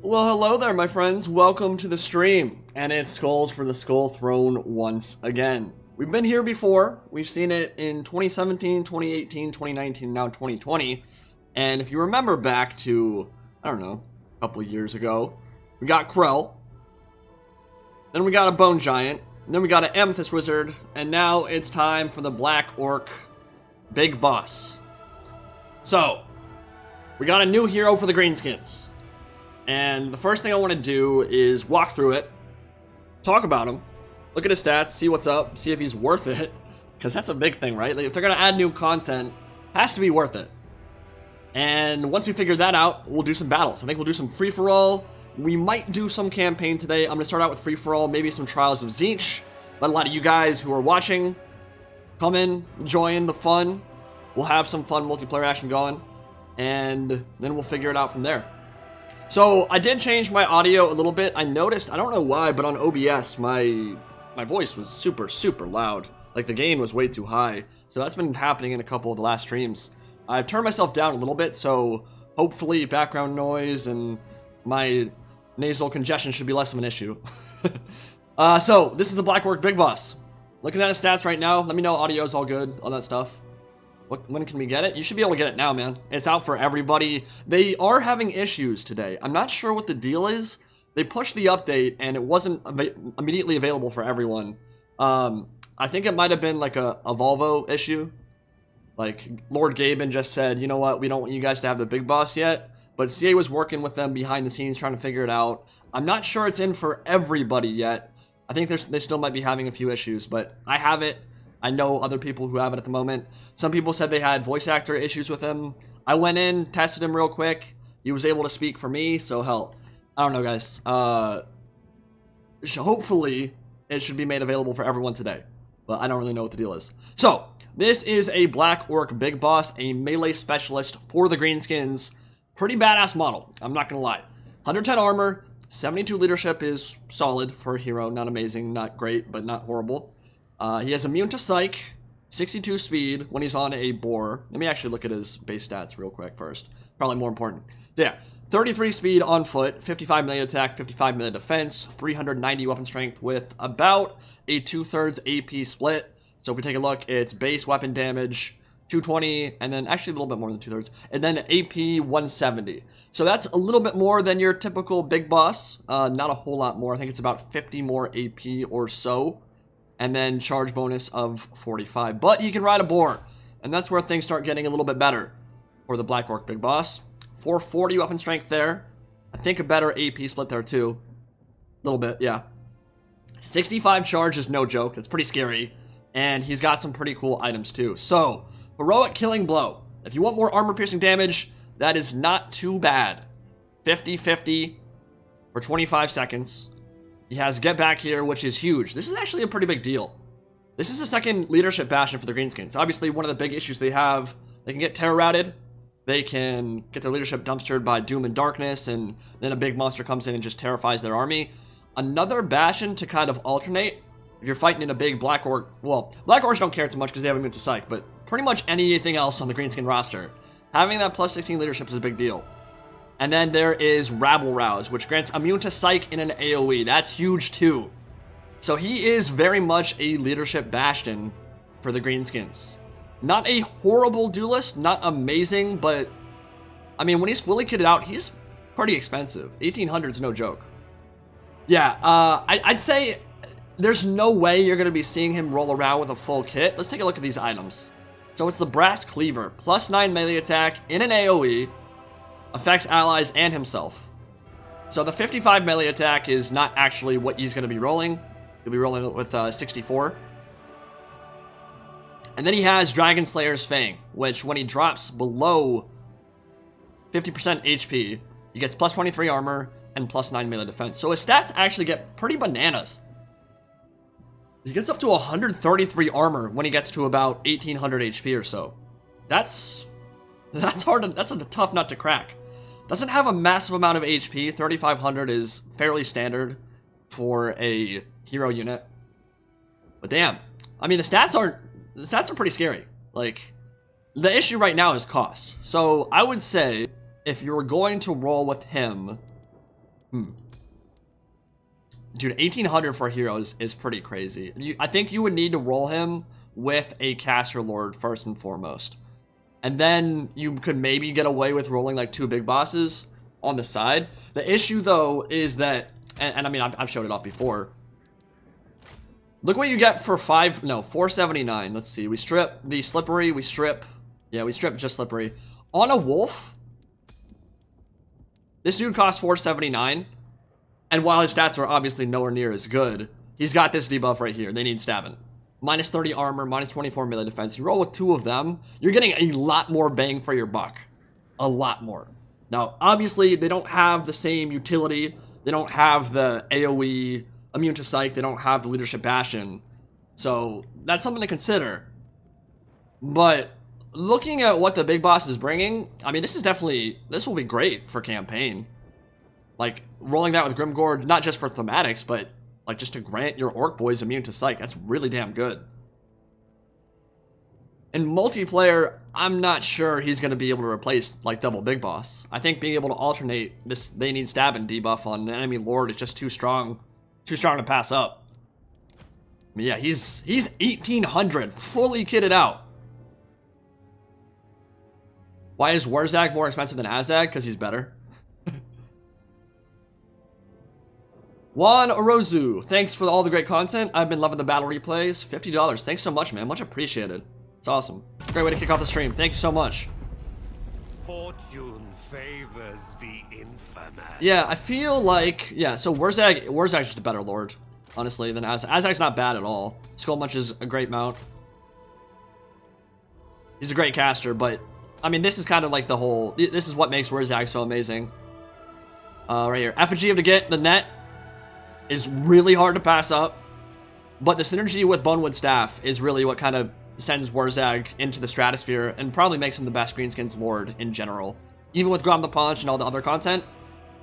Well, hello there, my friends. Welcome to the stream. And it's Skulls for the Skull Throne once again. We've been here before. We've seen it in 2017, 2018, 2019, now 2020. And if you remember back to, I don't know, a couple of years ago, we got Krell. Then we got a Bone Giant. And then we got an Amethyst Wizard. And now it's time for the Black Orc Big Boss. So, we got a new hero for the Greenskins. And the first thing I want to do is walk through it, talk about him, look at his stats, see what's up, see if he's worth it. Because that's a big thing, right? Like, if they're going to add new content, it has to be worth it. And once we figure that out, we'll do some battles. I think we'll do some free-for-all. We might do some campaign today. I'm going to start out with free-for-all, maybe some Trials of Tzeentch. Let a lot of you guys who are watching come in, join the fun. We'll have some fun multiplayer action going. And then we'll figure it out from there. So, I did change my audio a little bit. I noticed, I don't know why, but on OBS, my voice was super, super loud. Like, the gain was way too high. So that's been happening in a couple of the last streams. I've turned myself down a little bit, so hopefully background noise and my nasal congestion should be less of an issue. So, this is the Black Orc Big Boss. Looking at his stats right now, let me know audio's all good, all that stuff. When can we get it? You should be able to get it now, man. It's out for everybody. They are having issues today. I'm not sure what the deal is. They pushed the update, and it wasn't immediately available for everyone. I think it might have been like a Volvo issue. Like, Lord Gaben just said, you know what, we don't want you guys to have the Big Boss yet. But CA was working with them behind the scenes, trying to figure it out. I'm not sure it's in for everybody yet. I think they still might be having a few issues, but I have it. I know other people who have it at the moment. Some people said they had voice actor issues with him. I went in, tested him real quick. He was able to speak for me, so hell. I don't know, guys. Hopefully, it should be made available for everyone today. But I don't really know what the deal is. So, this is a Black Orc Big Boss, a melee specialist for the Greenskins. Pretty badass model, I'm not gonna lie. 110 armor, 72 leadership is solid for a hero. Not amazing, not great, but not horrible. He has immune to psych, 62 speed when he's on a boar. Let me actually look at his base stats real quick first. Probably more important. So yeah, 33 speed on foot, 55 melee attack, 55 melee defense, 390 weapon strength with about a 2/3 AP split. So if we take a look, it's base weapon damage, 220, and then actually a little bit more than 2/3, and then AP 170. So that's a little bit more than your typical big boss. Not a whole lot more. I think it's about 50 more AP or so. And then charge bonus of 45. But he can ride a boar. And that's where things start getting a little bit better for the Black Orc Big Boss. 440 weapon strength there. I think a better AP split there too. A little bit, yeah. 65 charge is no joke. That's pretty scary. And he's got some pretty cool items too. So, heroic killing blow. If you want more armor piercing damage, that is not too bad. 50-50 for 25 seconds. He has Get Back here, which is huge. This is actually a pretty big deal. This is the second leadership bastion for the Greenskins. Obviously, one of the big issues they have, they can get terror routed. They can get their leadership dumpstered by Doom and Darkness, and then a big monster comes in and just terrifies their army. Another bastion to kind of alternate. If you're fighting in a big Black Orc, well, Black Orcs don't care too much because they have immune to psych, but pretty much anything else on the Greenskin roster, having that plus 16 leadership is a big deal. And then there is Rabble Rouse, which grants immune to psych in an AoE. That's huge too. So he is very much a leadership bastion for the Greenskins. Not a horrible duelist, not amazing, but I mean, when he's fully kitted out, he's pretty expensive. 1800 is no joke. Yeah, I'd say there's no way you're going to be seeing him roll around with a full kit. Let's take a look at these items. So it's the Brass Cleaver, plus 9 melee attack in an AoE. Affects allies and himself. So the 55 melee attack is not actually what he's going to be rolling. He'll be rolling with 64. And then he has Dragon Slayer's Fang, which when he drops below 50% HP, he gets plus 23 armor and plus 9 melee defense. So his stats actually get pretty bananas. He gets up to 133 armor when he gets to about 1800 HP or so. That's hard. That's a tough nut to crack. Doesn't have a massive amount of HP. 3500 is fairly standard for a hero unit. But damn, I mean the stats are pretty scary. Like, the issue right now is cost. So I would say if you're going to roll with him, Dude, 1800 for heroes is pretty crazy. I think you would need to roll him with a caster lord first and foremost. And then you could maybe get away with rolling like 2 big bosses on the side. The issue though is that, and I mean, I've showed it off before. Look what you get for 479. Let's see. We strip the slippery. We strip just slippery. On a wolf, this dude costs 479. And while his stats are obviously nowhere near as good, he's got this debuff right here. They need stabbing. Minus 30 armor, minus 24 melee defense. You roll with 2 of them, you're getting a lot more bang for your buck. A lot more. Now, obviously, they don't have the same utility. They don't have the AoE immune to psych. They don't have the leadership bastion. So that's something to consider. But looking at what the big boss is bringing, I mean, this will be great for campaign. Like rolling that with Grimgore, not just for thematics, but like just to grant your orc boys immune to psych. That's really damn good. In multiplayer, I'm not sure he's going to be able to replace like double big boss. I think being able to alternate this they need stabbing debuff on an enemy lord is just too strong to pass up. I mean, yeah, he's 1800 fully kitted out. Why is Warzag more expensive than Azag? Because he's better. Juan Orozu, thanks for all the great content. I've been loving the battle replays. $50. Thanks so much, man. Much appreciated. It's awesome. Great way to kick off the stream. Thank you so much. Fortune favors the infamous. Yeah, I feel like, yeah, so Warzag's just a better lord, honestly, than Azag. Azag's not bad at all. Skullmunch is a great mount. He's a great caster, but, I mean, this is kind of like the whole, this is what makes Warzag so amazing. Right here. Effigy of the Get, the net, is really hard to pass up, but the synergy with Bonewood Staff is really what kind of sends Warzag into the stratosphere and probably makes him the best Greenskins Lord in general. Even with Grom the Punch and all the other content,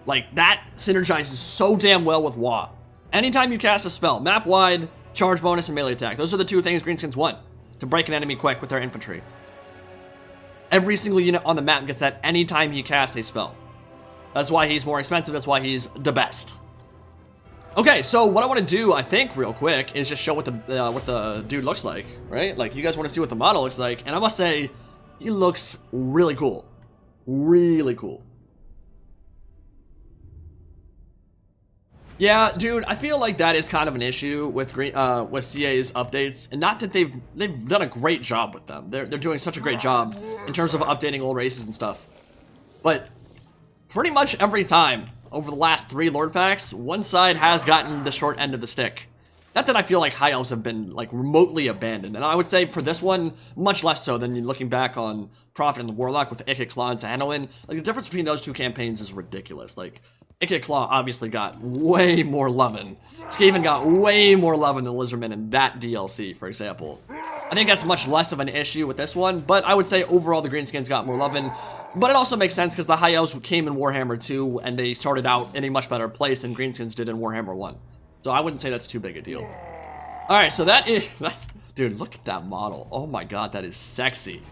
like that synergizes so damn well with Wa. Anytime you cast a spell, map wide, charge bonus, and melee attack, those are the 2 things Greenskins want to break an enemy quick with their infantry. Every single unit on the map gets that anytime he casts a spell. That's why he's more expensive, that's why he's the best. Okay, so what I want to do, I think, real quick, is just show what the dude looks like, right? Like, you guys want to see what the model looks like, and I must say, he looks really cool. Really cool. Yeah, dude, I feel like that is kind of an issue with CA's updates, and not that they've done a great job with them. They're doing such a great job in terms of updating old races and stuff. But pretty much every time over the last 3 Lord packs, one side has gotten the short end of the stick. Not that I feel like High Elves have been, like, remotely abandoned. And I would say for this one, much less so than looking back on Prophet and the Warlock with Ikit Claw and Sahanoin. Like, the difference between those 2 campaigns is ridiculous. Like, Ikit Claw obviously got way more lovin'. Skaven got way more lovin' than Lizardman in that DLC, for example. I think that's much less of an issue with this one, but I would say overall the Greenskins got more lovin'. But it also makes sense because the High Elves came in Warhammer 2 and they started out in a much better place than Greenskins did in Warhammer 1. So I wouldn't say that's too big a deal. Alright, so that's... Dude, look at that model. Oh my god, that is sexy.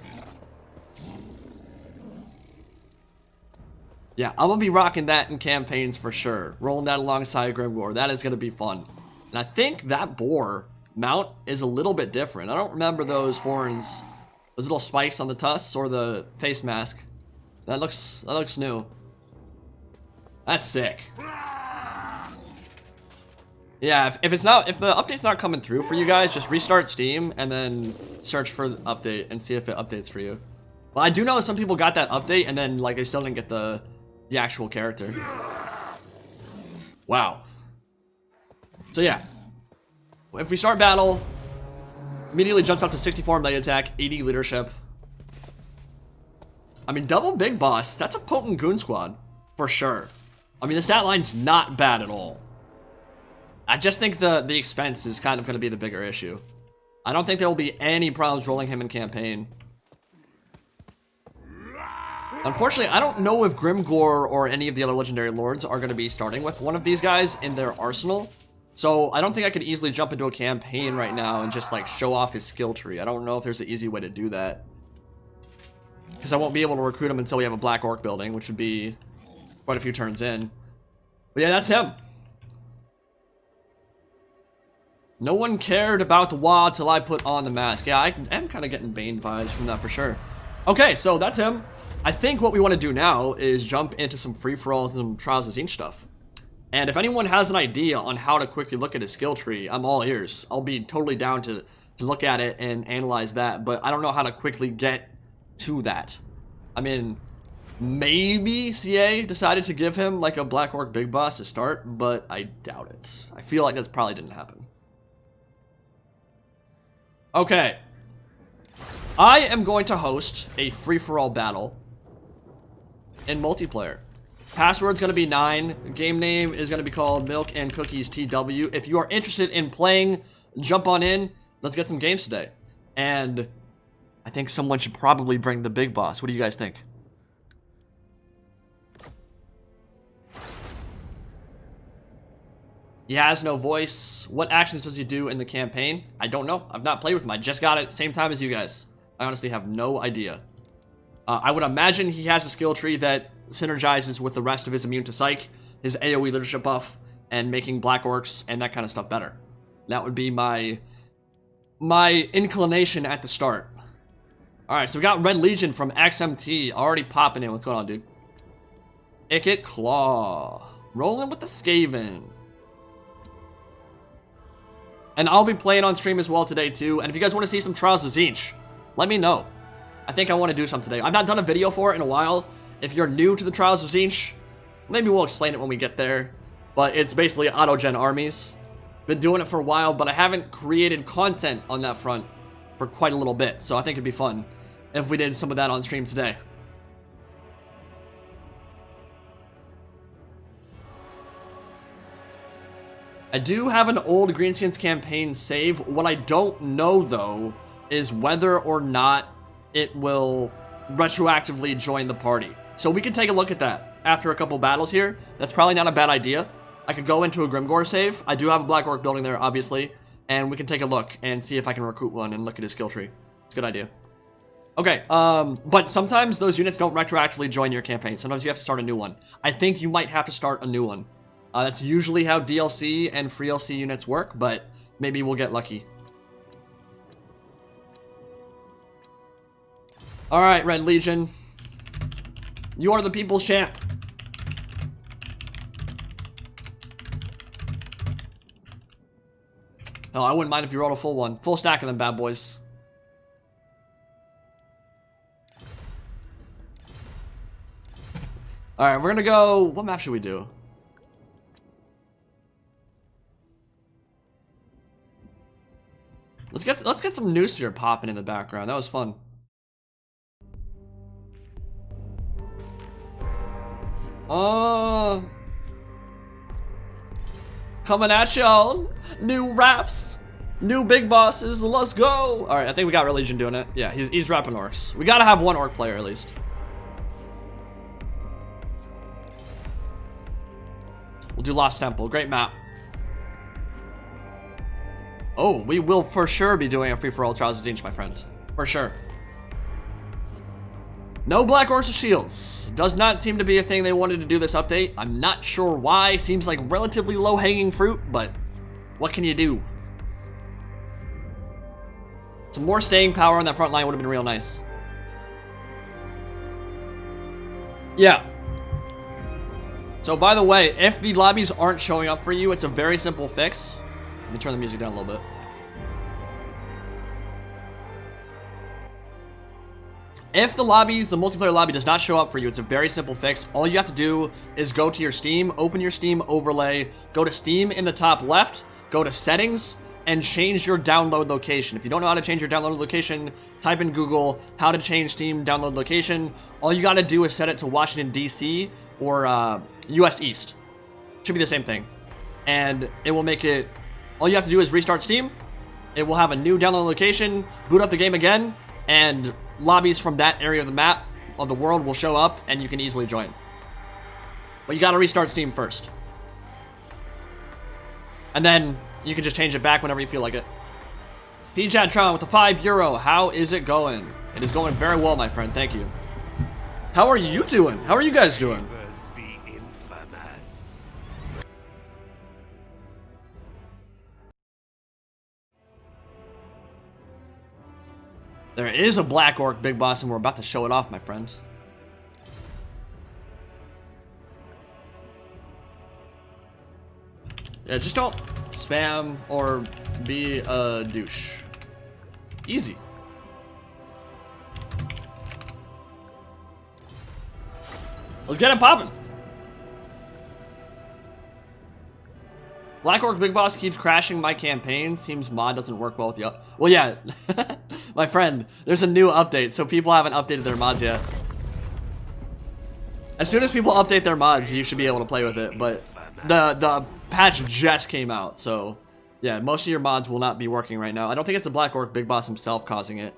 Yeah, I'm gonna be rocking that in campaigns for sure. Rolling that alongside Grimgore. That is gonna be fun. And I think that boar mount is a little bit different. I don't remember those horns, those little spikes on the tusks or the face mask. That looks new. That's sick. Yeah, if the update's not coming through for you guys, just restart Steam and then search for the update and see if it updates for you. Well, I do know some people got that update and then like they still didn't get the actual character. Wow. So yeah, if we start battle, immediately jumps up to 64 melee attack, 80 leadership. I mean, double big boss, that's a potent goon squad, for sure. I mean, the stat line's not bad at all. I just think the expense is kind of going to be the bigger issue. I don't think there will be any problems rolling him in campaign. Unfortunately, I don't know if Grimgore or any of the other legendary lords are going to be starting with one of these guys in their arsenal. So I don't think I could easily jump into a campaign right now and just like show off his skill tree. I don't know if there's an easy way to do that. Because I won't be able to recruit him until we have a Black Orc building, which would be quite a few turns in. But yeah, that's him. No one cared about the WoD till I put on the mask. Yeah, I am kind of getting Bane vibes from that for sure. Okay, so that's him. I think what we want to do now is jump into some free-for-alls and some Trials of Tzeentch stuff. And if anyone has an idea on how to quickly look at his skill tree, I'm all ears. I'll be totally down to look at it and analyze that, but I don't know how to quickly get to that. I mean, maybe CA decided to give him like a Black Orc Big Boss to start, but I doubt it. I feel like that probably didn't happen. Okay. I am going to host a free-for-all battle in multiplayer. Password's going to be 9. Game name is going to be called milkandcookiesTW. If you are interested in playing, jump on in. Let's get some games today. And I think someone should probably bring the Big Boss. What do you guys think? He has no voice. What actions does he do in the campaign? I don't know. I've not played with him. I just got it same time as you guys. I honestly have no idea. I would imagine he has a skill tree that synergizes with the rest of his immune to psych, his AoE leadership buff, and making Black Orcs and that kind of stuff better. That would be my inclination at the start. Alright, so we got Red Legion from XMT already popping in. What's going on, dude? Icket Claw. Rolling with the Skaven. And I'll be playing on stream as well today too. And if you guys want to see some Trials of Tzeentch, let me know. I think I want to do some today. I've not done a video for it in a while. If you're new to the Trials of Tzeentch, maybe we'll explain it when we get there. But it's basically auto-gen armies. Been doing it for a while, but I haven't created content on that front for quite a little bit. So I think it'd be fun if we did some of that on stream today. I do have an old Greenskins campaign save. What I don't know, though, is whether or not it will retroactively join the party. So we can take a look at that after a couple battles here. That's probably not a bad idea. I could go into a Grimgore save. I do have a Black Orc building there, obviously. And we can take a look and see if I can recruit one and look at his skill tree. It's a good idea. Okay, but sometimes those units don't retroactively join your campaign. Sometimes you have to start a new one. I think you might have to start a new one. That's usually how DLC and free LC units work, but maybe we'll get lucky. Alright, Red Legion. You are the people's champ. Oh, I wouldn't mind if you rolled a full one. Full stack of them bad boys. Alright, we're gonna go... What map should we do? Let's get some Noosphere popping in the background. That was fun. Coming at y'all. New raps. New big bosses. Let's go. Alright, I think we got Red Legion doing it. Yeah, he's rapping orcs. We gotta have one orc player at least. We'll do Lost Temple. Great map. Oh, we will for sure be doing a free-for-all Trials of Tzeentch, my friend. For sure. No Black Orcs with shields. Does not seem to be a thing they wanted to do this update. I'm not sure why. Seems like relatively low-hanging fruit, but what can you do? Some more staying power on that front line would have been real nice. Yeah. So, by the way, if the lobbies aren't showing up for you, it's a very simple fix. Let me turn the music down a little bit. If the multiplayer lobby does not show up for you, it's a very simple fix. All you have to do is go to your Steam, open your Steam overlay, go to Steam in the top left, go to settings, and change your download location. If you don't know how to change your download location, type in Google, how to change Steam download location. All you gotta do is set it to Washington, DC, or US East. Should be the same thing. And it will make it... All you have to do is restart Steam. It will have a new download location, boot up the game again, and lobbies from that area of the map of the world will show up, and you can easily join. But you gotta restart Steam first. And then you can just change it back whenever you feel like it. P-Chat Tron with the €5. How is it going? It is going very well, my friend. Thank you. How are you doing? How are you guys doing? There is a Black Orc Big Boss, and we're about to show it off, my friend. Yeah, just don't spam or be a douche. Easy. Let's get it popping. Black Orc Big Boss keeps crashing my campaign. Seems mod doesn't work well with the well, yeah. My friend, there's a new update, so people haven't updated their mods yet. As soon as people update their mods, you should be able to play with it, but the patch just came out, so yeah, most of your mods will not be working right now. I don't think it's the Black Orc Big Boss himself causing it.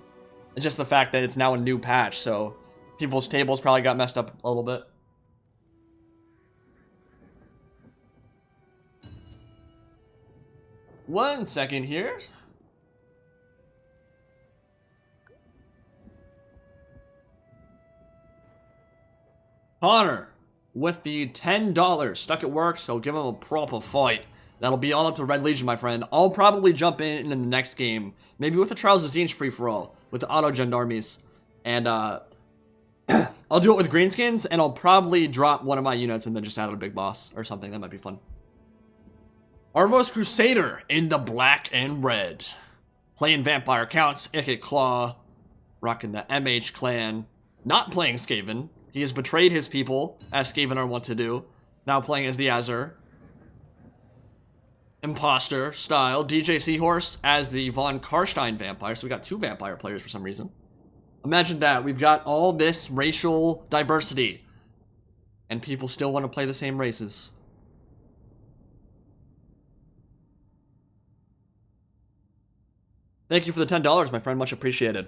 It's just the fact that it's now a new patch, so people's tables probably got messed up a little bit. One second here. Connor with the $10 stuck at work, so give him a proper fight. That'll be all up to Red Legion, my friend. I'll probably jump in the next game, maybe with the Trials of Tzeentch free-for-all, with the auto gendarmies. And I'll do it with Greenskins, and I'll probably drop one of my units and then just add a big boss or something. That might be fun. Arvos Crusader in the black and red. Playing Vampire Counts, Ikit Claw, rocking the MH clan. Not playing Skaven. He has betrayed his people, as Skaven are wont to do. Now playing as the Azure. Imposter style. DJ Seahorse as the Von Karstein vampire. So we got 2 vampire players for some reason. Imagine that. We've got all this racial diversity. And people still want to play the same races. Thank you for the $10, my friend. Much appreciated.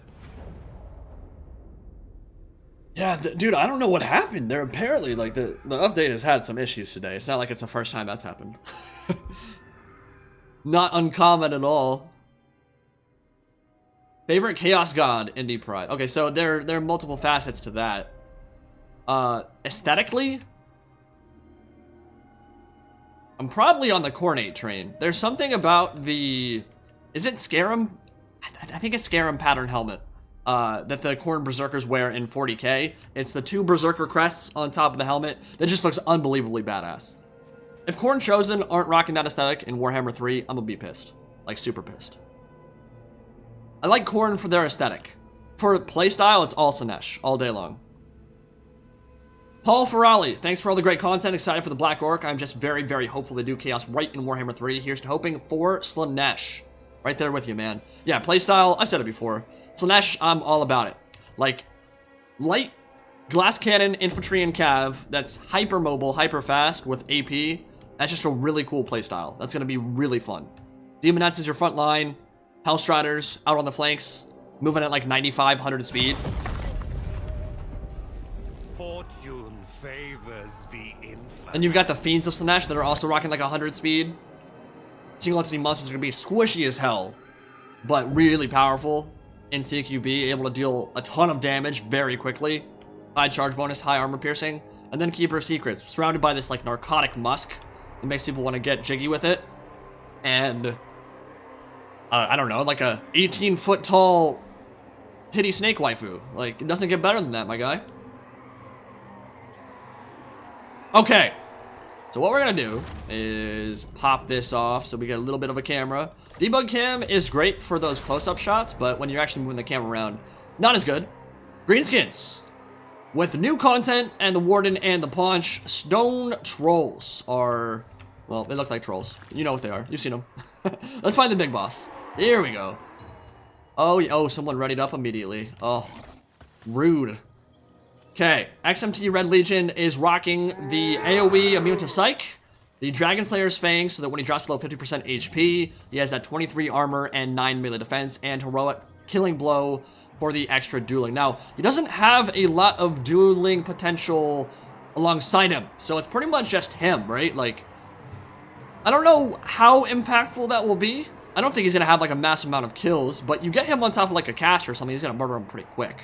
Yeah, dude, I don't know what happened. They're apparently, like, the update has had some issues today. It's not like it's the first time that's happened. Not uncommon at all. Favorite Chaos God, Indie Pride. Okay, so there are multiple facets to that. Aesthetically, I'm probably on the Cornate train. There's something about the... Is it Scarum? I think it's Scarum pattern helmet that the Khorne Berserkers wear in 40k. It's the 2 Berserker crests on top of the helmet that just looks unbelievably badass. If Khorne Chosen aren't rocking that aesthetic in Warhammer 3, I'm gonna be pissed. Like, super pissed. I like Khorne for their aesthetic. For playstyle, it's all Tzeentch, all day long. Paul Ferrali, thanks for all the great content. Excited for the Black Orc. I'm just very, very hopeful they do Chaos right in Warhammer 3. Here's to hoping for Tzeentch. Right there with you, man. Yeah, playstyle, I've said it before. Tzeentch, I'm all about it. Like, light glass cannon, infantry, and cav that's hyper mobile, hyper fast with AP. That's just a really cool playstyle. That's going to be really fun. Demonettes is your front line. Hellstriders out on the flanks, moving at like 95, 100 speed. Fortune favors the infant. And you've got the Fiends of Tzeentch that are also rocking like 100 speed. Single entity monsters are going to be squishy as hell, but really powerful in CQB, able to deal a ton of damage very quickly. High charge bonus, high armor piercing, and then Keeper of Secrets, surrounded by this like narcotic musk. It makes people want to get jiggy with it. And I don't know, like a 18-foot tall titty snake waifu. Like, it doesn't get better than that, my guy. Okay. So what we're gonna do is pop this off so we get a little bit of a camera. Debug cam is great for those close-up shots, but when you're actually moving the camera around, not as good. Greenskins. With new content and the Warden and the Paunch, stone trolls are, well, they look like trolls. You know what they are. You've seen them. Let's find the big boss. Here we go. Oh, someone readied up immediately. Oh, rude. Okay, XMT Red Legion is rocking the AoE immune to Psych, the Dragon Slayer's Fang, so that when he drops below 50% HP, he has that 23 armor and 9 melee defense, and Heroic Killing Blow for the extra dueling. Now, he doesn't have a lot of dueling potential alongside him, so it's pretty much just him, right? Like, I don't know how impactful that will be. I don't think he's going to have like a massive amount of kills, but you get him on top of like a caster or something, he's going to murder him pretty quick.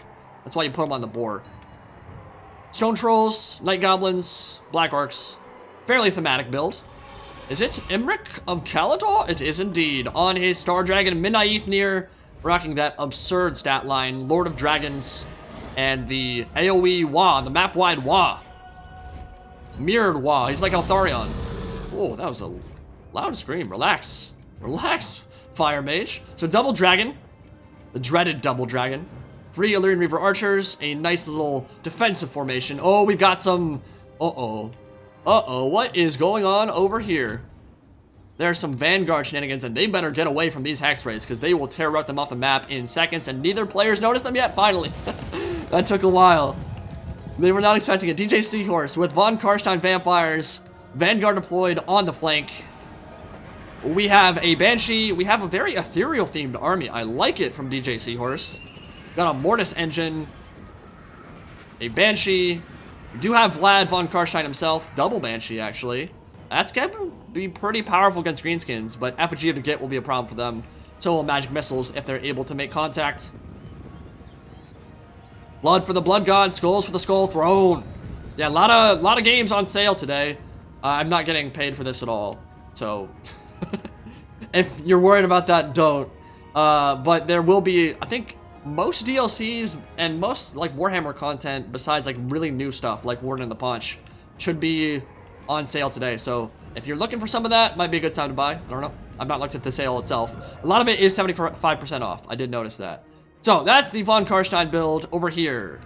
That's why you put him on the board. Stone Trolls, Night Goblins, Black Orcs. Fairly thematic build. Is it Imric of Kalador? It is indeed. On his Star Dragon Midnight Ethnir, rocking that absurd stat line, Lord of Dragons, and the AoE Wah, the map-wide Wah. Mirrored Wah, he's like Altharion. Oh, that was a loud scream. Relax. Relax, Fire Mage. So double dragon, the dreaded double dragon. 3 Illyrian Reaver archers, a nice little defensive formation. Oh, we've got some... what is going on over here? There's some Vanguard shenanigans, and they better get away from these Hex Rays, because they will tear them off the map in seconds, and neither players noticed them yet, finally. That took a while. They were not expecting it. DJ Seahorse with Von Karstein Vampires, Vanguard deployed on the flank. We have a Banshee. We have a very ethereal-themed army. I like it from DJ Seahorse. Got a Mortis Engine, a Banshee. We do have Vlad Von Karstein himself, double Banshee, actually. That's going to be pretty powerful against Greenskins, but Effigy of the Git will be a problem for them. So will Magic Missiles if they're able to make contact. Blood for the Blood God, Skulls for the Skull Throne. Yeah, a lot of games on sale today. I'm not getting paid for this at all, so if you're worried about that, don't. But there will be, I think, most DLCs and most like Warhammer content, besides like really new stuff like Warden and the Paunch, should be on sale today. So if you're looking for some of that, might be a good time to buy. I don't know. I've not looked at the sale itself. A lot of it is 75% off. I did notice that. So that's the Von Karstein build over here.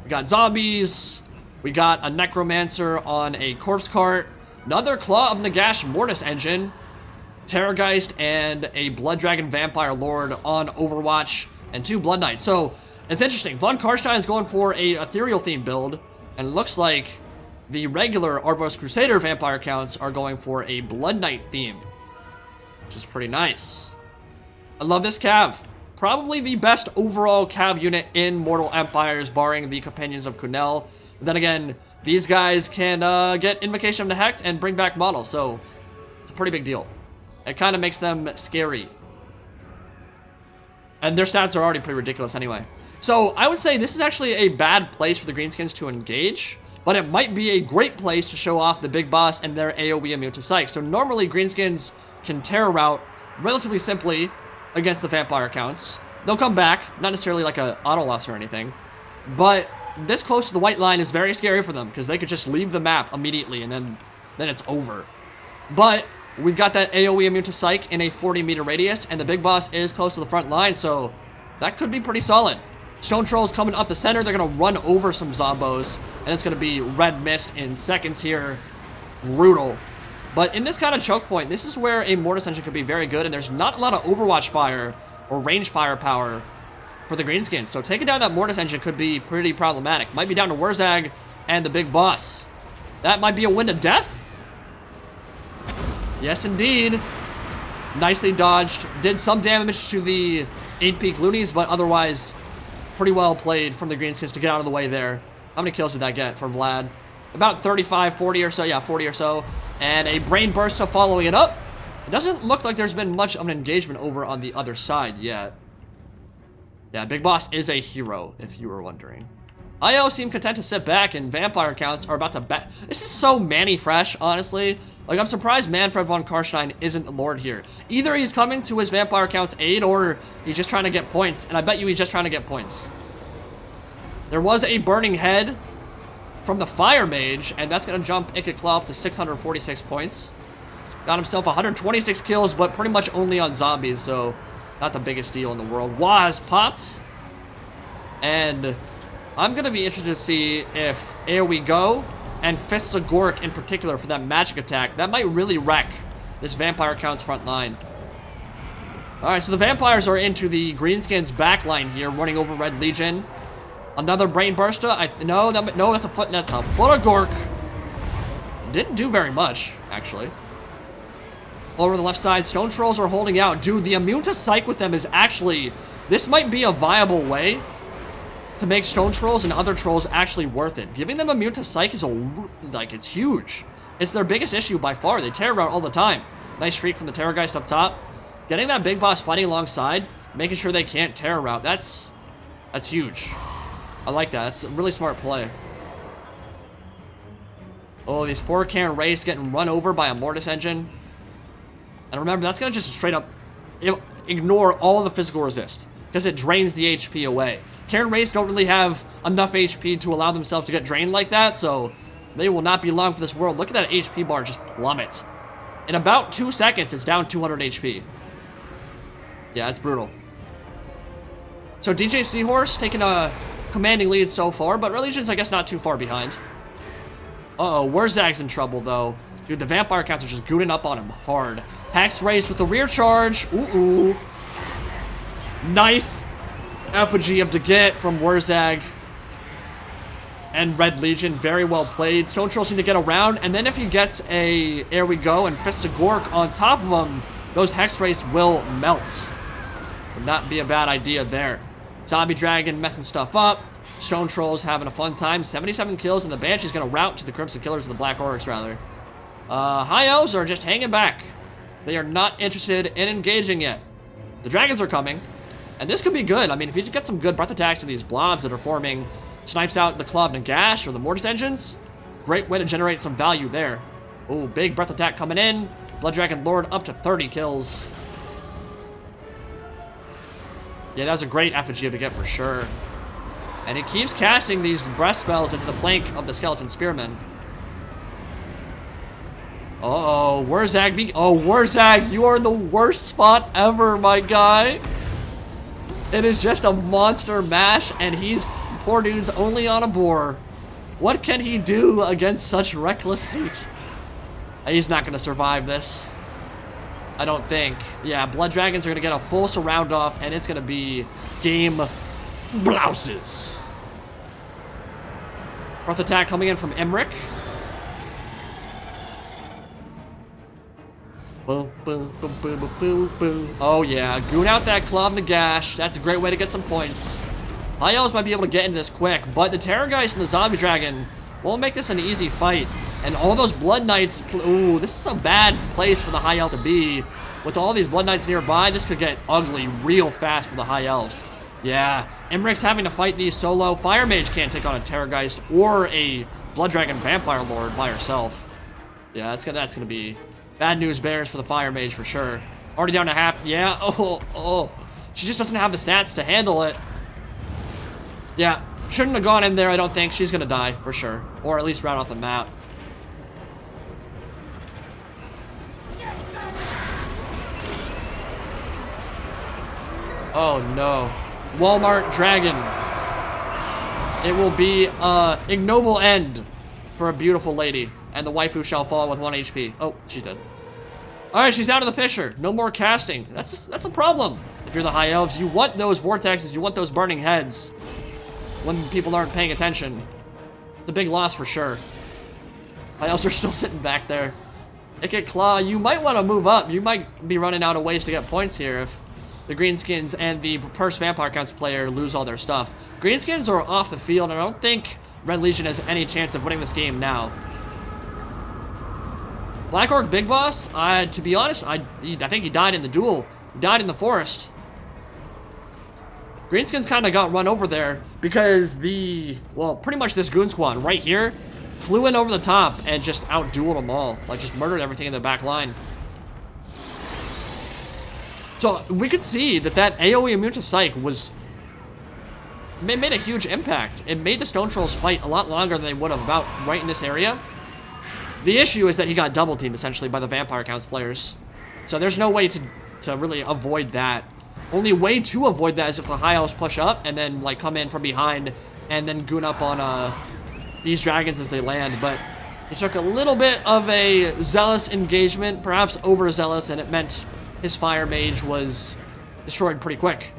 We got zombies. We got a Necromancer on a Corpse Cart. Another Claw of Nagash Mortis Engine. Terrorgeist and a Blood Dragon Vampire Lord on Overwatch. And 2 Blood Knights. So it's interesting. Von Karstein is going for a ethereal themed build. And it looks like the regular Arvos Crusader Vampire counts are going for a Blood Knight theme. Which is pretty nice. I love this Cav. Probably the best overall Cav unit in Mortal Empires, barring the Companions of Kunel. But then again, these guys can get Invocation of the Hecht and bring back models, so it's a pretty big deal. It kind of makes them scary. And their stats are already pretty ridiculous anyway. So I would say this is actually a bad place for the Greenskins to engage, but it might be a great place to show off the Big Boss and their AoE immune to Psych. So normally Greenskins can terror route relatively simply against the Vampire counts. They'll come back, not necessarily like a auto loss or anything, but this close to the white line is very scary for them because they could just leave the map immediately and then it's over. But we've got that AoE immune to Psych in a 40-meter radius, and the Big Boss is close to the front line, so that could be pretty solid. Stone Trolls coming up the center. They're going to run over some Zombos, and it's going to be Red Mist in seconds here. Brutal. But in this kind of choke point, this is where a Mortis Engine could be very good, and there's not a lot of Overwatch fire or range firepower for the Greenskins. So taking down that Mortis Engine could be pretty problematic. Might be down to Wurzag and the Big Boss. That might be a win to death. Yes, indeed. Nicely dodged. Did some damage to the 8-peak loonies, but otherwise pretty well played from the Greenskins to get out of the way there. How many kills did that get for Vlad? About 35, 40 or so. Yeah, 40 or so. And a Brain Burst following it up. It doesn't look like there's been much of an engagement over on the other side yet. Yeah, Big Boss is a hero, if you were wondering. IO seem content to sit back, and Vampire counts are about to bet. This is so Manny fresh, honestly. Like, I'm surprised Manfred von Karstein isn't the Lord here. Either he's coming to his Vampire counts aid, or he's just trying to get points. And I bet you he's just trying to get points. There was a Burning Head from the Fire Mage, and that's going to jump Ikit up to 646 points. Got himself 126 kills, but pretty much only on zombies, so not the biggest deal in the world. Wah has popped. And I'm going to be interested to see if AoE Go and Fists of Gork in particular for that magic attack, that might really wreck this Vampire count's front line. Alright, so the Vampires are into the Greenskins back line here, running over Red Legion. Another Brain Burster. No, that's a foot of Gork. Didn't do very much, actually. Over the left side, Stone Trolls are holding out. Dude, the immune to Psych with them is actually... This might be a viable way to make Stone Trolls and other Trolls actually worth it. Giving them immune to Psych is it's huge. It's their biggest issue by far. They terror route all the time. Nice streak from the Terrorgeist up top. Getting that Big Boss fighting alongside, making sure they can't terror route. That's huge. I like that. That's a really smart play. Oh, these poor Karen Race getting run over by a Mortis Engine. And remember, that's going to just straight up... ignore all the physical resist, because it drains the HP away. Karen Race don't really have enough HP to allow themselves to get drained like that, so they will not be long for this world. Look at that HP bar just plummet. In about 2 seconds, it's down 200 HP. Yeah, it's brutal. So DJ Seahorse taking a commanding lead so far, but Red Legion's, I guess, not too far behind. Uh-oh, Wurzag's in trouble, though. Dude, the vampire counts are just gooning up on him hard. Hex Race with the rear charge. Ooh. Nice effigy of the get from Wurzag and Red Legion. Very well played. Stone Trolls need to get around, and then if he gets a There We Go and Fists of Gork on top of him, those Hex Race will melt. Would not be a bad idea there. Zombie Dragon messing stuff up. Stone Trolls having a fun time. 77 kills, and the Banshee's gonna route to the Crimson Killers, or the Black Orcs, rather. High Elves are just hanging back. They are not interested in engaging yet. The Dragons are coming, and this could be good. I mean, if you get some good breath attacks to these blobs that are forming, snipes out the Claw and Gash or the Mortis Engines, great way to generate some value there. Ooh, big breath attack coming in. Blood Dragon Lord up to 30 kills. Yeah, that was a great effigy to get for sure. And he keeps casting these breath spells into the flank of the Skeleton Spearmen. Uh-oh, Wurzag. Wurzag, you are in the worst spot ever, my guy. It is just a monster mash, and poor dude's only on a boar. What can he do against such reckless hate? He's not going to survive this. I don't think. Yeah, Blood Dragons are going to get a full surround off, and it's going to be game blouses. Breath attack coming in from Emmerich. Boom, boom, boom, boom, boom, boom, boom. Oh yeah, goon out that Club Nagash. That's a great way to get some points. High Elves might be able to get into this quick, but the Terrorgeist and the Zombie Dragon won't make this an easy fight. And all those Blood Knights, ooh, this is a bad place for the High Elf to be. With all these Blood Knights nearby, this could get ugly real fast for the High Elves. Yeah, Emmerich's having to fight these solo. Fire Mage can't take on a Terrorgeist or a Blood Dragon Vampire Lord by herself. Yeah, that's gonna be bad news bears for the Fire Mage for sure. Already down to half. Yeah, oh. She just doesn't have the stats to handle it. Yeah, shouldn't have gone in there, I don't think. She's gonna die for sure. Or at least round off the map. Oh no. Walmart Dragon. It will be an ignoble end for a beautiful lady. And the waifu shall fall with 1 HP. Oh, she's dead. Alright, she's out of the picture. No more casting. That's a problem. If you're the High Elves, you want those vortexes, you want those burning heads when people aren't paying attention. It's a big loss for sure. High Elves are still sitting back there. Icket Claw, you might want to move up. You might be running out of ways to get points here if the Greenskins and the first Vampire Counts player lose all their stuff. Greenskins are off the field, and I don't think Red Legion has any chance of winning this game now. Black Orc Big Boss, to be honest, I think he died in the duel. He died in the forest. Greenskins kind of got run over there because pretty much this goon squad right here flew in over the top and just out-dueled them all. Like, just murdered everything in the back line. So, we could see that AoE immune to Psych made a huge impact. It made the Stone Trolls fight a lot longer than they would have about right in this area. The issue is that he got double teamed essentially by the Vampire Counts players. So there's no way to really avoid that. Only way to avoid that is if the High Elves push up and then like come in from behind and then goon up on these dragons as they land. But he took a little bit of a zealous engagement, perhaps overzealous, and it meant his Fire Mage was destroyed pretty quick.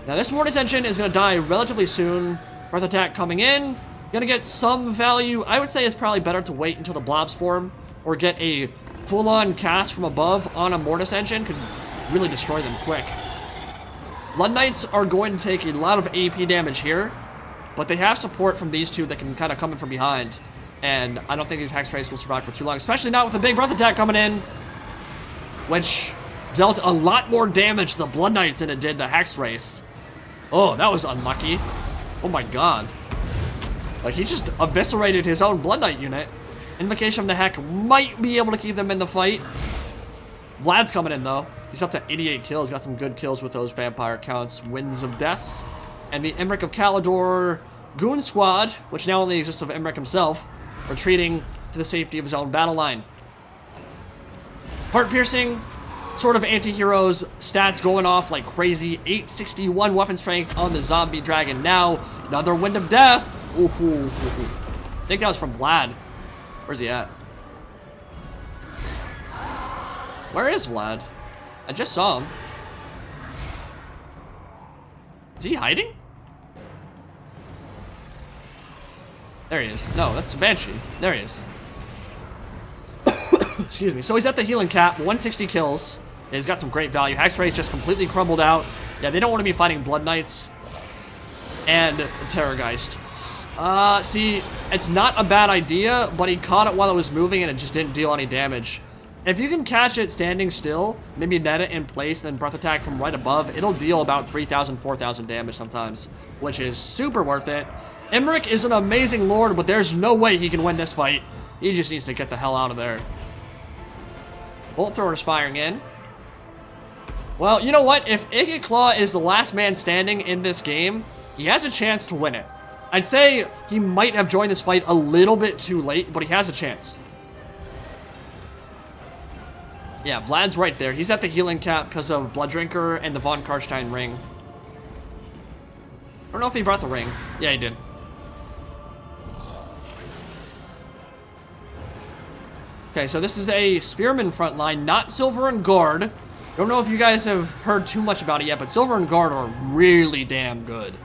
Now this Mortis Engine is going to die relatively soon. Breath attack coming in. Gonna get some value. I would say it's probably better to wait until the blobs form or get a full-on cast from above on a Mortis Engine. Could really destroy them quick. Blood Knights are going to take a lot of AP damage here, but they have support from these two that can kind of come in from behind. And I don't think these Hex Race will survive for too long, especially not with a big breath attack coming in, which dealt a lot more damage to the Blood Knights than it did the Hex Race. Oh, that was unlucky. Oh my god. Like, he just eviscerated his own Blood Knight unit. Invocation of the Heck might be able to keep them in the fight. Vlad's coming in, though. He's up to 88 kills. Got some good kills with those vampire counts. Winds of Deaths. And the Emmerich of Calidor Goon Squad, which now only exists of Emmerich himself, retreating to the safety of his own battle line. Heart-piercing, sort of anti-heroes, stats going off like crazy. 861 weapon strength on the zombie dragon now. Another Wind of Death. Ooh, ooh, ooh, ooh. I think that was from Vlad. Where's he at? Where is Vlad? I just saw him. Is he hiding? There he is. No, that's Banshee. There he is. Excuse me. So he's at the healing cap, 160 kills. He's got some great value. Hex rate's just completely crumbled out. Yeah, they don't want to be fighting Blood Knights and Terrorgeist. See, it's not a bad idea, but he caught it while it was moving and it just didn't deal any damage. If you can catch it standing still, maybe net it in place, then breath attack from right above, it'll deal about 3,000, 4,000 damage sometimes, which is super worth it. Emmerich is an amazing lord, but there's no way he can win this fight. He just needs to get the hell out of there. Bolt thrower's firing in. Well, you know what? If Ikiclaw is the last man standing in this game, he has a chance to win it. I'd say he might have joined this fight a little bit too late, but he has a chance. Yeah, Vlad's right there. He's at the healing cap because of Blood Drinker and the Von Karstein ring. I don't know if he brought the ring. Yeah, he did. Okay, so this is a Spearman front line, not Silver and Guard. Don't know if you guys have heard too much about it yet, but Silver and Guard are really damn good.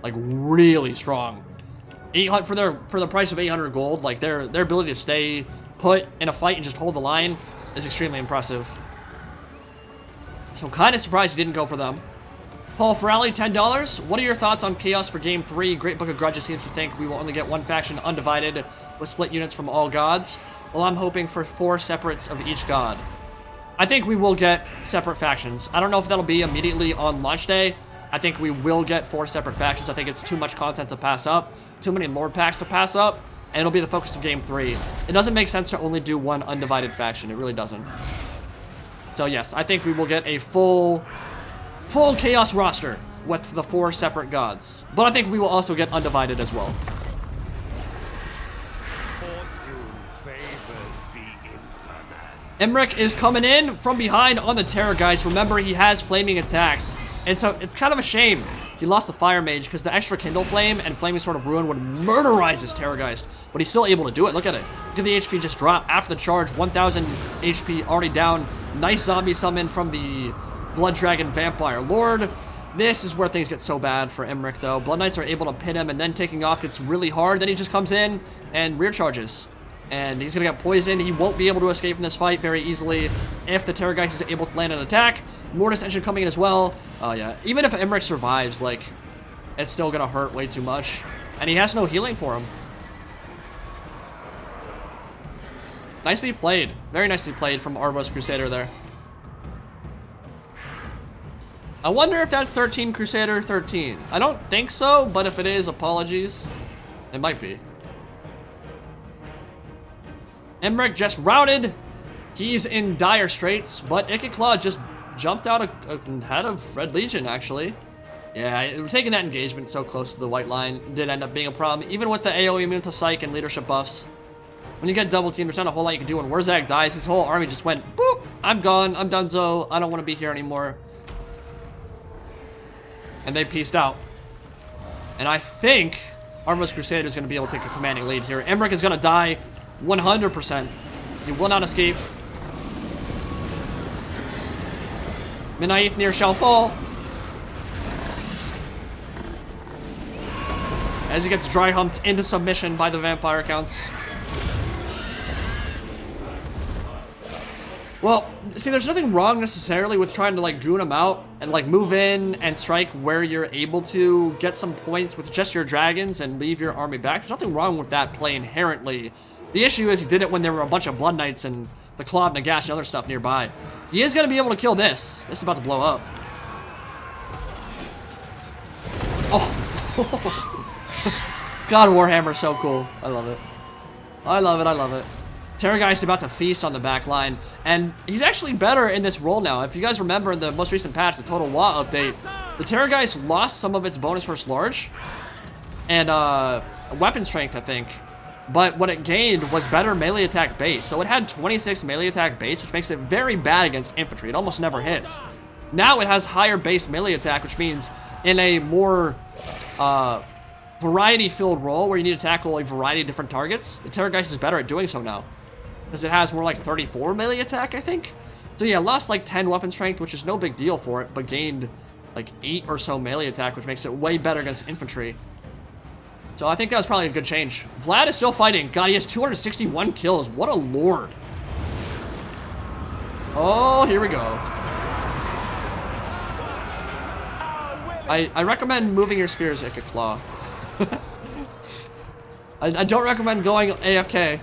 Like, really strong. 800 for the price of 800 gold, like their ability to stay put in a fight and just hold the line is extremely impressive. So kind of surprised he didn't go for them. Paul Ferrali, $10. What are your thoughts on Chaos for Game 3? Great Book of Grudges seems to think we will only get one faction undivided with split units from all gods. Well, I'm hoping for 4 separates of each god. I think we will get separate factions. I don't know if that'll be immediately on launch day. I think we will get 4 separate factions. I think it's too much content to pass up. Too many Lord packs to pass up. And it'll be the focus of Game 3. It doesn't make sense to only do one undivided faction. It really doesn't. So yes, I think we will get a full Chaos roster with the 4 separate gods. But I think we will also get undivided as well. Emmerich is coming in from behind on the Terrorgeist. Remember, he has flaming attacks. And so it's kind of a shame he lost the Fire Mage because the extra Kindle Flame and Flaming Sword of Ruin would murderize his Terrorgeist. But he's still able to do it. Look at it. Look at the HP just drop after the charge. 1,000 HP already down. Nice zombie summon from the Blood Dragon Vampire Lord. This is where things get so bad for Emmerich, though. Blood Knights are able to pin him, and then taking off gets really hard. Then he just comes in and rear charges. And he's going to get poisoned. He won't be able to escape from this fight very easily if the Terrorgeist is able to land an attack. Mortis Engine coming in as well. Oh, yeah. Even if Emmerich survives, like, it's still going to hurt way too much. And he has no healing for him. Nicely played. Very nicely played from Arvos Crusader there. I wonder if that's 13 Crusader 13. I don't think so, but if it is, apologies. It might be. Emmerich just routed. He's in dire straits, but Ikiclaw just jumped out ahead of Red Legion, actually. Yeah, taking that engagement so close to the white line did end up being a problem, even with the AoE immune to Psych and leadership buffs. When you get double teamed, there's not a whole lot you can do. When Wurzag dies, his whole army just went, boop, I'm gone, I'm donezo, I don't want to be here anymore. And they pieced out. And I think Armos Crusader is going to be able to take a commanding lead here. Emmerich is going to die 100%. He will not escape. Minaith shall fall. As he gets dry humped into submission by the vampire counts. Well, see, there's nothing wrong necessarily with trying to, like, goon him out and, like, move in and strike where you're able to get some points with just your dragons and leave your army back. There's nothing wrong with that play inherently. The issue is he did it when there were a bunch of Blood Knights and the Claw of Nagash and other stuff nearby. He is going to be able to kill this. This is about to blow up. Oh. God, Warhammer is so cool. I love it. I love it, I love it. Terrorgeist about to feast on the back line, and he's actually better in this role now. If you guys remember in the most recent patch, the Total War update, the Terrorgeist lost some of its bonus first large and weapon strength, I think. But what it gained was better melee attack base. So it had 26 melee attack base, which makes it very bad against infantry. It almost never hits. Now it has higher base melee attack, which means in a more variety-filled role where you need to tackle a variety of different targets, the Terrorgeist is better at doing so now. Because it has more like 34 melee attack, I think. So yeah, lost like 10 weapon strength, which is no big deal for it, but gained like 8 or so melee attack, which makes it way better against infantry. So I think that was probably a good change. Vlad is still fighting. God, he has 261 kills. What a lord. Oh, here we go. I recommend moving your spears, Ikka Claw. I don't recommend going AFK.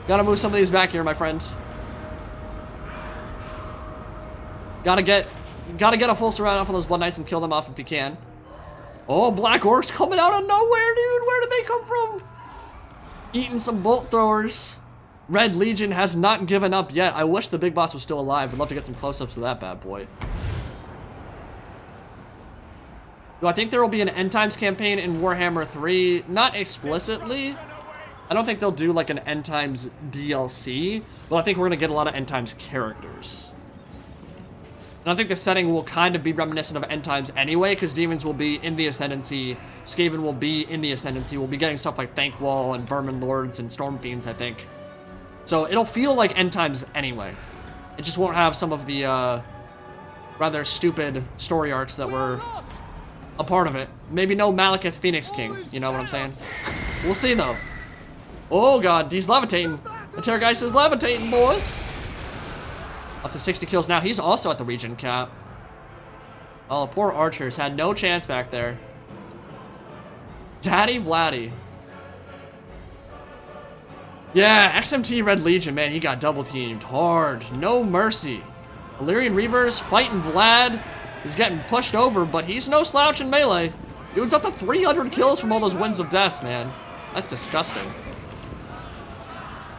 Gotta move some of these back here, my friend. Gotta get a full surround off of those Blood Knights and kill them off if you can. Oh, Black Orcs coming out of nowhere, dude. Where did they come from? Eating some bolt throwers. Red Legion has not given up yet. I wish the Big Boss was still alive. I'd love to get some close-ups of that bad boy. Do I think there will be an End Times campaign in Warhammer 3? Not explicitly. I don't think they'll do like an End Times DLC, but I think we're going to get a lot of End Times characters. And I think the setting will kind of be reminiscent of End Times anyway, because Demons will be in the Ascendancy, Skaven will be in the Ascendancy, we'll be getting stuff like Thankwall and Vermin Lords and Storm Fiends, I think. So it'll feel like End Times anyway. It just won't have some of the rather stupid story arcs that were a part of it. Maybe no Malekith Phoenix King, you know what I'm saying? We'll see though. Oh god, he's levitating. The Terrorgeist is levitating, boys. Up to 60 kills now. He's also at the region cap. Oh, poor archers had no chance back there. Daddy Vladdy. Yeah, XMT Red Legion, man, he got double teamed hard. No mercy. Illyrian Reavers fighting Vlad. He's getting pushed over, but he's no slouch in melee. Dude's up to 300 kills from all those Winds of Death, man. That's disgusting.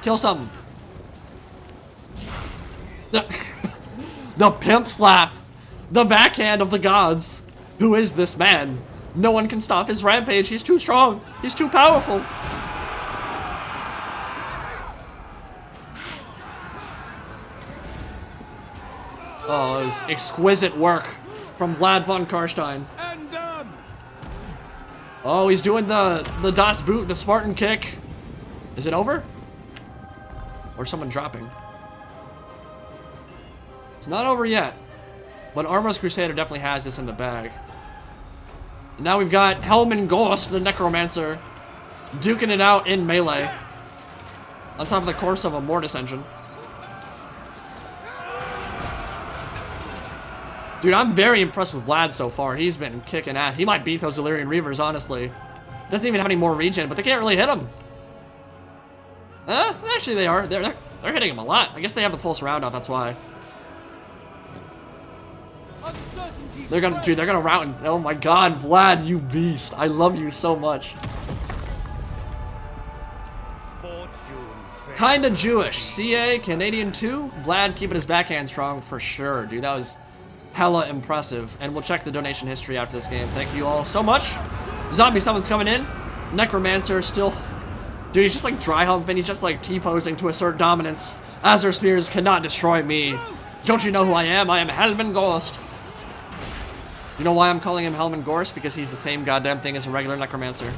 Kill something. The pimp slap. The backhand of the gods. Who is this man? No one can stop his rampage. He's too strong. He's too powerful. Oh, it was exquisite work from Vlad von Karstein. Oh, he's doing the Das Boot, the Spartan kick. Is it over? Or someone dropping? It's not over yet. But Armor's Crusader definitely has this in the bag. And now we've got Helman Ghost, the Necromancer, duking it out in melee. On top of the corpse of a Mortis engine. Dude, I'm very impressed with Vlad so far. He's been kicking ass. He might beat those Illyrian Reavers, honestly. Doesn't even have any more regen, but they can't really hit him. Actually they are. They're hitting him a lot. I guess they have the full surround off, that's why. They're gonna rout him. Oh my god, Vlad, you beast. I love you so much. Kinda Jewish. CA, Canadian 2. Vlad keeping his backhand strong for sure, dude. That was hella impressive. And we'll check the donation history after this game. Thank you all so much. Zombie summons coming in. Necromancer still... Dude, he's just like dry humping. He's just like T-posing to assert dominance. Azure Spears cannot destroy me. Don't you know who I am? I am Helman Ghost. You know why I'm calling him Helman Ghost? Because he's the same goddamn thing as a regular Necromancer.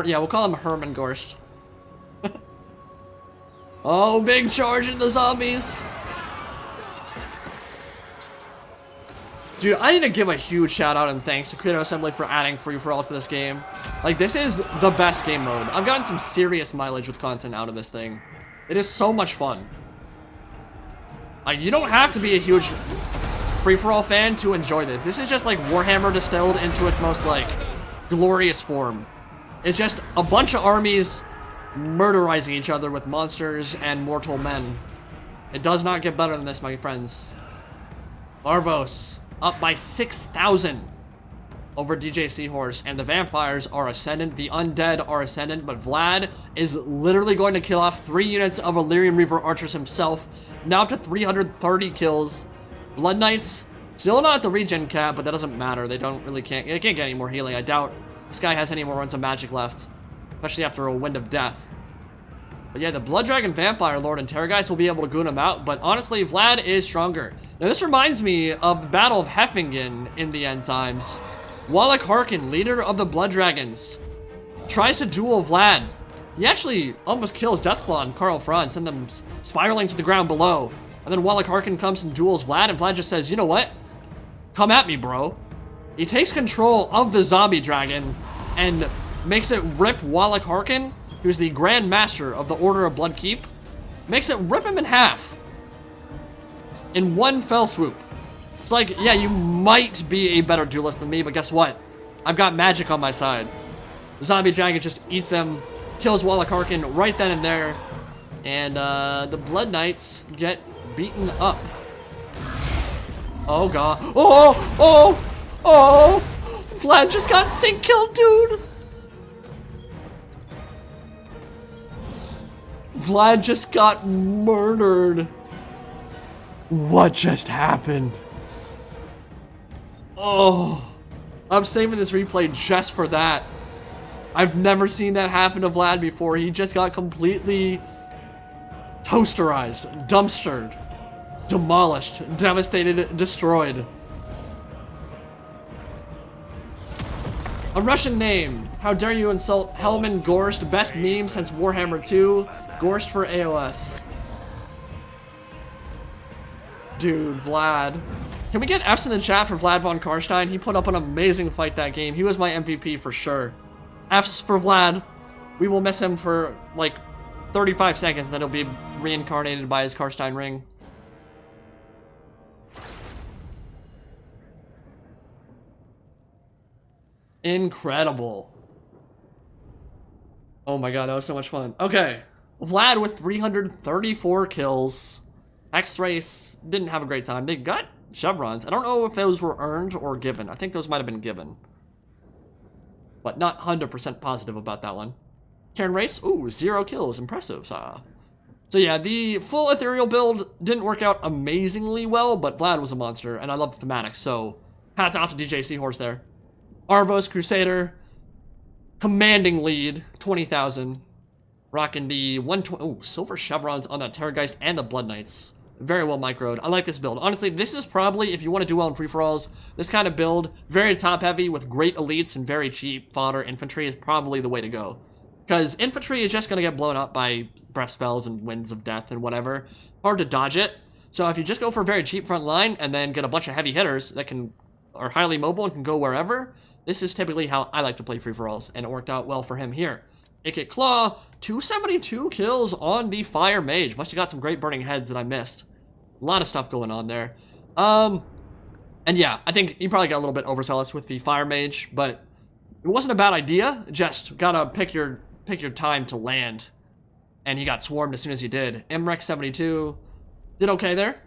Yeah, we'll call him Herman Ghost. Oh, big charge in the zombies. Dude, I need to give a huge shout out and thanks to Creative Assembly for adding free-for-all to this game. Like, this is the best game mode. I've gotten some serious mileage with content out of this thing. It is so much fun. Like, you don't have to be a huge free-for-all fan to enjoy this. This is just like Warhammer distilled into its most, like, glorious form. It's just a bunch of armies murderizing each other with monsters and mortal men. It does not get better than this, my friends. Larvos, up by 6,000. over DJ Seahorse, and the vampires are ascendant, the undead are ascendant, but Vlad is literally going to kill off 3 units of Illyrian Reaver archers himself, now up to 330 kills. Blood Knights, still not at the regen cap, but that doesn't matter. They can't get any more healing. I doubt this guy has any more runs of magic left, especially after a Wind of Death. But yeah, the Blood Dragon Vampire Lord and Terrorgeist will be able to goon him out, but honestly, Vlad is stronger. Now, this reminds me of the Battle of Heffingen in the end times. Wallach Harkin, leader of the Blood Dragons, tries to duel Vlad. He actually almost kills Deathclaw and Karl Franz, send them spiraling to the ground below. And then Wallach Harkin comes and duels Vlad, and Vlad just says, you know what? Come at me, bro. He takes control of the zombie dragon and makes it rip Wallach Harkin, who's the Grand Master of the Order of Bloodkeep, makes it rip him in half in one fell swoop. It's like, yeah, you might be a better duelist than me, but guess what? I've got magic on my side. The zombie dragon just eats him, kills Wallach Harkin right then and there, and the Blood Knights get beaten up. Oh god. Oh! Vlad just got sync killed, dude! Vlad just got murdered. What just happened? Oh, I'm saving this replay just for that. I've never seen that happen to Vlad before. He just got completely toasterized, dumpstered, demolished, devastated, destroyed. A Russian name. How dare you insult Hellman Gorst, best meme since Warhammer 2. Gorst for AOS. Dude, Vlad. Can we get F's in the chat for Vlad von Karstein? He put up an amazing fight that game. He was my MVP for sure. F's for Vlad. We will miss him for like 35 seconds, and then he'll be reincarnated by his Karstein ring. Incredible. Oh my god, that was so much fun. Okay. Vlad with 334 kills. X-Race didn't have a great time. They got chevrons. I don't know if those were earned or given. I think those might have been given. But not 100% positive about that one. Karen Race, ooh, 0 kills. Impressive. So yeah, the full ethereal build didn't work out amazingly well, but Vlad was a monster, and I love the thematics, so hats off to DJ Seahorse there. Arvos Crusader, commanding lead, 20,000. Rocking the 120, oh, silver chevrons on that Terrorgeist and the Blood Knights. Very well microed. I like this build. Honestly, this is probably, if you want to do well in free-for-alls, this kind of build, very top-heavy with great elites and very cheap fodder infantry is probably the way to go. Because infantry is just going to get blown up by breath spells and winds of death and whatever. Hard to dodge it. So if you just go for a very cheap front line and then get a bunch of heavy hitters that are highly mobile and can go wherever, this is typically how I like to play free-for-alls, and it worked out well for him here. Ikit Claw, 272 kills on the Fire Mage. Must have got some great burning heads that I missed. A lot of stuff going on there. And yeah, I think you probably got a little bit overzealous with the Fire Mage, but it wasn't a bad idea. Just gotta pick your time to land. And he got swarmed as soon as he did. Emrek 72 did okay there.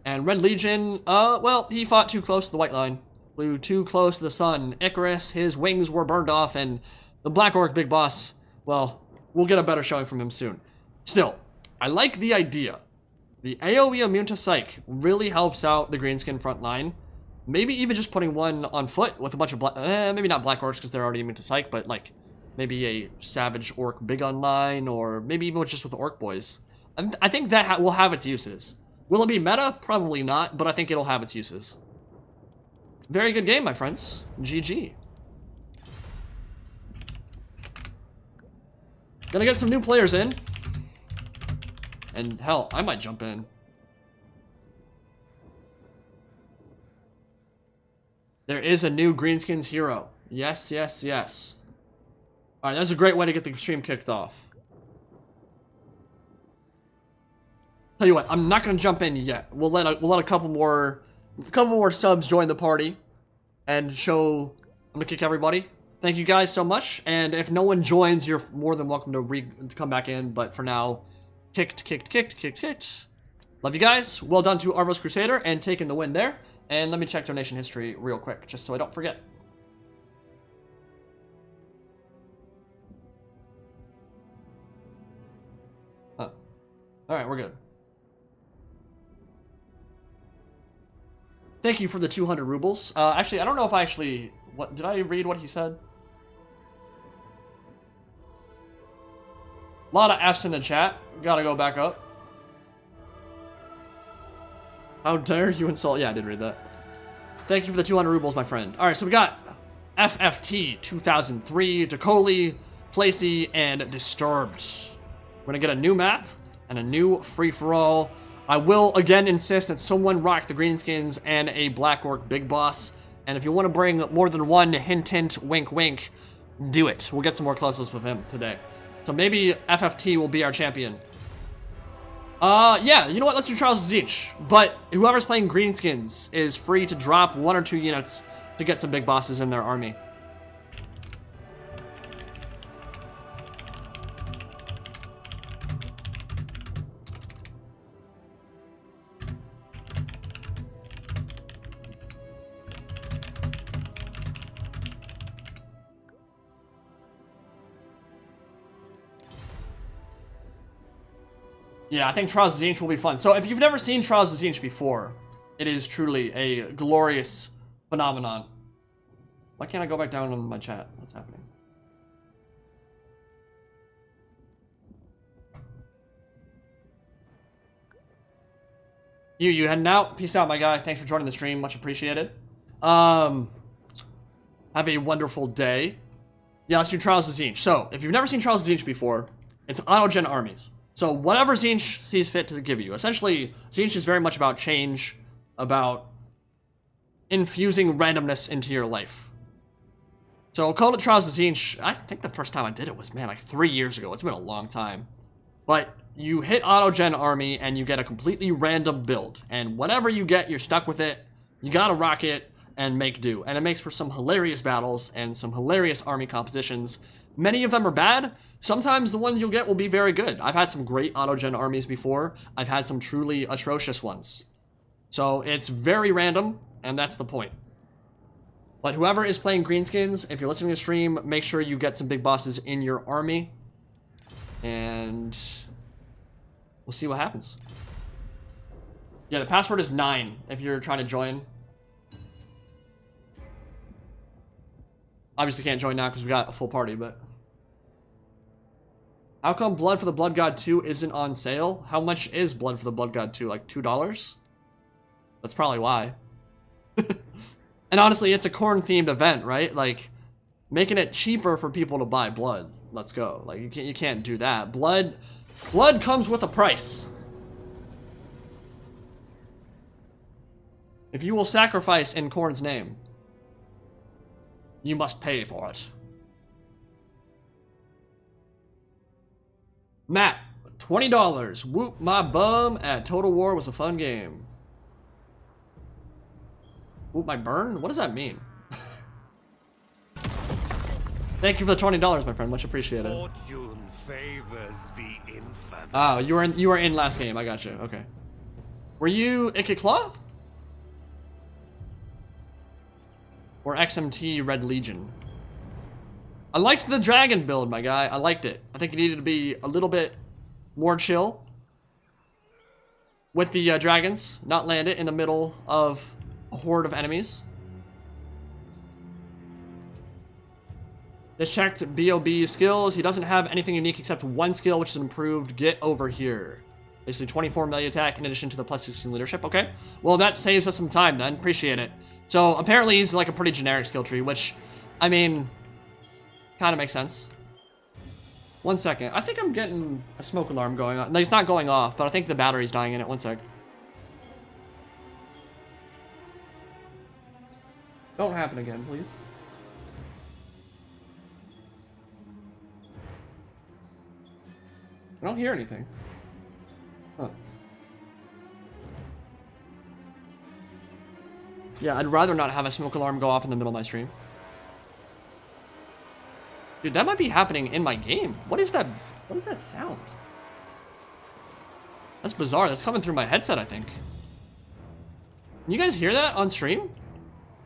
And Red Legion, well, he fought too close to the white line. Flew too close to the sun. Icarus, his wings were burned off, and the Black Orc Big Boss, well, we'll get a better showing from him soon. Still, I like the idea. The AoE immune to Psych really helps out the Greenskin front line. Maybe even just putting one on foot with a bunch of maybe not Black Orcs because they're already immune to Psych, but like maybe a Savage Orc Big Online, or maybe even just with the Orc Boys. I think that will have its uses. Will it be meta? Probably not, but I think it'll have its uses. Very good game, my friends. GG. Gonna get some new players in. And hell, I might jump in. There is a new Greenskins Hero. Yes, yes, yes. Alright, that's a great way to get the stream kicked off. Tell you what, I'm not gonna jump in yet. We'll let a couple more subs join the party and show. I'm gonna kick everybody. Thank you guys so much, and if no one joins, you're more than welcome to come back in, but for now, kicked. Love you guys. Well done to Arvos Crusader and taking the win there. And let me check donation history real quick, just so I don't forget. Alright, we're good. Thank you for the 200 rubles. Actually, I don't know if I actually... What did I read what he said? A lot of F's in the chat. Gotta go back up. How dare you insult... Yeah, I did read that. Thank you for the 200 rubles, my friend. Alright, so we got FFT 2003, Decoli, Placey, and Disturbed. We're gonna get a new map and a new free-for-all. I will again insist that someone rock the Greenskins and a Black Orc Big Boss. And if you want to bring more than one hint hint wink wink, do it. We'll get some more close-ups with him today. So maybe FFT will be our champion. Yeah, you know what? Let's do Trials of Tzeentch. But whoever's playing Greenskins is free to drop 1 or 2 units to get some big bosses in their army. Yeah, I think Trials of Tzeentch will be fun. So if you've never seen Trials of Tzeentch before, it is truly a glorious phenomenon. Why can't I go back down on my chat? What's happening? You heading out? Peace out, my guy. Thanks for joining the stream. Much appreciated. Have a wonderful day. Yeah, let's do Trials of Tzeentch. So, if you've never seen Trials of Tzeentch before, it's auto-gen armies. So whatever Tzeentch sees fit to give you. Essentially, Tzeentch is very much about change, about infusing randomness into your life. So called it Trials of Tzeentch. I think the first time I did it was, man, like 3 years ago. It's been a long time. But you hit auto-gen army and you get a completely random build. And whatever you get, you're stuck with it. You gotta rock it and make do. And it makes for some hilarious battles and some hilarious army compositions. Many of them are bad. Sometimes the ones you'll get will be very good. I've had some great auto-gen armies before. I've had some truly atrocious ones. So it's very random, and that's the point. But whoever is playing Greenskins, if you're listening to the stream, make sure you get some big bosses in your army. And we'll see what happens. Yeah, the password is 9 if you're trying to join. Obviously can't join now because we got a full party, but... How come Blood for the Blood God 2 isn't on sale? How much is Blood for the Blood God 2? Like $2? That's probably why. And honestly, it's a corn-themed event, right? Like, making it cheaper for people to buy blood. Let's go. Like, you can't do that. Blood comes with a price. If you will sacrifice in Korn's name, you must pay for it. Matt, $20. Whoop my bum at Total War was a fun game. Whoop my burn? What does that mean? Thank you for the $20, my friend. Much appreciated. Fortune favors the infamous. Oh, you were in last game. I got you. Okay. Were you Ikiclaw? Or XMT Red Legion? I liked the dragon build, my guy. I liked it. I think it needed to be a little bit more chill with the dragons, not land it in the middle of a horde of enemies. This checked BOB skills. He doesn't have anything unique except one skill, which is improved. Get over here. Basically 24 melee attack in addition to the plus 16 leadership. Okay. Well, that saves us some time then. Appreciate it. So apparently he's like a pretty generic skill tree, which, I mean... kind of makes sense. 1 second. I think I'm getting a smoke alarm going on. No, it's not going off, but I think the battery's dying in it. 1 sec. Don't happen again, please. I don't hear anything. Huh. Yeah, I'd rather not have a smoke alarm go off in the middle of my stream. Dude, that might be happening in my game. What is that? What is that sound? That's bizarre. That's coming through my headset, I think. Can you guys hear that on stream?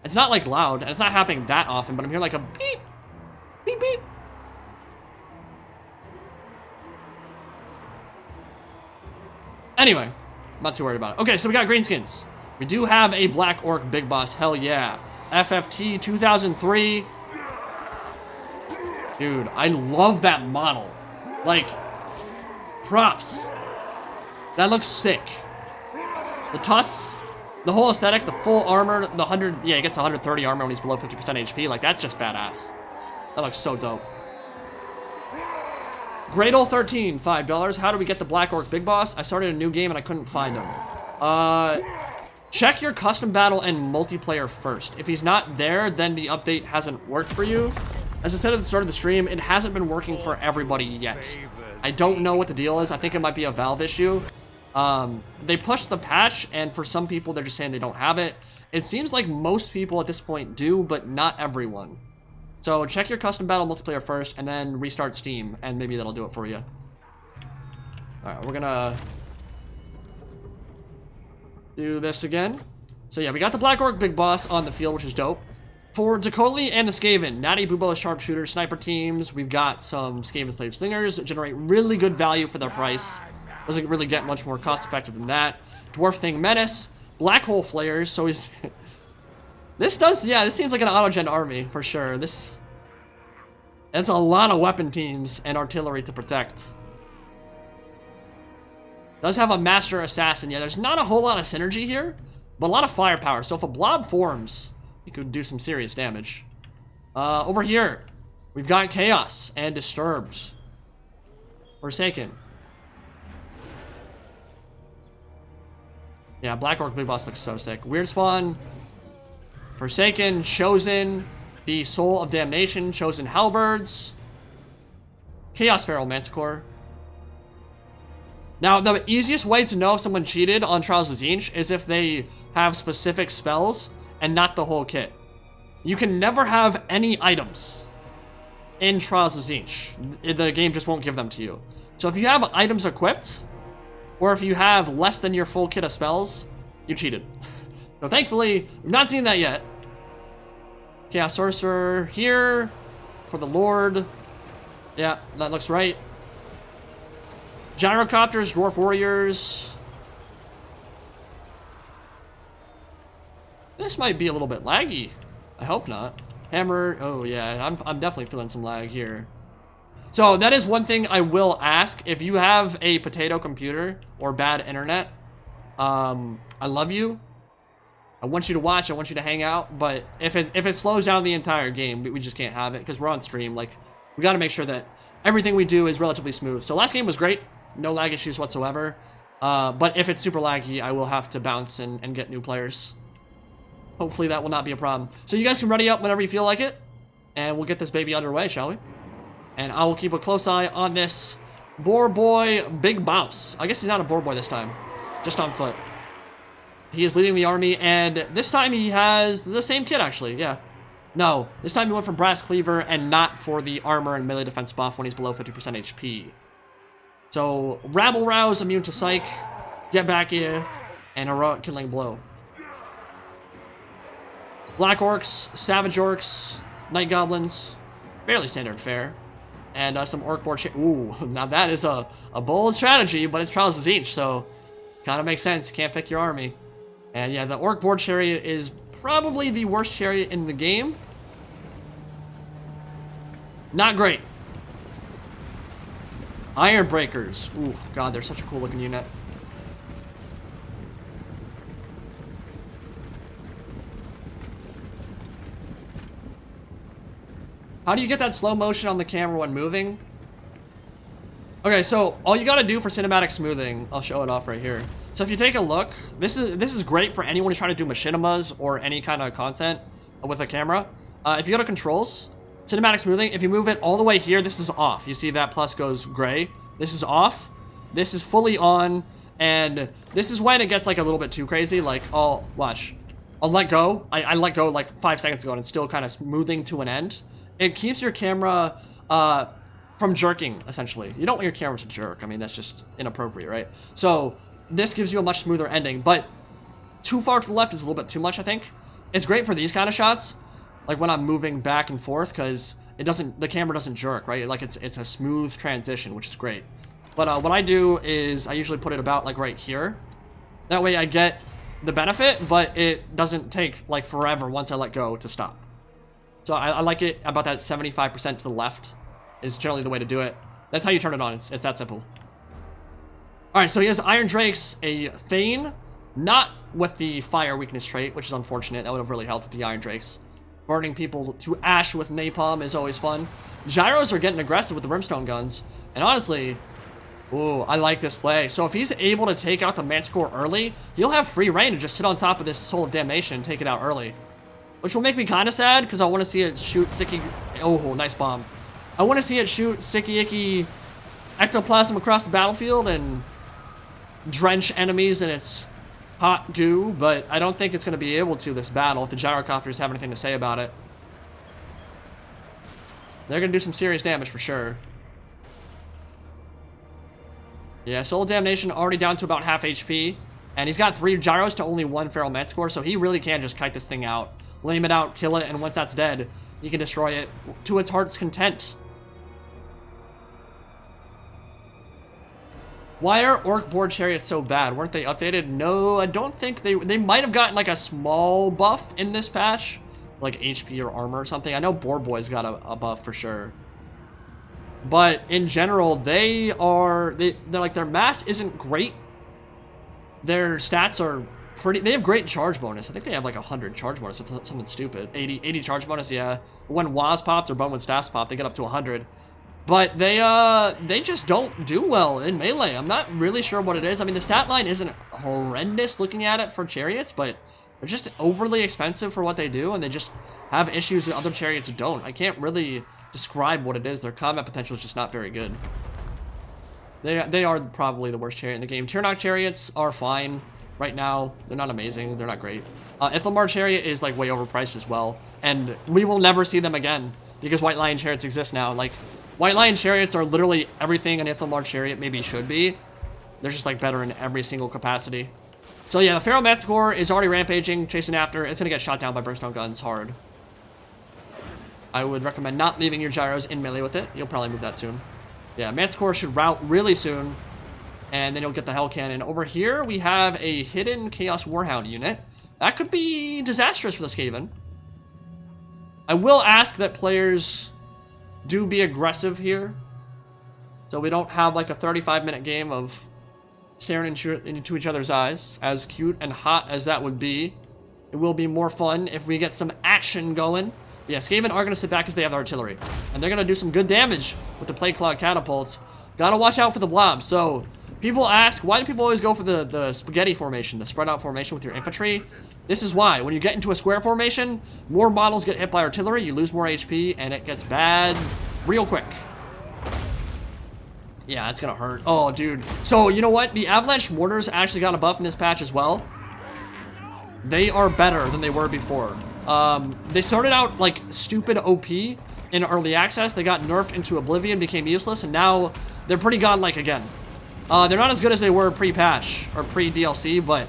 It's not like loud, and it's not happening that often, but I'm hearing like a beep, beep, beep. Anyway, I'm not too worried about it. Okay, so we got greenskins. We do have a Black Orc Big Boss. Hell yeah. FFT 2003. Dude, I love that model. Like, props. That looks sick. The tusks, the whole aesthetic, the full armor, the 100, yeah, he gets 130 armor when he's below 50% HP. Like, that's just badass. That looks so dope. Gradle 13, $5. How do we get the Black Orc Big Boss? I started a new game and I couldn't find him. Check your custom battle and multiplayer first. If he's not there, then the update hasn't worked for you. As I said at the start of the stream, it hasn't been working for everybody yet. I don't know what the deal is. I think it might be a Valve issue. They pushed the patch, and for some people, they're just saying they don't have it. It seems like most people at this point do, but not everyone. So check your custom battle multiplayer first, and then restart Steam, and maybe that'll do it for you. Alright, we're gonna do this again. So yeah, we got the Black Orc Big Boss on the field, which is dope. For Dakoli and the Skaven, Natty Bubo Sharpshooter Sniper teams, we've got some Skaven Slave Slingers that generate really good value for their price. Doesn't really get much more cost effective than that. Dwarf Thing Menace, Black Hole Flayers, so he's... this seems like an auto-gen army, for sure. That's a lot of weapon teams and artillery to protect. Does have a Master Assassin. Yeah, there's not a whole lot of synergy here, but a lot of firepower. So if a blob forms, he could do some serious damage. Over here, we've got Chaos and Disturbed. Forsaken. Yeah, Black Orc Big Boss looks so sick. Weird Spawn, Forsaken, Chosen, the Soul of Damnation, Chosen Halberds, Chaos Feral Manticore. Now, the easiest way to know if someone cheated on Trials of Tzeentch is if they have specific spells and not the whole kit. You can never have any items in Trials of Tzeentch. The game just won't give them to you. So if you have items equipped, or if you have less than your full kit of spells, you cheated. So thankfully, we've not seen that yet. Chaos Sorcerer here for the Lord. Yeah, that looks right. Gyrocopters, Dwarf Warriors. This might be a little bit laggy. I hope not. Hammer. Oh yeah, I'm definitely feeling some lag here. So that is one thing I will ask. If you have a potato computer or bad internet, I love you. I want you to watch. I want you to hang out. But if it slows down the entire game, we just can't have it because we're on stream. Like, we got to make sure that everything we do is relatively smooth. So last game was great. No lag issues whatsoever. But if it's super laggy, I will have to bounce and get new players. Hopefully that will not be a problem. So you guys can ready up whenever you feel like it. And we'll get this baby underway, shall we? And I will keep a close eye on this Boar Boy Big Boss. I guess he's not a Boar Boy this time. Just on foot. He is leading the army, and this time he has the same kit, actually. Yeah. No, this time he went for Brass Cleaver and not for the armor and melee defense buff when he's below 50% HP. So, Rabble Rouse, immune to Psych, Get Back Here, and Heroic Killing Blow. Black Orcs, Savage Orcs, Night Goblins, fairly standard fare. And some Orc Board... Ooh, now that is a bold strategy, but it's Trials of Tzeentch, so kind of makes sense. You can't pick your army. And yeah, the Orc Board Chariot is probably the worst chariot in the game. Not great. Iron Breakers. Ooh, God, they're such a cool looking unit. How do you get that slow motion on the camera when moving? Okay, so all you gotta do for cinematic smoothing, I'll show it off right here. So if you take a look, this is great for anyone who's trying to do machinimas or any kind of content with a camera. If you go to controls, cinematic smoothing, if you move it all the way here, this is off. You see that plus goes gray. This is off. This is fully on, and this is when it gets like a little bit too crazy. Like, I'll let go. I let go like 5 seconds ago, and it's still kind of smoothing to an end. It keeps your camera from jerking, essentially. You don't want your camera to jerk. I mean, that's just inappropriate, right? So this gives you a much smoother ending, but too far to the left is a little bit too much, I think. It's great for these kind of shots, like when I'm moving back and forth, because the camera doesn't jerk, right? Like it's a smooth transition, which is great. But what I do is I usually put it about like right here. That way I get the benefit, but it doesn't take like forever once I let go to stop. So I like it about that 75% to the left is generally the way to do it. That's how you turn it on. It's that simple. Alright, so he has Iron Drakes, a Thane, not with the fire weakness trait, which is unfortunate. That would have really helped with the Iron Drakes. Burning people to ash with napalm is always fun. Gyros are getting aggressive with the brimstone guns. And honestly, ooh, I like this play. So if he's able to take out the Manticore early, he'll have free reign to just sit on top of this Soul of Damnation and take it out early. Which will make me kind of sad, because I want to see it shoot sticky... Oh, nice bomb. I want to see it shoot sticky icky ectoplasm across the battlefield and drench enemies in its hot goo, but I don't think it's going to be able to this battle if the gyrocopters have anything to say about it. They're going to do some serious damage for sure. Yeah, Soul of Damnation already down to about half HP, and he's got 3 gyros to only 1 Feral Manticore, so he really can just kite this thing out, lame it out, kill it, and once that's dead, you can destroy it to its heart's content. Why are Orc board chariots so bad? Weren't they updated? No, I don't think they might have gotten like a small buff in this patch, like HP or armor or something. I know Board Boy's got a buff for sure. But in general, they're like, their mass isn't great. Their stats are pretty, they have great charge bonus. I think they have like 100 charge bonus or something stupid. 80 charge bonus, yeah. When Waz popped or Bone when Staffs popped, they get up to 100. But they just don't do well in melee. I'm not really sure what it is. I mean, the stat line isn't horrendous looking at it for chariots, but they're just overly expensive for what they do, and they just have issues that other chariots don't. I can't really describe what it is. Their combat potential is just not very good. They are probably the worst chariot in the game. Tirnock chariots are fine right now. They're not amazing. They're not great. Ithilmar chariot is like way overpriced as well, and we will never see them again because White Lion chariots exist now. Like, White Lion chariots are literally everything an Ithilmar chariot maybe should be. They're just like better in every single capacity. So yeah, the Feral Manticore is already rampaging, chasing after. It's gonna get shot down by brimstone guns hard. I would recommend not leaving your gyros in melee with it. You'll probably move that soon. Yeah, Manticore should rout really soon, and then you'll get the Hell Cannon. Over here, we have a hidden Chaos Warhound unit. That could be disastrous for the Skaven. I will ask that players do be aggressive here, so we don't have like a 35-minute game of staring into each other's eyes. As cute and hot as that would be, it will be more fun if we get some action going. Yeah, Skaven are going to sit back because they have artillery, and they're going to do some good damage with the Plague Claw catapults. Gotta watch out for the blobs. So people ask, why do people always go for the spaghetti formation, the spread out formation with your infantry? This is why. When you get into a square formation, more models get hit by artillery, you lose more HP, and it gets bad real quick. Yeah, it's gonna hurt. Oh, dude. So, you know what? The Avalanche Mortars actually got a buff in this patch as well. They are better than they were before. They started out like stupid OP in early access. They got nerfed into oblivion, became useless, and now they're pretty godlike again. They're not as good as they were pre-patch or pre-DLC, but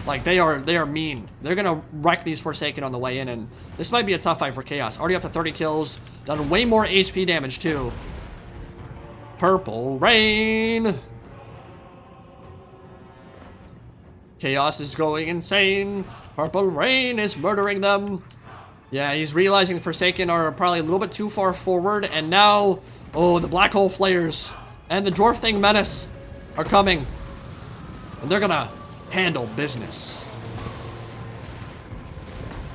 like they are mean. They're gonna wreck these Forsaken on the way in, and this might be a tough fight for Chaos. Already up to 30 kills, done way more HP damage too. Purple Rain. Chaos is going insane. Purple Rain is murdering them. Yeah, he's realizing the Forsaken are probably a little bit too far forward, and now, oh, the Black Hole Flayers and the Dwarf Thing Menace are coming. And they're gonna handle business.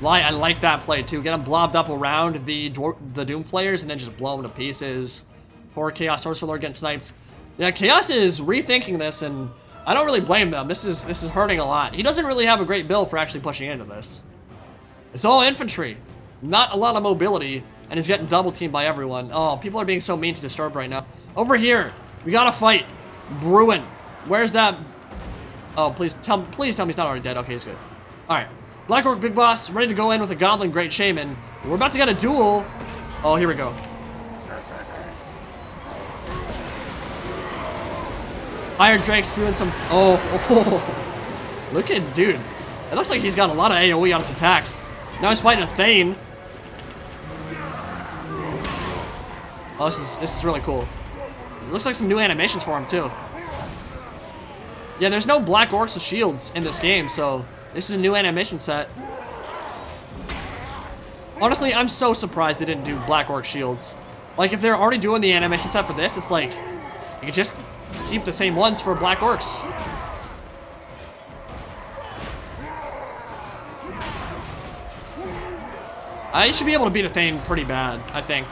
I like that play too. Get them blobbed up around the Doom Flayers and then just blow them to pieces. Poor Chaos Sorcerer Lord getting sniped. Yeah, Chaos is rethinking this, and I don't really blame them. This is hurting a lot. He doesn't really have a great build for actually pushing into this. It's all infantry, not a lot of mobility, and he's getting double teamed by everyone. Oh, people are being so mean to Disturb right now. Over here, we gotta fight Bruin. Where's that? Oh, please tell me he's not already dead. Okay, he's good. All right, Black Orc Big Boss ready to go in with a Goblin Great Shaman. We're about to get a duel. Oh, here we go. Iron Drake's doing some... Oh. Look at dude. It looks like he's got a lot of AoE on his attacks. Now he's fighting a Thane. Oh, this is really cool. It looks like some new animations for him, too. Yeah, there's no Black Orcs with shields in this game, so this is a new animation set. Honestly, I'm so surprised they didn't do Black Orc shields. Like, if they're already doing the animation set for this, it's like, you could just keep the same ones for Black Orcs. I should be able to beat a Thane pretty bad, I think.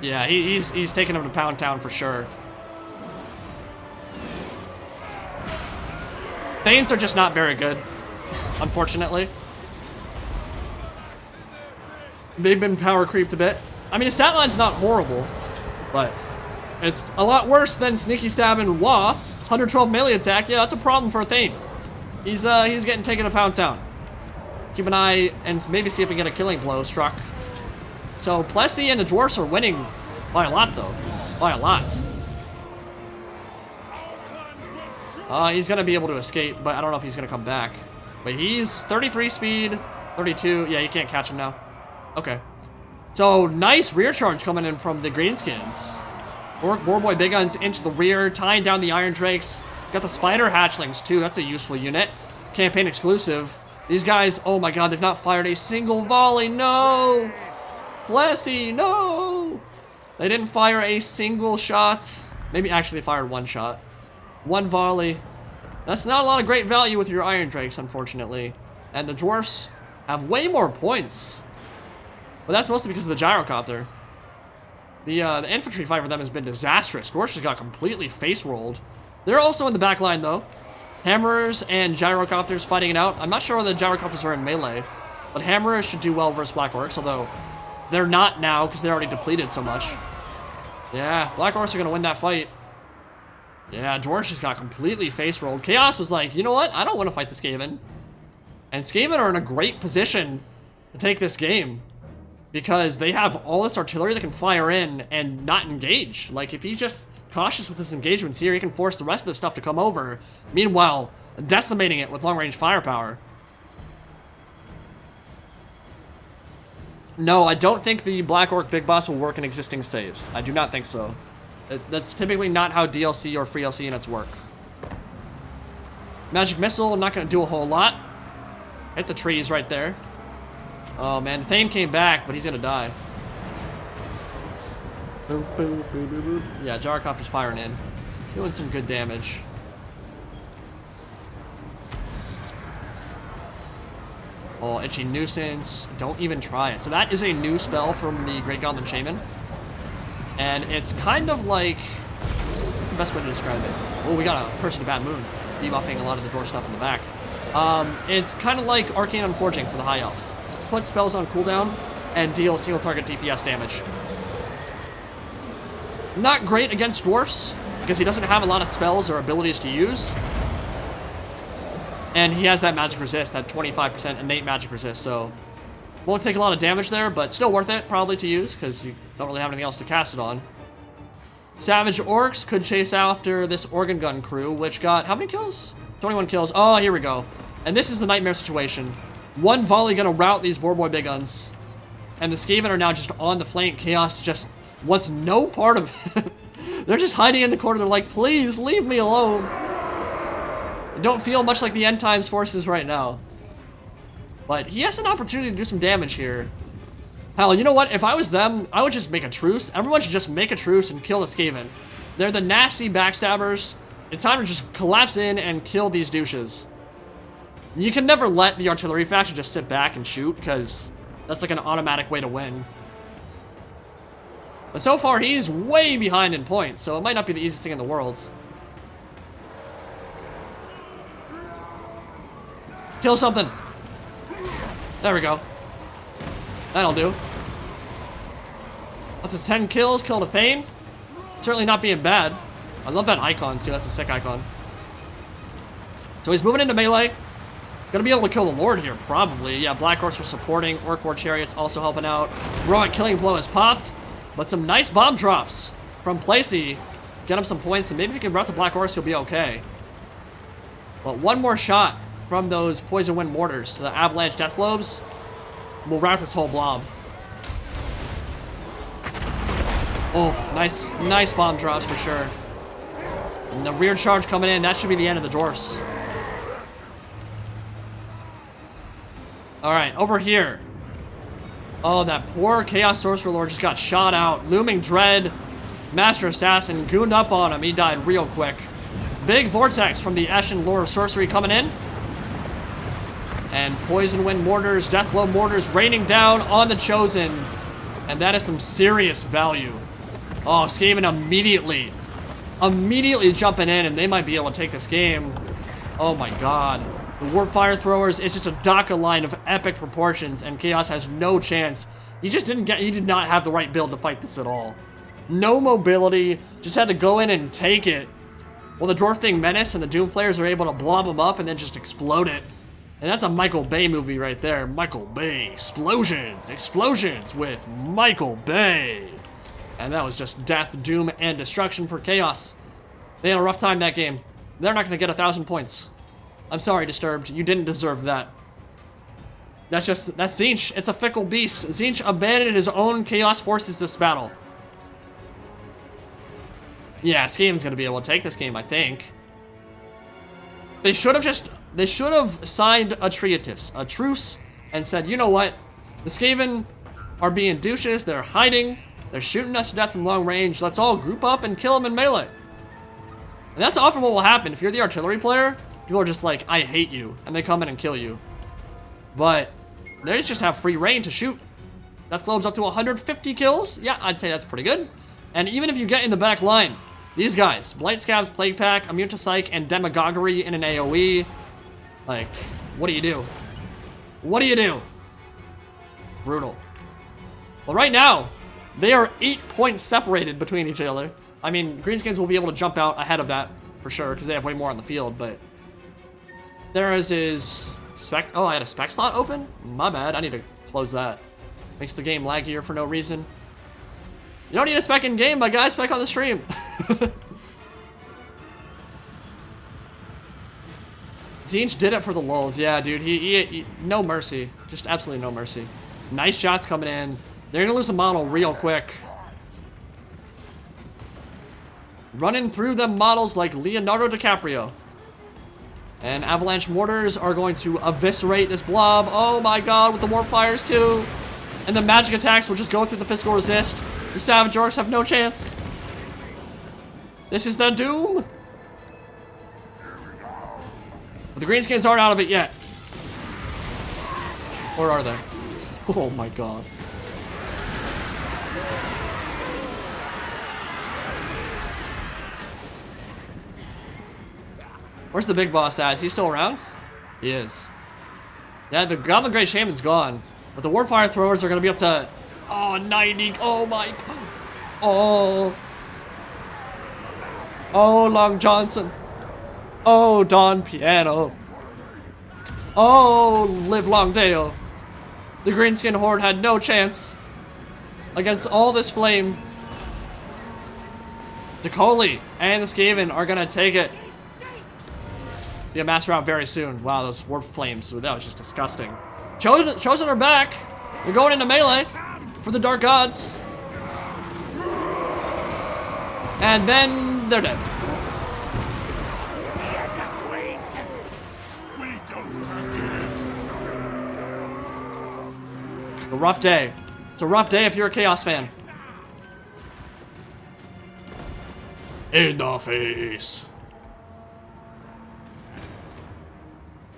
Yeah, he's taking him to Pound Town for sure. Thanes are just not very good, unfortunately. They've been power creeped a bit. I mean, his stat line's not horrible, but it's a lot worse than Sneaky Stab and Wah. 112 melee attack, yeah, that's a problem for a Thane. He's getting taken to Pound Town. Keep an eye and maybe see if we can get a killing blow struck. So Plessy and the dwarfs are winning by a lot, though. By a lot. He's gonna be able to escape, but I don't know if he's gonna come back. But he's 33 speed, 32. Yeah, you can't catch him now. Okay. So nice rear charge coming in from the Greenskins. Warboy Big Guns into the rear, tying down the Iron Drakes. Got the Spider Hatchlings too. That's a useful unit. Campaign exclusive. These guys, oh my god, they've not fired a single volley. No! Plessy, no! They didn't fire a single shot. Maybe actually fired one shot. One volley. That's not a lot of great value with your Iron Drakes, unfortunately. And the dwarfs have way more points. But that's mostly because of the gyrocopter. The infantry fight for them has been disastrous. Dwarfs just got completely face rolled. They're also in the back line though. Hammerers and gyrocopters fighting it out. I'm not sure whether the gyrocopters are in melee, but hammerers should do well versus Black Orcs, although they're not now because they're already depleted so much. Yeah, Black Orcs are gonna win that fight. Yeah, Dwarfs just got completely face rolled. Chaos was like, you know what? I don't want to fight the Skaven. And Skaven are in a great position to take this game because they have all this artillery that can fire in and not engage. Like, if he's just cautious with his engagements here, he can force the rest of the stuff to come over. Meanwhile, decimating it with long-range firepower. No, I don't think the Black Orc Big Boss will work in existing saves. I do not think so. That's typically not how DLC or free LC units work. Magic Missile, I'm not going to do a whole lot. Hit the trees right there. Oh man, Thane came back, but he's going to die. Yeah, gyrocopter's firing in. Doing some good damage. Oh, Itchy Nuisance. Don't even try it. So that is a new spell from the Great Goblin Shaman. And it's kind of like... what's the best way to describe it? Oh, we got a Person to Bad Moon. Debuffing a lot of the dwarf stuff in the back. It's kind of like Arcane Unforging for the High Elves. Put spells on cooldown and deal single target DPS damage. Not great against dwarfs, because he doesn't have a lot of spells or abilities to use. And he has that magic resist, that 25% innate magic resist, so won't take a lot of damage there, but still worth it probably to use, because you don't really have anything else to cast it on. Savage Orcs could chase after this Organ Gun crew, which got, how many kills? 21 kills. Oh, here we go. And this is the nightmare situation. One volley gonna rout these Warboy Big Guns. And the Skaven are now just on the flank. Chaos just wants no part of it. They're just hiding in the corner. They're like, please leave me alone. They don't feel much like the End Times forces right now. But he has an opportunity to do some damage here. Hell, you know what? If I was them, I would just make a truce. Everyone should just make a truce and kill the Skaven. They're the nasty backstabbers. It's time to just collapse in and kill these douches. You can never let the artillery faction just sit back and shoot, because that's like an automatic way to win. But so far, he's way behind in points, so it might not be the easiest thing in the world. Kill something. There we go. That'll do. Up to 10 kills, killed a Thane. Certainly not being bad. I love that icon, too. That's a sick icon. So he's moving into melee. Gonna be able to kill the Lord here, probably. Yeah, Black Orcs are supporting. Orc War Chariots also helping out. Heroic Killing Blow has popped. But some nice bomb drops from Placey. Get him some points, and maybe if he can rout the Black Orcs, he'll be okay. But one more shot from those Poison Wind Mortars, the Avalanche Death Globes, will rout this whole blob. Oh, nice bomb drops for sure. And the rear charge coming in, that should be the end of the dwarfs. Alright, over here. Oh, that poor Chaos Sorcerer Lord just got shot out. Looming Dread, Master Assassin, gooned up on him. He died real quick. Big Vortex from the Eshin Lord of Sorcery coming in. And Poison Wind Mortars, Deathglow Mortars raining down on the Chosen. And that is some serious value. Oh, Skaven immediately jumping in, and they might be able to take this game. Oh my god. The Warp Fire Throwers, it's just a Daka line of epic proportions, and Chaos has no chance. He did not have the right build to fight this at all. No mobility, just had to go in and take it. Well, the Dwarf Thing Menace and the Doom Flayers are able to blob him up and then just explode it. And that's a Michael Bay movie right there. Michael Bay. Explosions with Michael Bay. And that was just death, doom, and destruction for Chaos. They had a rough time that game. They're not going to get 1,000 points. I'm sorry, Disturbed. You didn't deserve that. That's Tzeentch. It's a fickle beast. Tzeentch abandoned his own Chaos forces this battle. Yeah, Skaven's going to be able to take this game, I think. They should have signed a truce, and said, you know what? The Skaven are being douches. They're hiding. They're shooting us to death from long range. Let's all group up and kill them in melee. And that's often what will happen. If you're the artillery player, people are just like, I hate you. And they come in and kill you. But they just have free reign to shoot. Deathglow's up to 150 kills. Yeah, I'd say that's pretty good. And even if you get in the back line, these guys, Blight Scabs, Plague Pack, Immune to Psych, and Demagoguery in an AoE. Like, what do you do? What do you do? Brutal. Well, right now, they are 8 points separated between each other. I mean, Greenskins will be able to jump out ahead of that for sure, because they have way more on the field, but there is his spec. Oh, I had a spec slot open? My bad. I need to close that. Makes the game laggier for no reason. You don't need a spec in game, my guy. Spec on the stream. Tzeentch did it for the lulz. Yeah, dude. He no mercy. Just absolutely no mercy. Nice shots coming in. They're going to lose a model real quick. Running through them models like Leonardo DiCaprio. And Avalanche Mortars are going to eviscerate this blob. Oh my god, with the Warp Fires too. And the magic attacks will just go through the physical resist. The Savage Orcs have no chance. This is the doom. But the Greenskins aren't out of it yet. Or are they? Oh my god. Where's the big boss at? Is he still around? He is. Yeah, the Goblin Grey Shaman's gone. But the Warfire Throwers are going to be up to... Oh, 90. Oh, my... Oh. Oh, Long Johnson. Oh, Don Piano. Oh, Live Long Dale. The Greenskin Horde had no chance against all this flame. Decoli and the Skaven are going to take it. Be a mass route very soon. Wow, those warp flames. That was just disgusting. Chosen are back. They're going into melee for the Dark Gods. And then they're dead. A rough day. It's a rough day if you're a Chaos fan. In the face.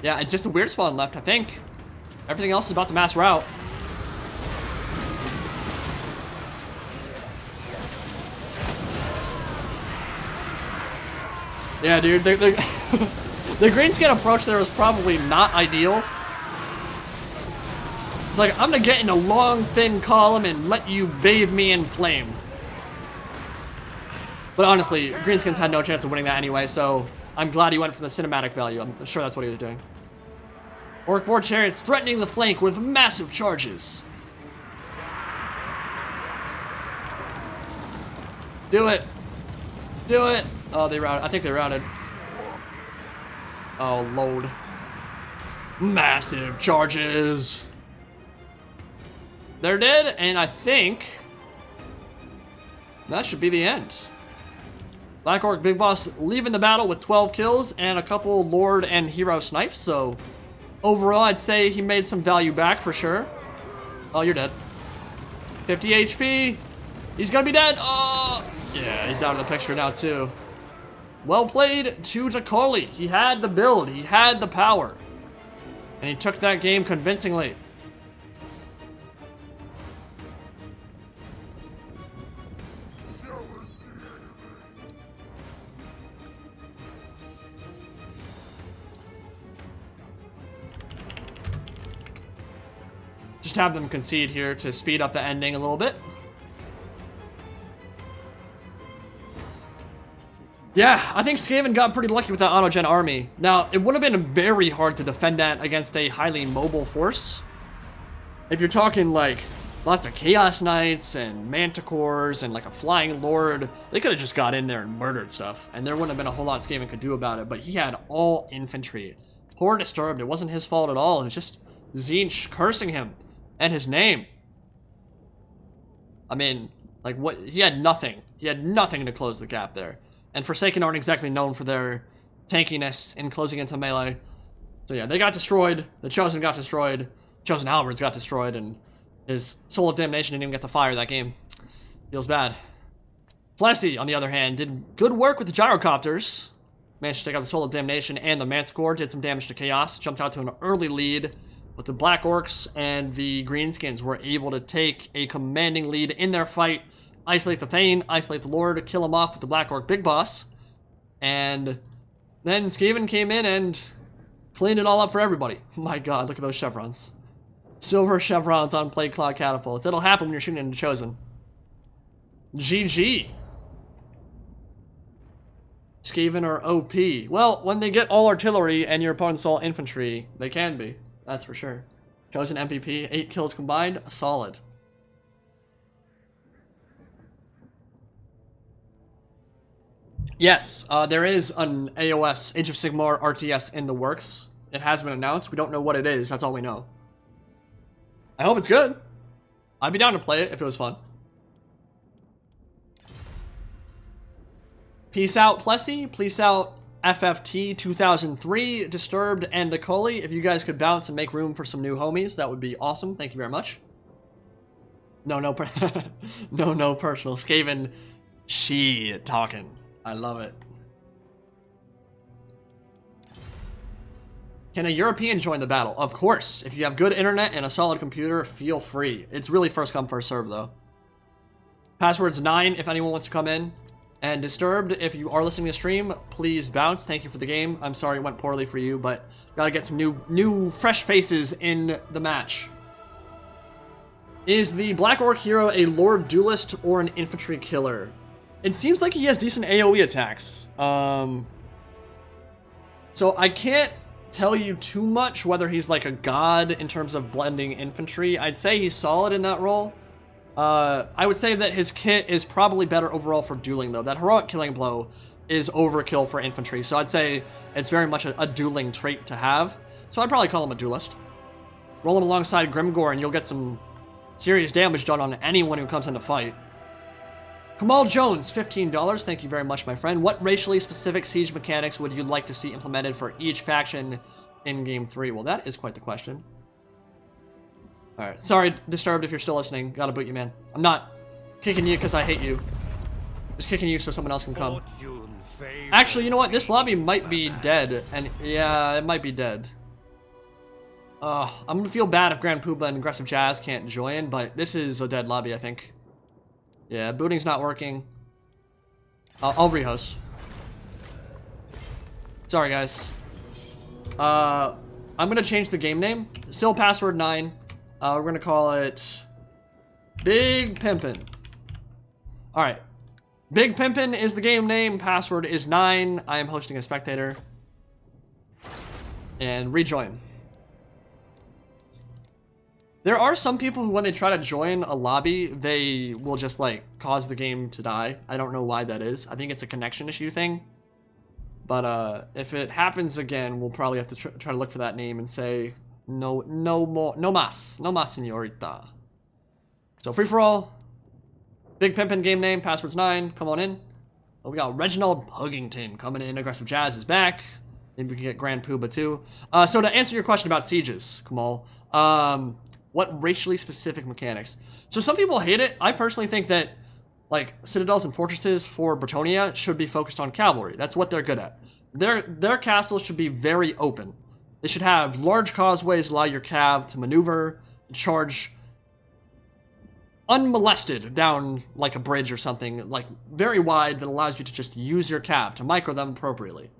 Yeah, it's just a weird spawn left, I think. Everything else is about to mass route. Yeah, dude, the greenskin approach there was probably not ideal. It's like, I'm gonna get in a long, thin column and let you bathe me in flame. But honestly, Greenskins had no chance of winning that anyway, so I'm glad he went for the cinematic value. I'm sure that's what he was doing. Orc Boar Chariots threatening the flank with massive charges. Do it. Do it. Oh, they routed. I think they routed. Oh, load. Massive charges. They're dead, and I think That should be the end. Black Orc Big Boss leaving the battle with 12 kills and a couple Lord and Hero snipes, so overall I'd say he made some value back for sure. Oh, you're dead. 50 HP. He's gonna be dead. Oh, yeah, he's out of the picture now too. Well played to Takoli. He had the build, he had the power, and he took that game convincingly. Just have them concede here to speed up the ending a little bit. Yeah, I think Skaven got pretty lucky with that autogen army. Now, it would have been very hard to defend that against a highly mobile force. If you're talking like lots of Chaos Knights and Manticores and like a Flying Lord, they could have just got in there and murdered stuff, and there wouldn't have been a whole lot Skaven could do about it, but he had all infantry. Poor Disturbed, it wasn't his fault at all, it was just Tzeentch cursing him and his name. I mean, like, what? He had nothing. He had nothing to close the gap there. And Forsaken aren't exactly known for their tankiness in closing into melee. So yeah, they got destroyed. The Chosen got destroyed. Chosen Halberds got destroyed, and his Soul of Damnation didn't even get to fire that game. Feels bad. Plessy, on the other hand, did good work with the Gyrocopters. Managed to take out the Soul of Damnation and the Manticore. Did some damage to Chaos. Jumped out to an early lead. But the Black Orcs and the Greenskins were able to take a commanding lead in their fight, isolate the Thane, isolate the Lord, kill him off with the Black Orc Big Boss, and then Skaven came in and cleaned it all up for everybody. My god, look at those chevrons. Silver chevrons on Plague Cloud Catapults. It'll happen when you're shooting into Chosen. GG. Skaven are OP. Well, when they get all artillery and your opponent's all infantry, they can be. That's for sure. Chosen MVP, 8 kills combined, solid. Yes, there is an AOS, Age of Sigmar RTS in the works. It has been announced. We don't know what it is. That's all we know. I hope it's good. I'd be down to play it if it was fun. Peace out, Plessy. Peace out, FFT 2003, Disturbed, and Nicoli. If you guys could bounce and make room for some new homies, that would be awesome. Thank you very much. No personal. Skaven, she talking. I love it. Can a European join the battle? Of course. If you have good internet and a solid computer, feel free. It's really first come, first serve, though. Password's 9 if anyone wants to come in. And Disturbed, if you are listening to stream, please bounce. Thank you for the game. I'm sorry it went poorly for you, but gotta get some new fresh faces in the match. Is the Black Orc hero a Lord Duelist or an infantry killer? It seems like he has decent AoE attacks. So I can't tell you too much whether he's like a god in terms of blending infantry. I'd say he's solid in that role. I would say that his kit is probably better overall for dueling, though. That heroic killing blow is overkill for infantry, so I'd say it's very much a dueling trait to have. So I'd probably call him a duelist. Roll him alongside Grimgore and you'll get some serious damage done on anyone who comes in to fight. Kamal Jones, $15. Thank you very much, my friend. What racially specific siege mechanics would you like to see implemented for each faction in Game 3? Well, that is quite the question. Alright, sorry, Disturbed, if you're still listening. Gotta boot you, man. I'm not kicking you because I hate you. Just kicking you so someone else can come. Actually, you know what? This lobby might be dead. And yeah, it might be dead. I'm gonna feel bad if Grand Poobah and Aggressive Jazz can't join, but this is a dead lobby, I think. Yeah, booting's not working. I'll rehost. Sorry, guys. I'm gonna change the game name. Still password 9. We're gonna call it Big Pimpin'. Alright. Big Pimpin' is the game name. Password is 9. I am hosting a spectator. And rejoin. There are some people who, when they try to join a lobby, they will just, like, cause the game to die. I don't know why that is. I think it's a connection issue thing. But, if it happens again, we'll probably have to try to look for that name and say, no more, no mas, señorita. So, free for all. Big Pimpin' game name, password's 9. Come on in. Oh, we got Reginald Puggington coming in. Aggressive Jazz is back. Maybe we can get Grand Poobah too. So to answer your question about sieges, Kamal, what racially specific mechanics? So some people hate it. I personally think that like citadels and fortresses for Bretonnia should be focused on cavalry. That's what they're good at. Their castles should be very open. They should have large causeways, allow your cav to maneuver, charge unmolested down like a bridge or something, like very wide, that allows you to just use your cav to micro them appropriately.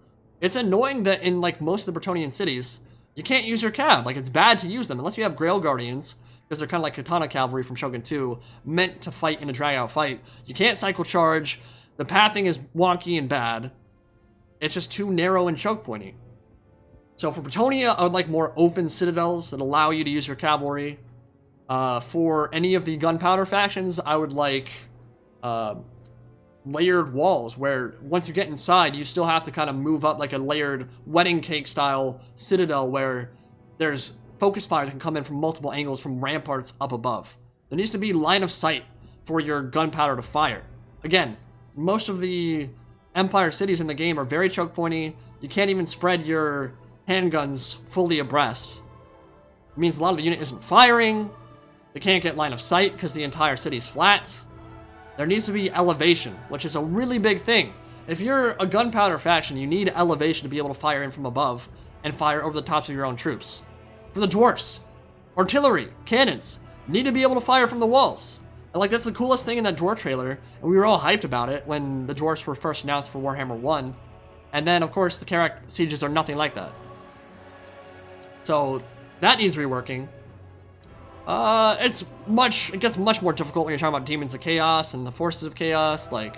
It's annoying that in like most of the Bretonnian cities, you can't use your cav. Like it's bad to use them unless you have Grail Guardians, because they're kind of like Katana Cavalry from Shogun 2, meant to fight in a drag-out fight. You can't cycle charge. The pathing is wonky and bad. It's just too narrow and choke pointy. So for Bretonnia, I would like more open citadels that allow you to use your cavalry. For any of the gunpowder factions, I would like layered walls where once you get inside, you still have to kind of move up like a layered wedding cake style citadel where there's focus fire that can come in from multiple angles from ramparts up above. There needs to be line of sight for your gunpowder to fire. Again, most of the Empire cities in the game are very choke pointy. You can't even spread your handguns fully abreast. It means a lot of the unit isn't firing. They can't get line of sight because the entire city's flat. There needs to be elevation, which is a really big thing. If you're a gunpowder faction, you need elevation to be able to fire in from above and fire over the tops of your own troops. For the dwarfs, artillery, cannons need to be able to fire from the walls. And like that's the coolest thing in that dwarf trailer, and we were all hyped about it when the dwarfs were first announced for Warhammer 1. And then of course the Karak sieges are nothing like that. So that needs reworking. It gets much more difficult when you're talking about Demons of Chaos and the Forces of Chaos. Like,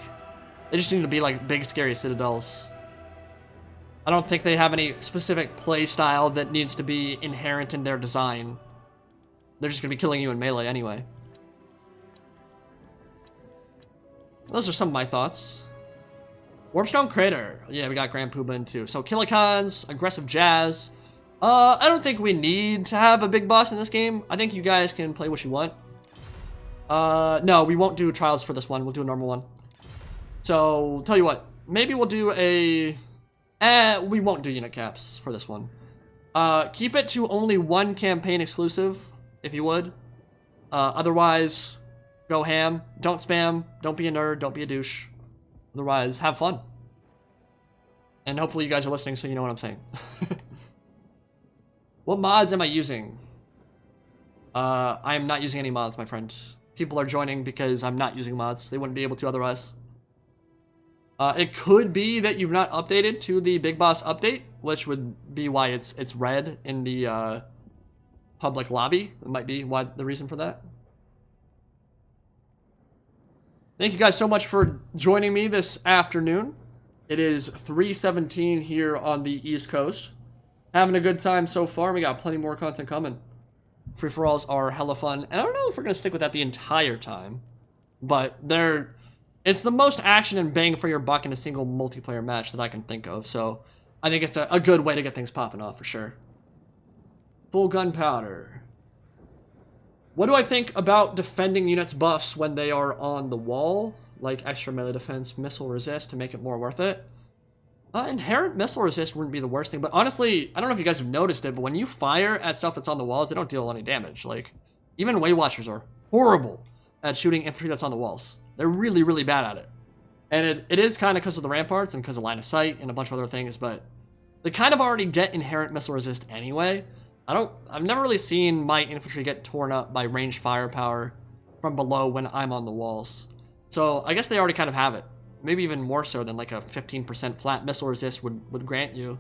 they just need to be like big scary citadels. I don't think they have any specific play style that needs to be inherent in their design. They're just gonna be killing you in melee anyway. Those are some of my thoughts. Warpstone Crater. Yeah, we got Grand Poobah in too. So Killicons, Aggressive Jazz. I don't think we need to have a big boss in this game. I think you guys can play what you want. No, we won't do trials for this one. We'll do a normal one. So, tell you what. Maybe we'll do a... we won't do unit caps for this one. Keep it to only one campaign exclusive, if you would. Otherwise, go ham. Don't spam. Don't be a nerd. Don't be a douche. Otherwise, have fun. And hopefully you guys are listening so you know what I'm saying. What mods am I using? I am not using any mods, my friend. People are joining because I'm not using mods. They wouldn't be able to otherwise. It could be that you've not updated to the Big Boss update, which would be why it's red in the public lobby. It might be why the reason for that. Thank you guys so much for joining me this afternoon. It is 3:17 here on the East Coast. Having a good time so far. We got plenty more content coming. Free-for-alls are hella fun. And I don't know if we're going to stick with that the entire time. But it's the most action and bang for your buck in a single multiplayer match that I can think of. So I think it's a good way to get things popping off for sure. Full gunpowder. What do I think about defending units' buffs when they are on the wall? Like extra melee defense, missile resist to make it more worth it. Inherent missile resist wouldn't be the worst thing, but honestly, I don't know if you guys have noticed it, but when you fire at stuff that's on the walls, they don't deal any damage. Like, even Way Watchers are horrible at shooting infantry that's on the walls. They're really, really bad at it. And it is kind of because of the ramparts and because of line of sight and a bunch of other things, but they kind of already get inherent missile resist anyway. I've never really seen my infantry get torn up by ranged firepower from below when I'm on the walls. So I guess they already kind of have it. Maybe even more so than like a 15% flat missile resist would grant you.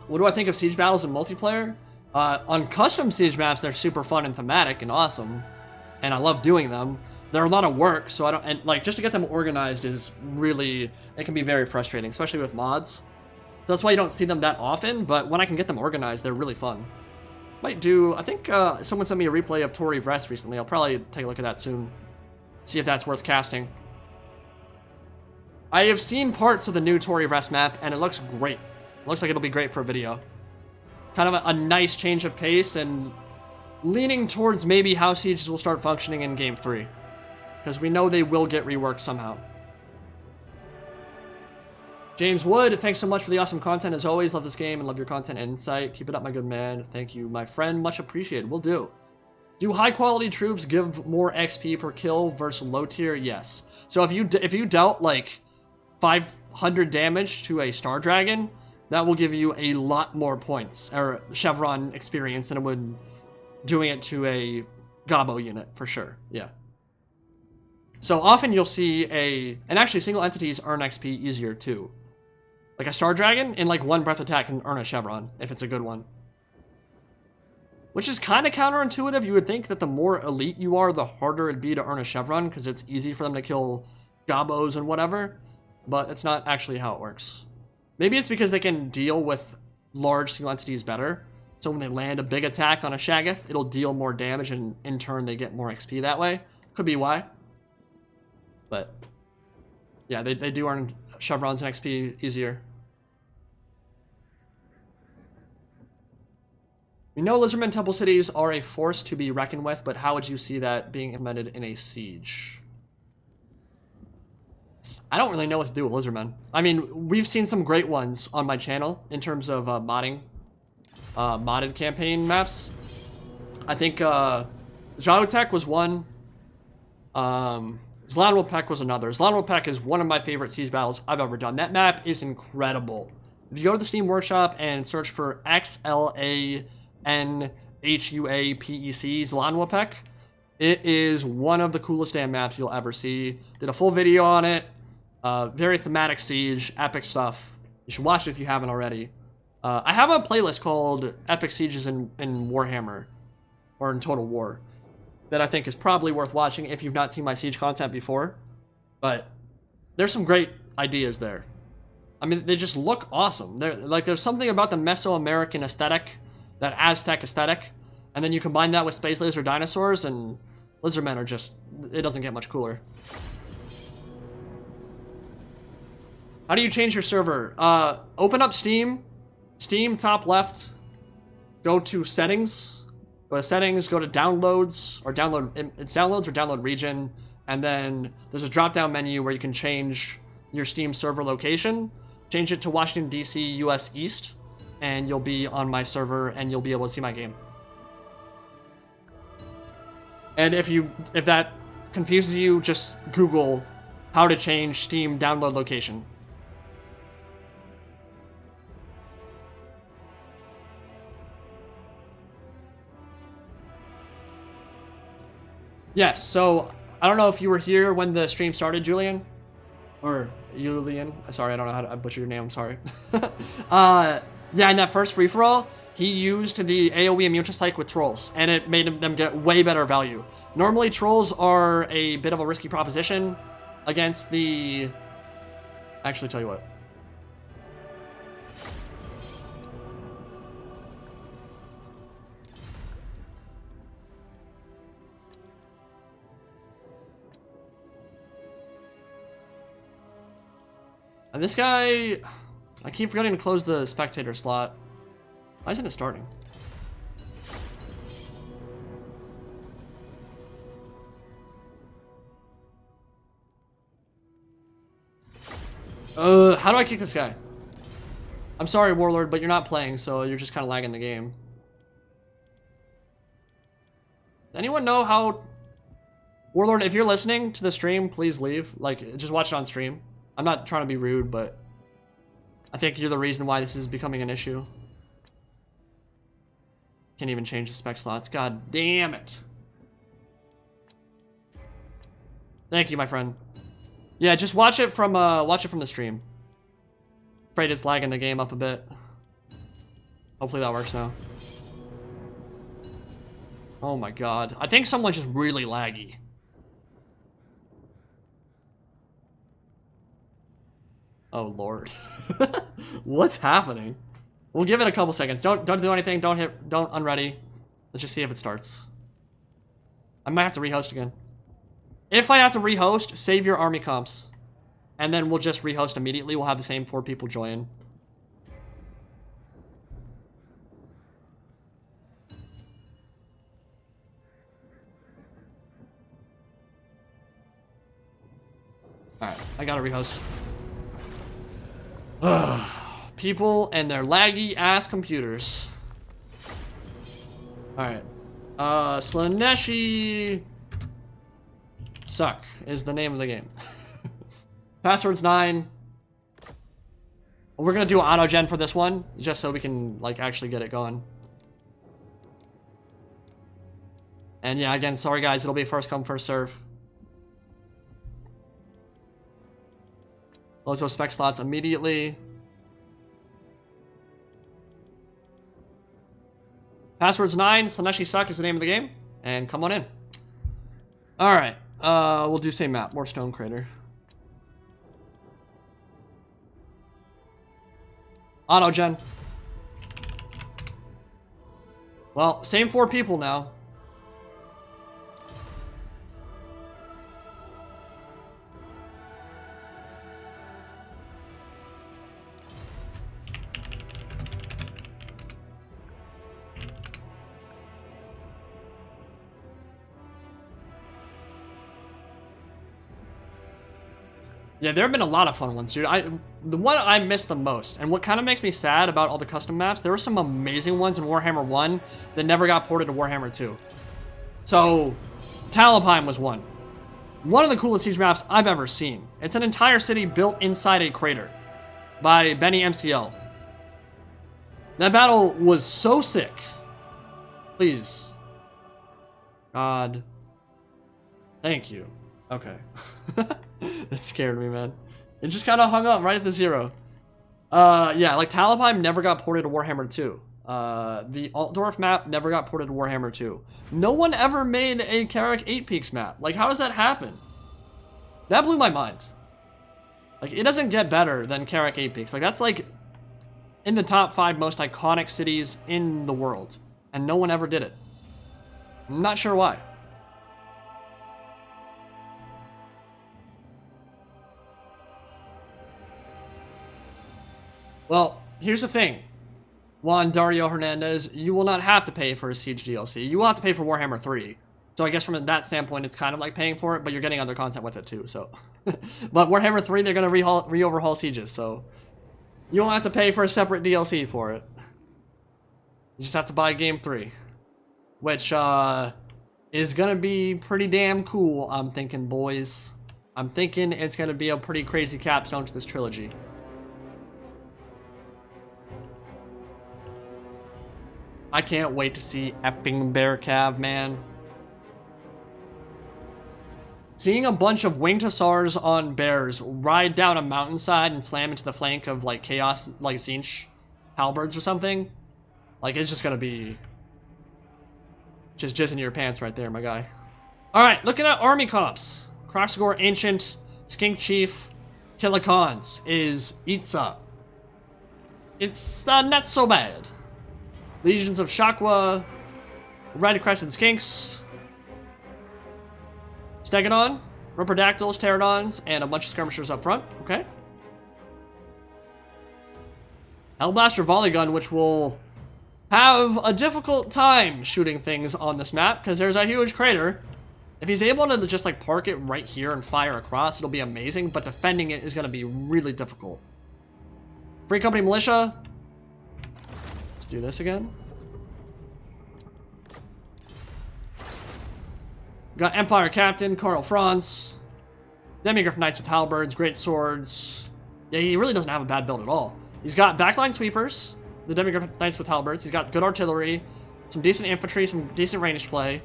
What do I think of siege battles in multiplayer? On custom siege maps, they're super fun and thematic and awesome, and I love doing them. They're a lot of work, so just to get them organized is really, it can be very frustrating, especially with mods. That's why you don't see them that often, but when I can get them organized, they're really fun. Might do, I think someone sent me a replay of Tori Vrest recently. I'll probably take a look at that soon. See if that's worth casting. I have seen parts of the new Tori Vrest map, and it looks great. It looks like it'll be great for a video. Kind of a nice change of pace, and leaning towards maybe how sieges will start functioning in Game 3. Because we know they will get reworked somehow. James Wood, thanks so much for the awesome content. As always, love this game and love your content and insight. Keep it up, my good man. Thank you, my friend. Much appreciated. Will do. Do high-quality troops give more XP per kill versus low tier? Yes. So if you dealt, like, 500 damage to a Star Dragon, that will give you a lot more points, or Chevron experience, than it would doing it to a Gobbo unit, for sure. Yeah. So often you'll see and actually single entities earn XP easier too. Like a Star Dragon, in like one breath attack can earn a Chevron, if it's a good one. Which is kind of counterintuitive. You would think that the more elite you are, the harder it'd be to earn a Chevron, because it's easy for them to kill Gobbos and whatever. But it's not actually how it works. Maybe it's because they can deal with large single entities better. So when they land a big attack on a Shaggoth, it'll deal more damage, and in turn they get more XP that way. Could be why. But yeah, they do earn Chevrons and XP easier. We know Lizardmen Temple Cities are a force to be reckoned with, but how would you see that being implemented in a siege? I don't really know what to do with Lizardmen. I mean, we've seen some great ones on my channel in terms of modded campaign maps. I think Jalutech was one. Zlanwopek was another. Zlanwopek is one of my favorite siege battles I've ever done. That map is incredible. If you go to the Steam Workshop and search for XLANHUAPEC, Zlanwopek, it is one of the coolest damn maps you'll ever see. Did a full video on it. Very thematic siege, epic stuff. You should watch it if you haven't already. I have a playlist called Epic Sieges in Warhammer, or in Total War, that I think is probably worth watching if you've not seen my siege content before. But there's some great ideas there. I mean, they just look awesome. There's something about the Mesoamerican aesthetic, that Aztec aesthetic, and then you combine that with space laser dinosaurs, and Lizardmen are just, it doesn't get much cooler. How do you change your server? Open up Steam, top left, go to settings, go to settings, go to downloads, or download region, and then there's a drop-down menu where you can change your Steam server location. Change it to Washington, D.C., U.S. East, and you'll be on my server, and you'll be able to see my game. And if that confuses you, just Google how to change Steam download location. Yes, so I don't know if you were here when the stream started, Julian. Or Julian. Sorry, I don't know how to butcher your name, I'm sorry. Yeah, in that first free-for-all, he used the AoE immune psych with trolls, and it made them get way better value. Normally, trolls are a bit of a risky proposition against the... Actually, tell you what. And this guy, I keep forgetting to close the spectator slot. Why isn't it starting? How do I kick this guy? I'm sorry, Warlord, but you're not playing, so you're just kind of lagging the game. Does anyone know how... Warlord, if you're listening to the stream, please leave. Like, just watch it on stream. I'm not trying to be rude, but I think you're the reason why this is becoming an issue. Can't even change the spec slots. God damn it. Thank you, my friend. Yeah, just watch it from the stream. Afraid it's lagging the game up a bit. Hopefully that works now. Oh my god. I think someone's just really laggy. Oh lord. What's happening? We'll give it a couple seconds. Don't do anything. Don't unready. Let's just see if it starts. I might have to rehost again. If I have to rehost, save your army comps. And then we'll just rehost immediately. We'll have the same 4 people join. Alright, I gotta rehost. Ugh. People and their laggy ass computers. Alright. Slaneshi Suck is the name of the game. Password's 9. We're gonna do auto gen for this one, just so we can like actually get it going. And yeah, again, sorry guys, it'll be first come, first serve. Close those spec slots immediately. Password's 9. Slaneshi Suck is the name of the game. And come on in. Alright. We'll do same map. More Stone Crater. Auto gen. Well, same 4 people now. Yeah, there have been a lot of fun ones, dude. The one I missed the most, and what kind of makes me sad about all the custom maps, there were some amazing ones in Warhammer 1 that never got ported to Warhammer 2. So, Talabheim was one. One of the coolest siege maps I've ever seen. It's an entire city built inside a crater by Benny MCL. That battle was so sick. Please. God. Thank you. Okay. That scared me, man. It just kind of hung up right at the 0. Yeah, like Talabheim never got ported to Warhammer 2. The Altdorf map never got ported to Warhammer 2. No one ever made a Carrick 8 Peaks map. Like, how does that happen? That blew my mind. Like, it doesn't get better than Carrick 8 Peaks. Like, that's like in the top 5 most iconic cities in the world. And no one ever did it. I'm not sure why. Well, here's the thing. Juan Dario Hernandez, you will not have to pay for a Siege DLC. You will have to pay for Warhammer 3. So I guess from that standpoint, it's kind of like paying for it, but you're getting other content with it too, so. But Warhammer 3, they're going to re-overhaul Sieges, so. You won't have to pay for a separate DLC for it. You just have to buy Game 3. Which, is going to be pretty damn cool, I'm thinking, boys. I'm thinking it's going to be a pretty crazy capstone to this trilogy. I can't wait to see effing Bear Cav, man. Seeing a bunch of winged hussars on bears ride down a mountainside and slam into the flank of like chaos, like Tzeentch halberds or something, like it's just gonna be just jizz in your pants right there, my guy. All right, looking at army comps. Kroxigor Ancient, Skink Chief, Kilikons is Itza. It's not so bad. Legions of Shakwa, Red Crested Skinks, Stegodon, Riperdactyls, Pterodons, and a bunch of skirmishers up front. Okay. Hellblaster Volley Gun, which will have a difficult time shooting things on this map because there's a huge crater. If he's able to just like park it right here and fire across, it'll be amazing, but defending it is going to be really difficult. Free Company Militia. Let's do this again. Got Empire Captain, Karl Franz. Demigryph Knights with Halberds, Great Swords. Yeah, he really doesn't have a bad build at all. He's got backline sweepers, the Demigryph Knights with Halberds. He's got good artillery, some decent infantry, some decent ranged play.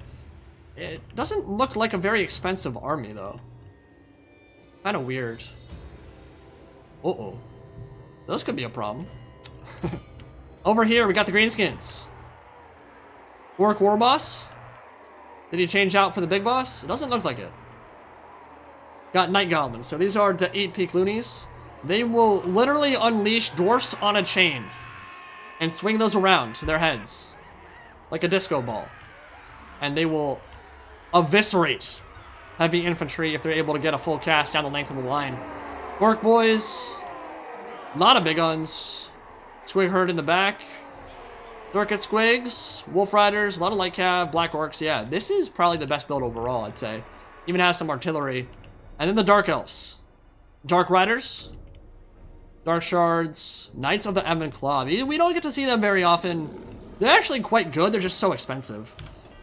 It doesn't look like a very expensive army, though. Kind of weird. Uh-oh. Those could be a problem. Over here, we got the Greenskins. Orc War Boss. Did he change out for the Big Boss? It doesn't look like it. Got Night Goblins. So these are the 8-peak loonies. They will literally unleash dwarfs on a chain and swing those around to their heads like a disco ball. and they will eviscerate heavy infantry if they're able to get a full cast down the length of the line. Orc boys, a lot of big guns. Squig herd in the back. Dork at squigs, wolf riders, a lot of light cav, black orcs. Yeah, this is probably the best build overall, I'd say. Even has some artillery. And then the dark elves. Dark riders, dark shards, knights of the Ebon Claw. We don't get to see them very often. They're actually quite good, they're just so expensive.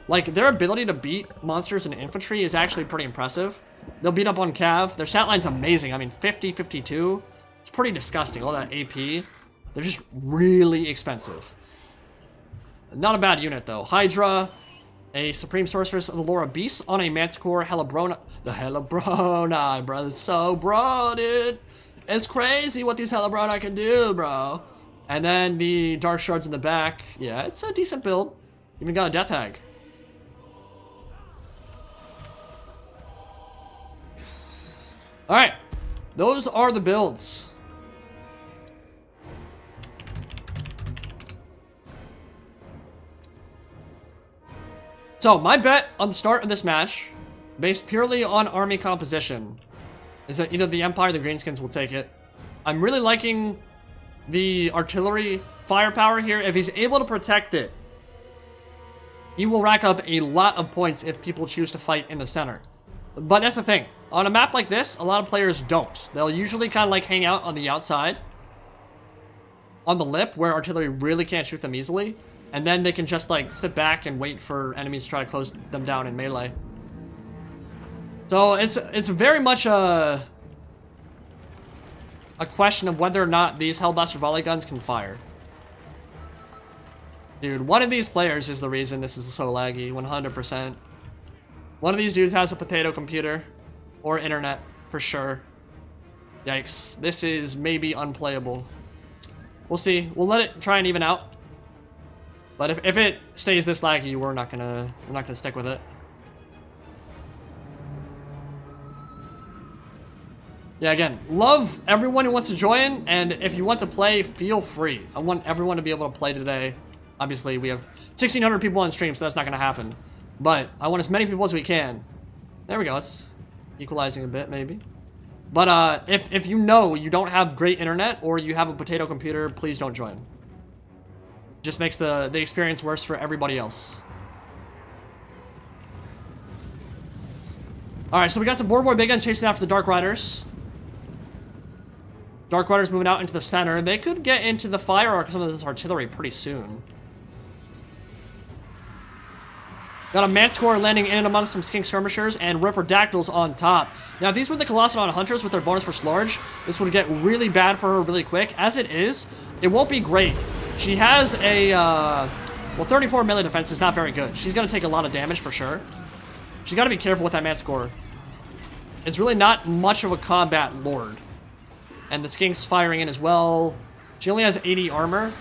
Like, their ability to beat monsters and infantry is actually pretty impressive. They'll beat up on cav. Their stat line's amazing. I mean, 50, 52. It's pretty disgusting, all that AP. They're just really expensive. Not a bad unit, though. Hydra, a Supreme Sorceress of the Lore of Beasts on a Manticore Hellbrona. The Hellbrona, bro, it's so bro, dude. It's crazy what these Hellbrona can do, bro. And then the Dark Shards in the back. Yeah, it's a decent build. Even got a Death Hag. Alright, those are the builds. So, my bet on the start of this match, based purely on army composition, is that either the Empire or the Greenskins will take it. I'm really liking the artillery firepower here. If he's able to protect it, he will rack up a lot of points if people choose to fight in the center. But that's the thing. On a map like this, a lot of players don't. They'll usually kind of like hang out on the outside, on the lip, where artillery really can't shoot them easily. And then they can just like sit back and wait for enemies to try to close them down in melee. So it's very much a question of whether or not these Hellblaster volley guns can fire. Dude, one of these players is the reason this is so laggy, 100%. One of these dudes has a potato computer or internet for sure. Yikes, this is maybe unplayable. We'll see. We'll let it try and even out. But if it stays this laggy, we're not gonna stick with it. Yeah, again, love everyone who wants to join, and if you want to play, feel free. I want everyone to be able to play today. Obviously, we have 1,600 people on stream, so that's not gonna happen. But I want as many people as we can. There we go. It's equalizing a bit, maybe. But if you know you don't have great internet or you have a potato computer, please don't join. Just makes the experience worse for everybody else. Alright, so we got some Boar big guns chasing after the Dark Riders. Dark Riders moving out into the center. They could get into the fire arc of some of this artillery pretty soon. Got a Manticore landing in amongst some Skink Skirmishers and Ripperdactyls on top. Now, if these were the Colossadon Hunters with their bonus for Sludge, this would get really bad for her really quick. As it is, it won't be great. She has a, well, 34 melee defense is not very good. She's going to take a lot of damage for sure. She's got to be careful with that Manticore. It's really not much of a combat lord. And the Skink's firing in as well. She only has 80 armor.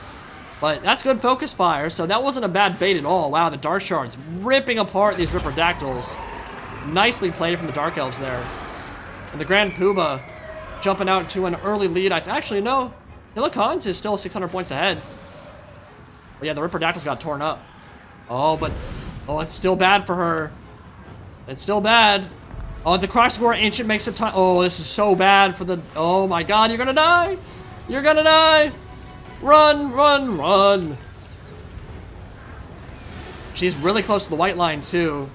But that's good focus fire, so that wasn't a bad bait at all. Wow, the Dark Shards ripping apart these Ripperdactyls. Nicely played from the Dark Elves there. And the Grand Poobah jumping out to an early lead. Actually, no. Hillikons is still 600 points ahead. But yeah, the Ripperdactyls got torn up. Oh, but... oh, it's still bad for her. It's still bad. Oh, the Crossgore Ancient makes a ton... oh, this is so bad for the... oh my god, you're gonna die! You're gonna die! Run, run, run! She's really close to the white line, too.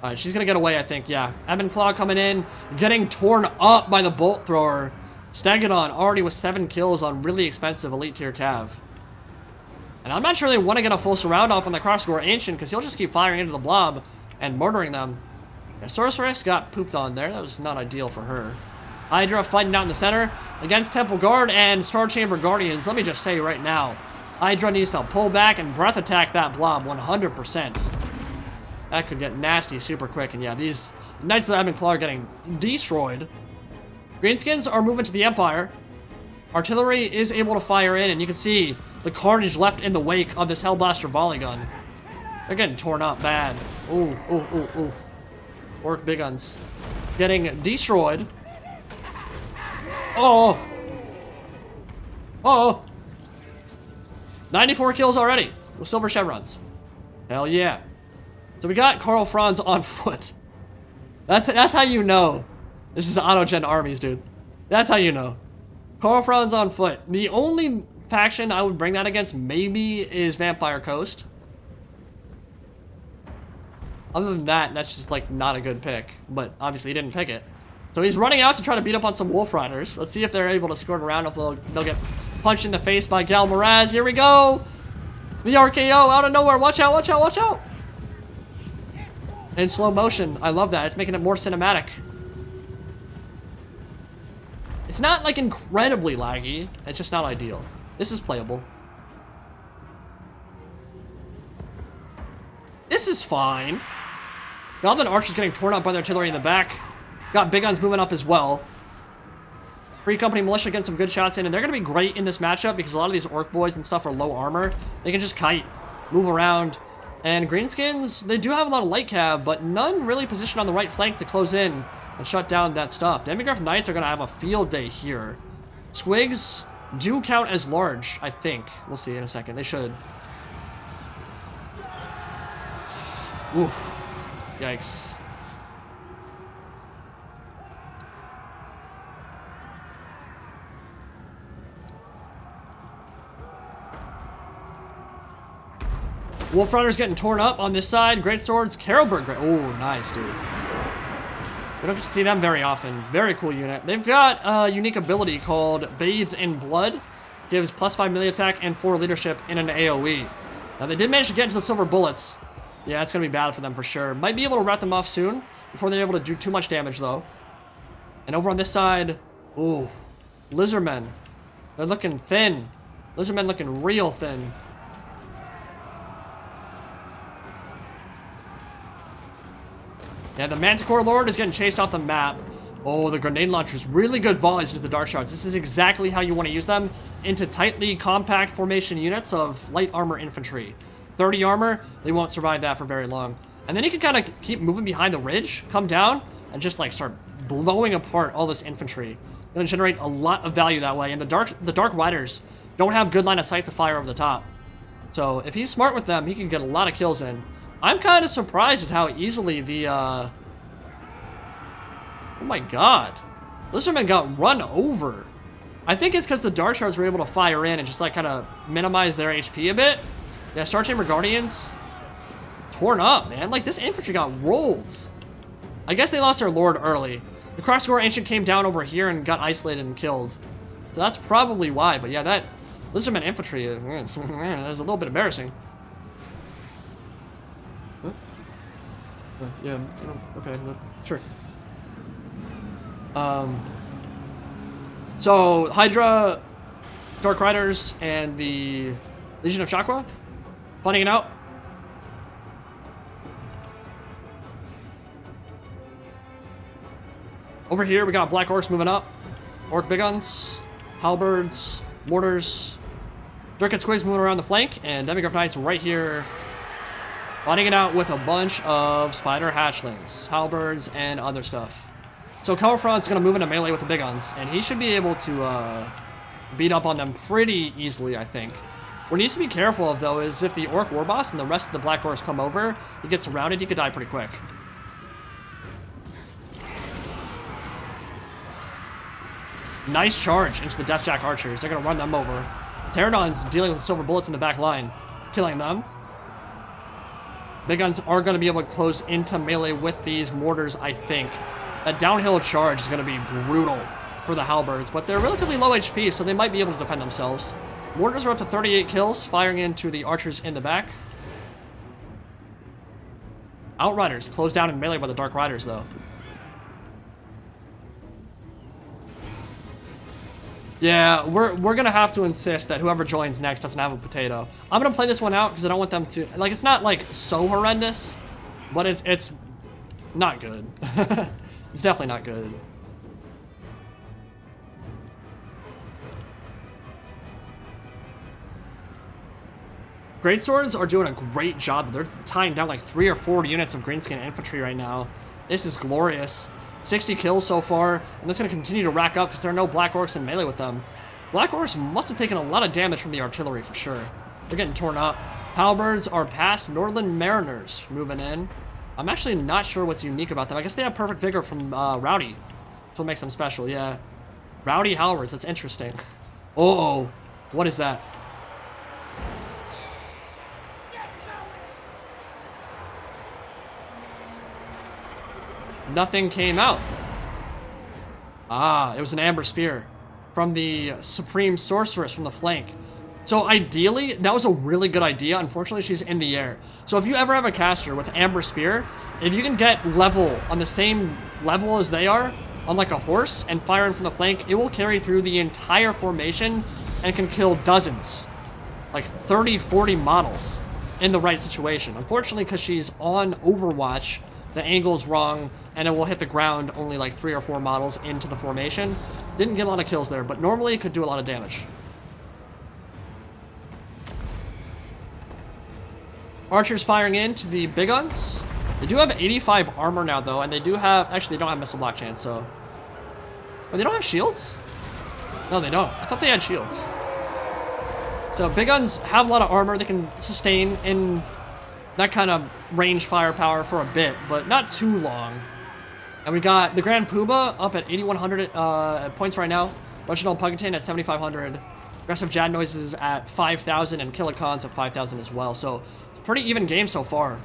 Alright, she's gonna get away, I think, yeah. Ebon Claw coming in, getting torn up by the Bolt Thrower. Stegodon already with 7 kills on really expensive Elite Tier Cav. And I'm not sure they want to get a full surround off on the Crossgore Ancient, because he'll just keep firing into the blob and murdering them. Yeah, Sorceress got pooped on there. That was not ideal for her. Hydra fighting out in the center against Temple Guard and Star Chamber Guardians. Let me just say right now, Hydra needs to pull back and breath attack that blob 100%. That could get nasty super quick. And yeah, these Knights of the Ebon Claw are getting destroyed. Greenskins are moving to the Empire. Artillery is able to fire in, and you can see the carnage left in the wake of this Hellblaster volley gun. They're getting torn up bad. Ooh, ooh, ooh, ooh. Orc big guns getting destroyed. Oh! Oh! 94 kills already with silver chevrons. Hell yeah. So we got Karl Franz on foot. That's how you know this is auto-gen armies, dude. That's how you know. Karl Franz on foot. The only faction I would bring that against maybe is Vampire Coast. Other than that, that's just like not a good pick. But obviously he didn't pick it. So he's running out to try to beat up on some Wolf Riders. Let's see if they're able to skirt around, if they'll get punched in the face by Gal Moraz. Here we go! The RKO out of nowhere. Watch out, watch out, watch out! In slow motion. I love that. It's making it more cinematic. It's not like incredibly laggy. It's just not ideal. This is playable. This is fine. Goblin Archers getting torn up by their artillery in the back. Got big guns moving up as well. Free Company Militia getting some good shots in, and they're going to be great in this matchup because a lot of these Orc boys and stuff are low armor. They can just kite, move around. And Greenskins, they do have a lot of light cab, but none really positioned on the right flank to close in and shut down that stuff. Demigryph Knights are going to have a field day here. Squigs do count as large, I think. We'll see in a second. They should. Oof. Yikes. Wolf Riders getting torn up on this side. Great Swords. Carolberg. Oh, nice, dude. We don't get to see them very often. Very cool unit. They've got a unique ability called Bathed in Blood. Gives +5 melee attack and 4 leadership in an AoE. Now, they did manage to get into the silver bullets. Yeah, it's going to be bad for them for sure. Might be able to rat them off soon before they're able to do too much damage, though. And over on this side, ooh, Lizardmen. They're looking thin. Lizardmen looking real thin. Yeah, the Manticore Lord is getting chased off the map. Oh, the grenade launchers. Really good volleys into the Dark Shards. This is exactly how you want to use them into tightly compact formation units of light armor infantry. 30 armor, they won't survive that for very long. And then you can kind of keep moving behind the ridge, come down, and just like start blowing apart all this infantry. Gonna generate a lot of value that way. And the Dark Riders don't have good line of sight to fire over the top. So if he's smart with them, he can get a lot of kills in. I'm kind of surprised at how easily the, oh my god. Lizardmen got run over. I think it's because the Dark Shards were able to fire in and just like kind of minimize their HP a bit. Yeah, Star Chamber Guardians, torn up, man. Like, this infantry got rolled. I guess they lost their Lord early. The Crosscore Ancient came down over here and got isolated and killed. So that's probably why. But yeah, that Lizardmen infantry is a little bit embarrassing. Yeah, okay, sure. So Hydra, Dark Riders, and the Legion of Chakra, funding it out. Over here we got Black Orcs moving up. Orc Big Guns, Halberds, Mortars, Dirk Squigs moving around the flank, and Demigryph Knights right here. Fighting it out with a bunch of Spider Hatchlings, Halberds, and other stuff. So Karl Franz is going to move into melee with the Big Guns, and he should be able to beat up on them pretty easily, I think. What he needs to be careful of, though, is if the Orc Warboss and the rest of the Black Orcs come over, he gets surrounded, he could die pretty quick. Nice charge into the Deathjack Archers. They're going to run them over. Pterodon's dealing with silver bullets in the back line, killing them. Big Guns are going to be able to close into melee with these mortars, I think. That downhill charge is going to be brutal for the Halberds, but they're relatively low HP, so they might be able to defend themselves. Mortars are up to 38 kills, firing into the archers in the back. Outriders closed down in melee by the Dark Riders, though. Yeah, we're going to have to insist that whoever joins next doesn't have a potato. I'm going to play this one out because I don't want them to... Like, it's not, like, so horrendous, but it's not good. It's definitely not good. Greatswords are doing a great job. They're tying down like 3 or 4 units of Greenskin infantry right now. This is glorious. 60 kills so far, and that's going to continue to rack up because there are no Black Orcs in melee with them. Black Orcs must have taken a lot of damage from the artillery for sure. They're getting torn up. Halberds are past Northern Mariners moving in. I'm actually not sure what's unique about them. I guess they have perfect vigor from Rowdy. That's what makes them special, yeah. Rowdy halberds, that's interesting. Uh-oh, what is that? Nothing came out. Ah, it was an amber spear from the Supreme Sorceress from the flank. So ideally, that was a really good idea. Unfortunately, she's in the air. So if you ever have a caster with amber spear, if you can get level on the same level as they are, on like a horse, and fire in from the flank, it will carry through the entire formation and can kill dozens. Like 30, 40 models in the right situation. Unfortunately, because she's on Overwatch, the angle's wrong, and it will hit the ground only like 3 or 4 models into the formation. Didn't get a lot of kills there, but normally it could do a lot of damage. Archers firing into the big guns. They do have 85 armor now, though, and they do have... Actually, they don't have missile block chance, so... Oh, they don't have shields? No, they don't. I thought they had shields. So, big guns have a lot of armor. They can sustain in that kind of range firepower for a bit, but not too long. And we got the Grand Poobah up at 8,100 points right now. Reginald Pugington at 7,500. Aggressive Jad Noises at 5,000, and Killicons at 5,000 as well. So, pretty even game so far.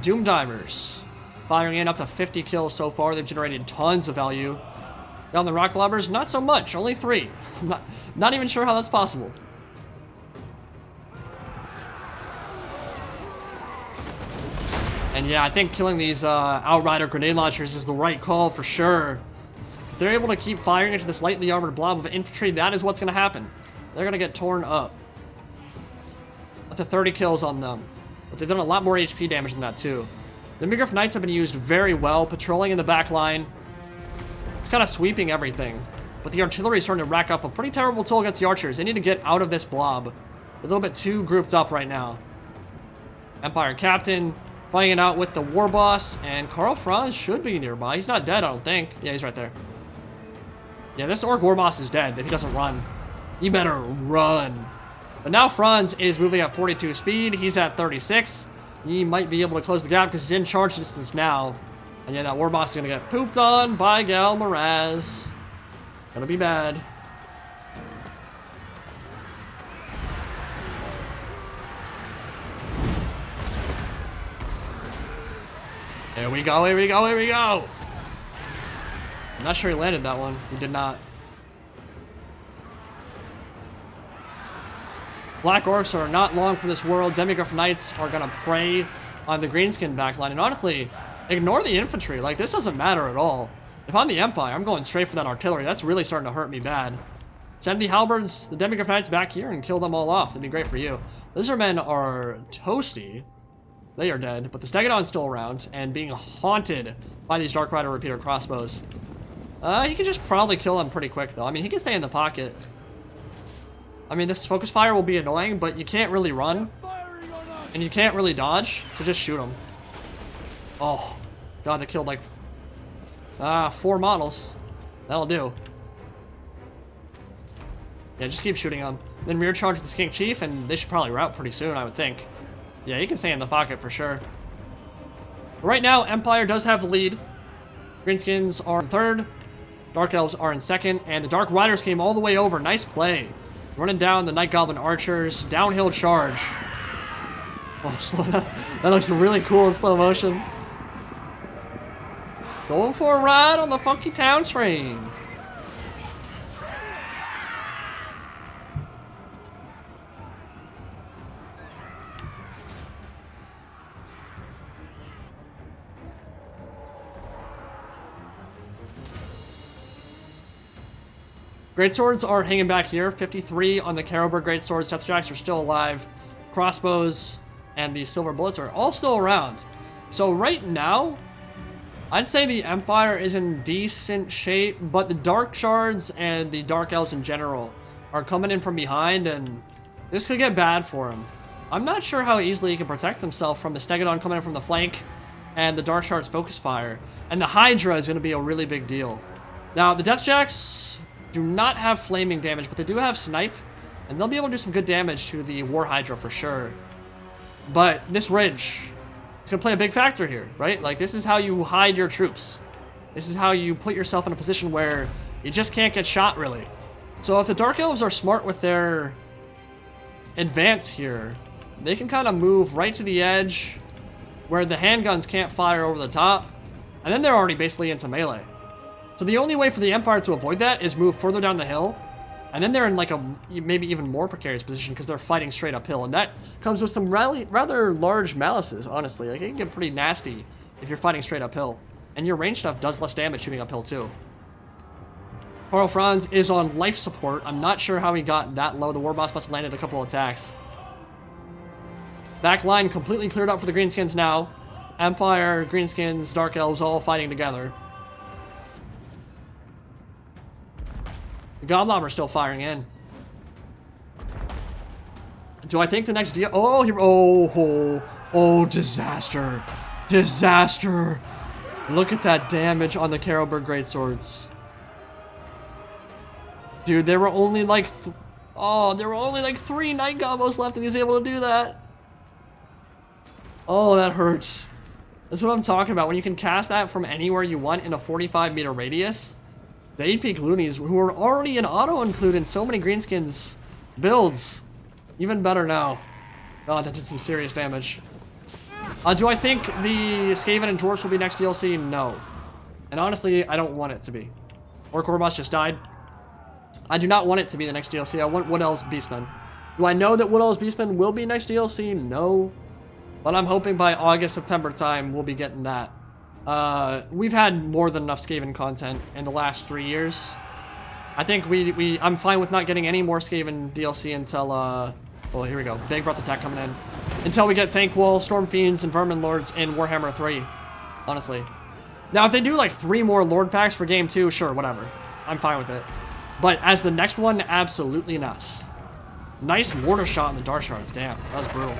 Doom Divers firing in up to 50 kills so far. They've generated tons of value. Down the Rock Lobbers, not so much. Only 3. Not even sure how that's possible. And yeah, I think killing these Outrider grenade launchers is the right call for sure. If they're able to keep firing into this lightly armored blob of infantry, that is what's going to happen. They're going to get torn up. Up to 30 kills on them. But they've done a lot more HP damage than that, too. The Midgriff Knights have been used very well, patrolling in the back line. It's kind of sweeping everything. But the artillery is starting to rack up a pretty terrible toll against the archers. They need to get out of this blob. They're a little bit too grouped up right now. Empire Captain fighting it out with the War Boss, and Karl Franz should be nearby. He's not dead, I don't think. Yeah, he's right there. Yeah, this Orc War Boss is dead if he doesn't run. You better run. But now Franz is moving at 42 speed. He's at 36. He might be able to close the gap because he's in charge distance now. And yeah, that War Boss is going to get pooped on by Gal Miraz. Gonna be bad. Here we go, here we go, here we go! I'm not sure he landed that one. He did not. Black Orcs are not long for this world. Demigryph Knights are gonna prey on the Greenskin backline. And honestly, ignore the infantry. Like, this doesn't matter at all. If I'm the Empire, I'm going straight for that artillery. That's really starting to hurt me bad. Send the Halberds, the Demigryph Knights back here and kill them all off. That'd be great for you. Lizardmen are toasty. They are dead, but the Stegodon's still around and being haunted by these Dark Rider repeater crossbows. He can just probably kill them pretty quick, though. I mean, he can stay in the pocket. I mean, this focus fire will be annoying, but you can't really run. And you can't really dodge, so just shoot them. Oh, God, they killed, like, 4 models. That'll do. Yeah, just keep shooting them. Then rear charge with the Skink Chief, and they should probably rout pretty soon, I would think. Yeah, you can stay in the pocket for sure. Right now, Empire does have the lead. Greenskins are in 3rd. Dark Elves are in 2nd. And the Dark Riders came all the way over. Nice play. Running down the Night Goblin Archers. Downhill charge. Oh, slow down. That looks really cool in slow motion. Going for a ride on the funky town train. Greatswords are hanging back here. 53 on the Carroburg Greatswords. Deathjacks are still alive. Crossbows and the Silver Bullets are all still around. So right now, I'd say the Empire is in decent shape, but the Dark Shards and the Dark Elves in general are coming in from behind, and this could get bad for him. I'm not sure how easily he can protect himself from the Stegodon coming in from the flank and the Dark Shards focus fire. And the Hydra is going to be a really big deal. Now, the Deathjacks do not have flaming damage, but they do have snipe, And they'll be able to do some good damage to the War Hydra for sure. But this ridge is going to play a big factor here, right? Like, this is how you hide your troops. This is how you put yourself in a position where you just can't get shot, really. So if the Dark Elves are smart with their advance here, they can kind of move right to the edge where the handguns can't fire over the top. And then they're already basically into melee. So the only way for the Empire to avoid that is move further down the hill. And then they're in like a maybe even more precarious position because they're fighting straight uphill. And that comes with some rather large malices, honestly. Like, it can get pretty nasty if you're fighting straight uphill. And your range stuff does less damage shooting uphill too. Karl Franz is on life support. I'm not sure how he got that low. The War Boss must have landed a couple attacks. Back line completely cleared up for the Greenskins now. Empire, Greenskins, Dark Elves all fighting together. The Goblin are still firing in. Do I think the next deal? Oh, here. Oh, disaster. Disaster. Look at that damage on the Carroburg Greatswords. Dude, there were only like... there were only like 3 Night Goblins left and he's able to do that. Oh, that hurts. That's what I'm talking about. When you can cast that from anywhere you want in a 45-meter radius, the 8-peak loonies, who are already an auto-include in so many Greenskins builds, even better now. Oh, that did some serious damage. Do I think the Skaven and Dwarfs will be next DLC? No. And honestly, I don't want it to be. Orc Boss just died. I do not want it to be the next DLC. I want Wood Elves Beastmen. Do I know that Wood Elves Beastmen will be next DLC? No. But I'm hoping by August, September time, we'll be getting that. We've had more than enough Skaven content in the last 3 years. I think I'm fine with not getting any more Skaven DLC until, well, here we go. Big breath attack coming in. Until we get Thankwall, Storm Fiends, and Vermin Lords in Warhammer 3. Honestly. Now, if they do like 3 more Lord packs for Game 2, sure, whatever. I'm fine with it. But as the next one, absolutely not. Nice mortar shot in the Dark Shards. Damn, that was brutal.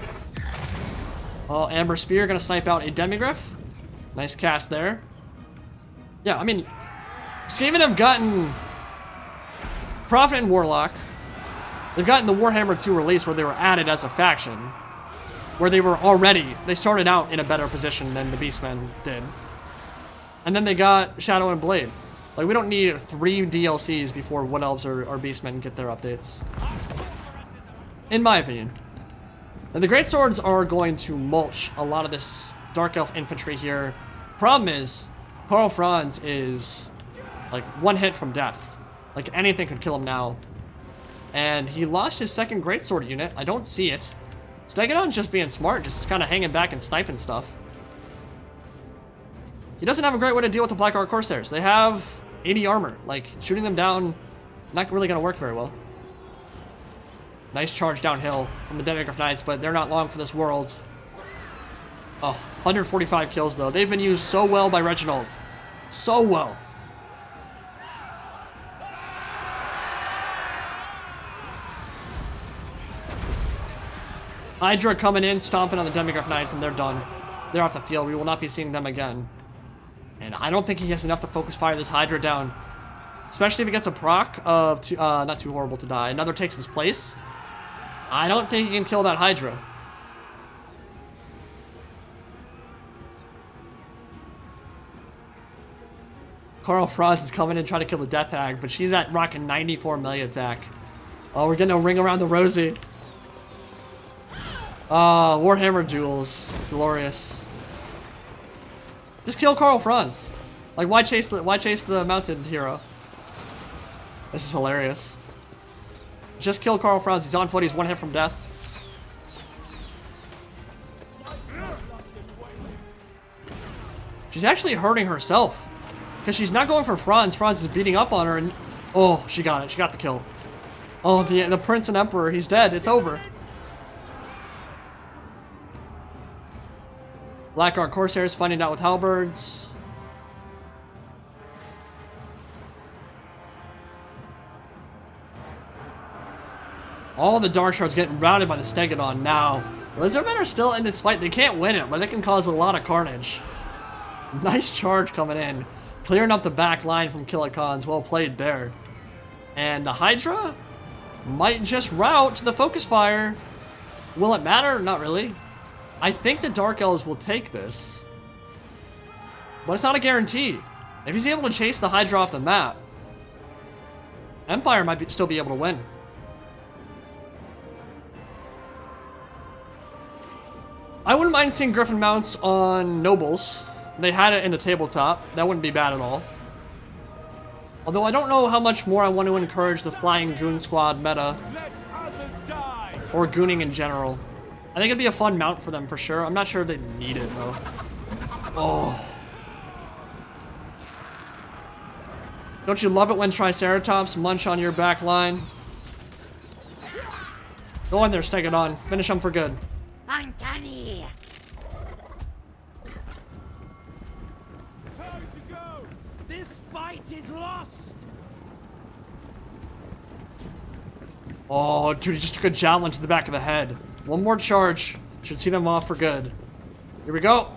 Oh, Amber Spear gonna snipe out a Demigryph. Nice cast there. Yeah, I mean, Skaven have gotten Prophet and Warlock. They've gotten the Warhammer 2 release where they were added as a faction. Where they started out in a better position than the Beastmen did. And then they got Shadow and Blade. Like, we don't need 3 DLCs before Wood Elves or Beastmen get their updates. In my opinion. And the Greatswords are going to mulch a lot of this Dark Elf infantry here. Problem is, Karl Franz is like 1 hit from death. Like, anything could kill him now. And he lost his 2nd Greatsword unit. I don't see it. Stegadon's just being smart, just kind of hanging back and sniping stuff. He doesn't have a great way to deal with the Black Orc Corsairs. They have 80 armor. Like, shooting them down, not really going to work very well. Nice charge downhill from the Demigryph Knights, but they're not long for this world. Oh, 145 kills, though. They've been used so well by Reginald. So well. Hydra coming in, stomping on the Demigryph Knights, and they're done. They're off the field. We will not be seeing them again. And I don't think he has enough to focus fire this Hydra down. Especially if he gets a proc of, not too horrible to die. Another takes his place. I don't think he can kill that Hydra. Karl Franz is coming in trying to kill the Death Hag, but she's at rocking 94 melee attack. Oh, we're getting a ring around the rosy. Warhammer duels. Glorious. Just kill Karl Franz. Like, why chase the mounted hero? This is hilarious. Just kill Karl Franz. He's on foot. He's 1 hit from death. She's actually hurting herself. Because she's not going for Franz. Franz is beating up on her and... Oh, she got it. She got the kill. Oh, the Prince and Emperor. He's dead. It's over. Black Orc Corsairs finding out with halberds. All the Dark Shards getting routed by the Stegadon now. Lizardmen are still in this fight. They can't win it, but they can cause a lot of carnage. Nice charge coming in. Clearing up the back line from Killikons. Well played there. And the Hydra? might just route to the focus fire. Will it matter? Not really. I think the Dark Elves will take this. But it's not a guarantee. If he's able to chase the Hydra off the map, Empire might still be able to win. I wouldn't mind seeing Griffin mounts on Nobles. They had it in the tabletop. That wouldn't be bad at all. Although I don't know how much more I want to encourage the Flying Goon Squad meta. Or gooning in general. I think it'd be a fun mount for them for sure. I'm not sure if they need it though. Oh. Don't you love it when Triceratops munch on your back line? Go in there, Stegodon. Finish them for good. Uncanny. Time to go. This fight is lost. Oh, dude, he just took a javelin to the back of the head. One more charge. Should see them off for good. Here we go.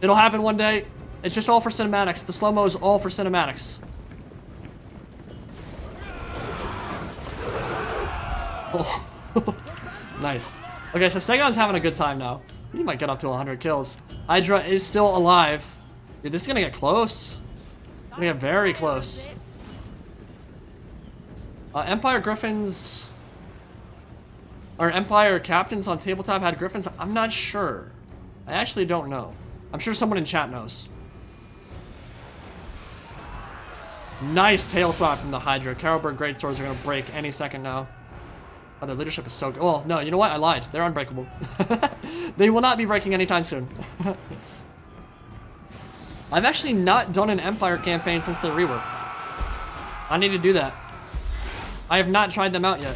It'll happen one day. It's just all for cinematics. The slow-mo is all for cinematics. Oh. Nice. Okay, so Stegon's having a good time now. He might get up to 100 kills. Hydra is still alive. Dude, this is gonna get close. Gonna get very close. Empire Griffins... Or Empire Captains on tabletop had Griffins? I'm not sure. I actually don't know. I'm sure someone in chat knows. Nice tail thought from the Hydra. Carolberg Greatswords are gonna break any second now. Oh, their leadership is so good. Well, no, you know what? I lied. They're unbreakable. They will not be breaking anytime soon. I've actually not done an Empire campaign since the rework. I need to do that. I have not tried them out yet.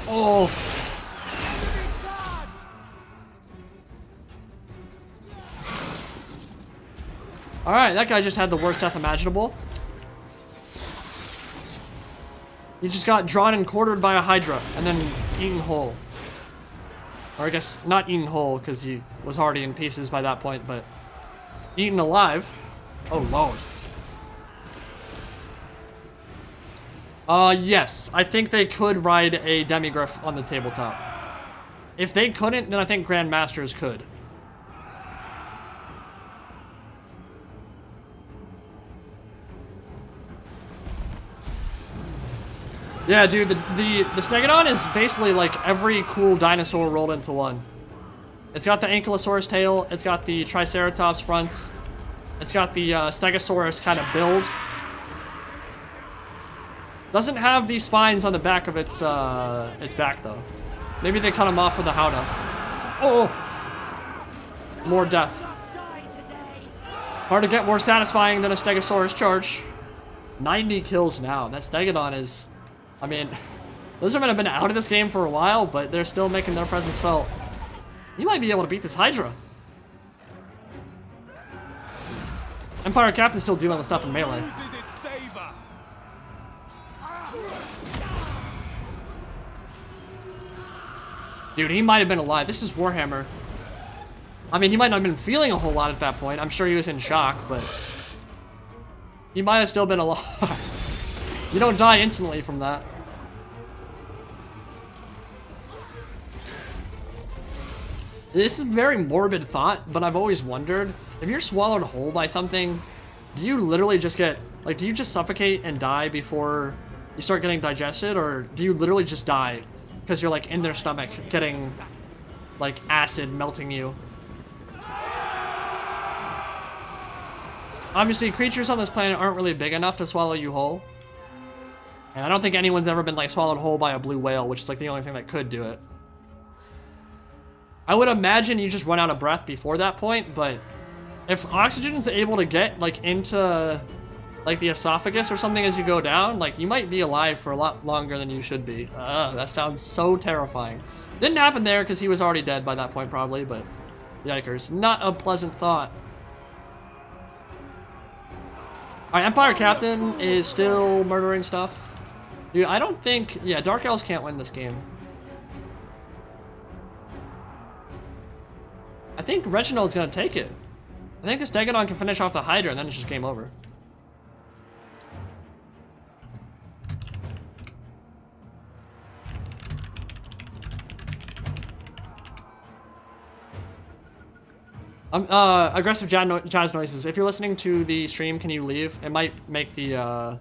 Oh. Alright, that guy just had the worst death imaginable. He just got drawn and quartered by a Hydra, and then eaten whole. Or I guess, not eaten whole, because he was already in pieces by that point, but... eaten alive. Oh, Lord. Yes. I think they could ride a Demigriff on the tabletop. If they couldn't, then I think Grandmasters could. Yeah, dude, the Stegodon is basically like every cool dinosaur rolled into one. It's got the Ankylosaurus tail, it's got the Triceratops front, it's got the Stegosaurus kind of build. Doesn't have these spines on the back of its back though. Maybe they cut them off with the Howdah. Oh! More death. Hard to get more satisfying than a Stegosaurus charge. 90 kills now. That Stegodon is... I mean, those have been out of this game for a while, but they're still making their presence felt. You might be able to beat this Hydra. Empire Captain's still dealing with stuff in melee. Dude, he might have been alive. This is Warhammer. I mean, he might not have been feeling a whole lot at that point. I'm sure he was in shock, but... he might have still been alive. You don't die instantly from that. This is a very morbid thought, but I've always wondered, if you're swallowed whole by something, do you literally just get, like, do you just suffocate and die before you start getting digested, or do you literally just die because you're, like, in their stomach getting, like, acid melting you? Obviously, creatures on this planet aren't really big enough to swallow you whole. And I don't think anyone's ever been, like, swallowed whole by a blue whale, which is, like, the only thing that could do it. I would imagine you just run out of breath before that point, but if oxygen is able to get, like, into, like, the esophagus or something as you go down, like, you might be alive for a lot longer than you should be. That sounds so terrifying. Didn't happen there because he was already dead by that point, probably, but yikers. Not a pleasant thought. Alright, Empire Captain is still murdering stuff. Dude, I don't think... yeah, Dark Elves can't win this game. I think Reginald's gonna take it. I think the Stegodon can finish off the Hydra and then it's just game over. Aggressive jazz noises. If you're listening to the stream, can you leave? It might make the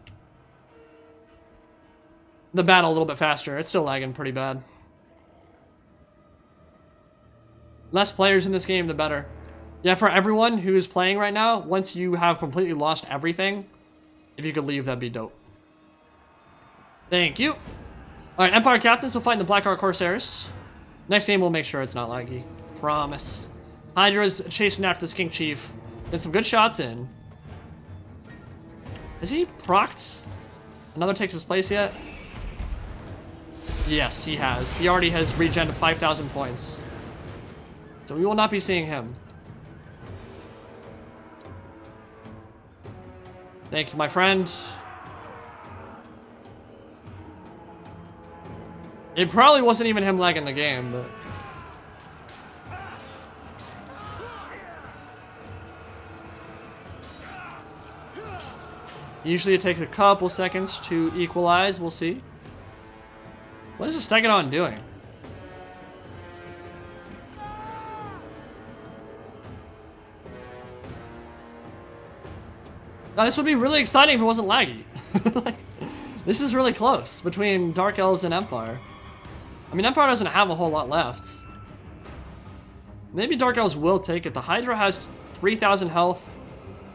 battle a little bit faster. It's still lagging pretty bad. Less players in this game, the better. Yeah, for everyone who's playing right now, once you have completely lost everything, if you could leave, that'd be dope. Thank you. Alright, Empire Captains will fight the Black Orc Corsairs. Next game, we'll make sure it's not laggy. Promise. Hydra's chasing after the Skink Chief. Get some good shots in. Is he procced? Another takes his place yet? Yes, he has. He already has regen to 5,000 points. So we will not be seeing him. Thank you, my friend. It probably wasn't even him lagging the game, but... Usually it takes a couple seconds to equalize. We'll see. What is this Stegodon doing? Now, this would be really exciting if it wasn't laggy. Like, this is really close between Dark Elves and Empire. I mean, Empire doesn't have a whole lot left. Maybe Dark Elves will take it. The Hydra has 3,000 health.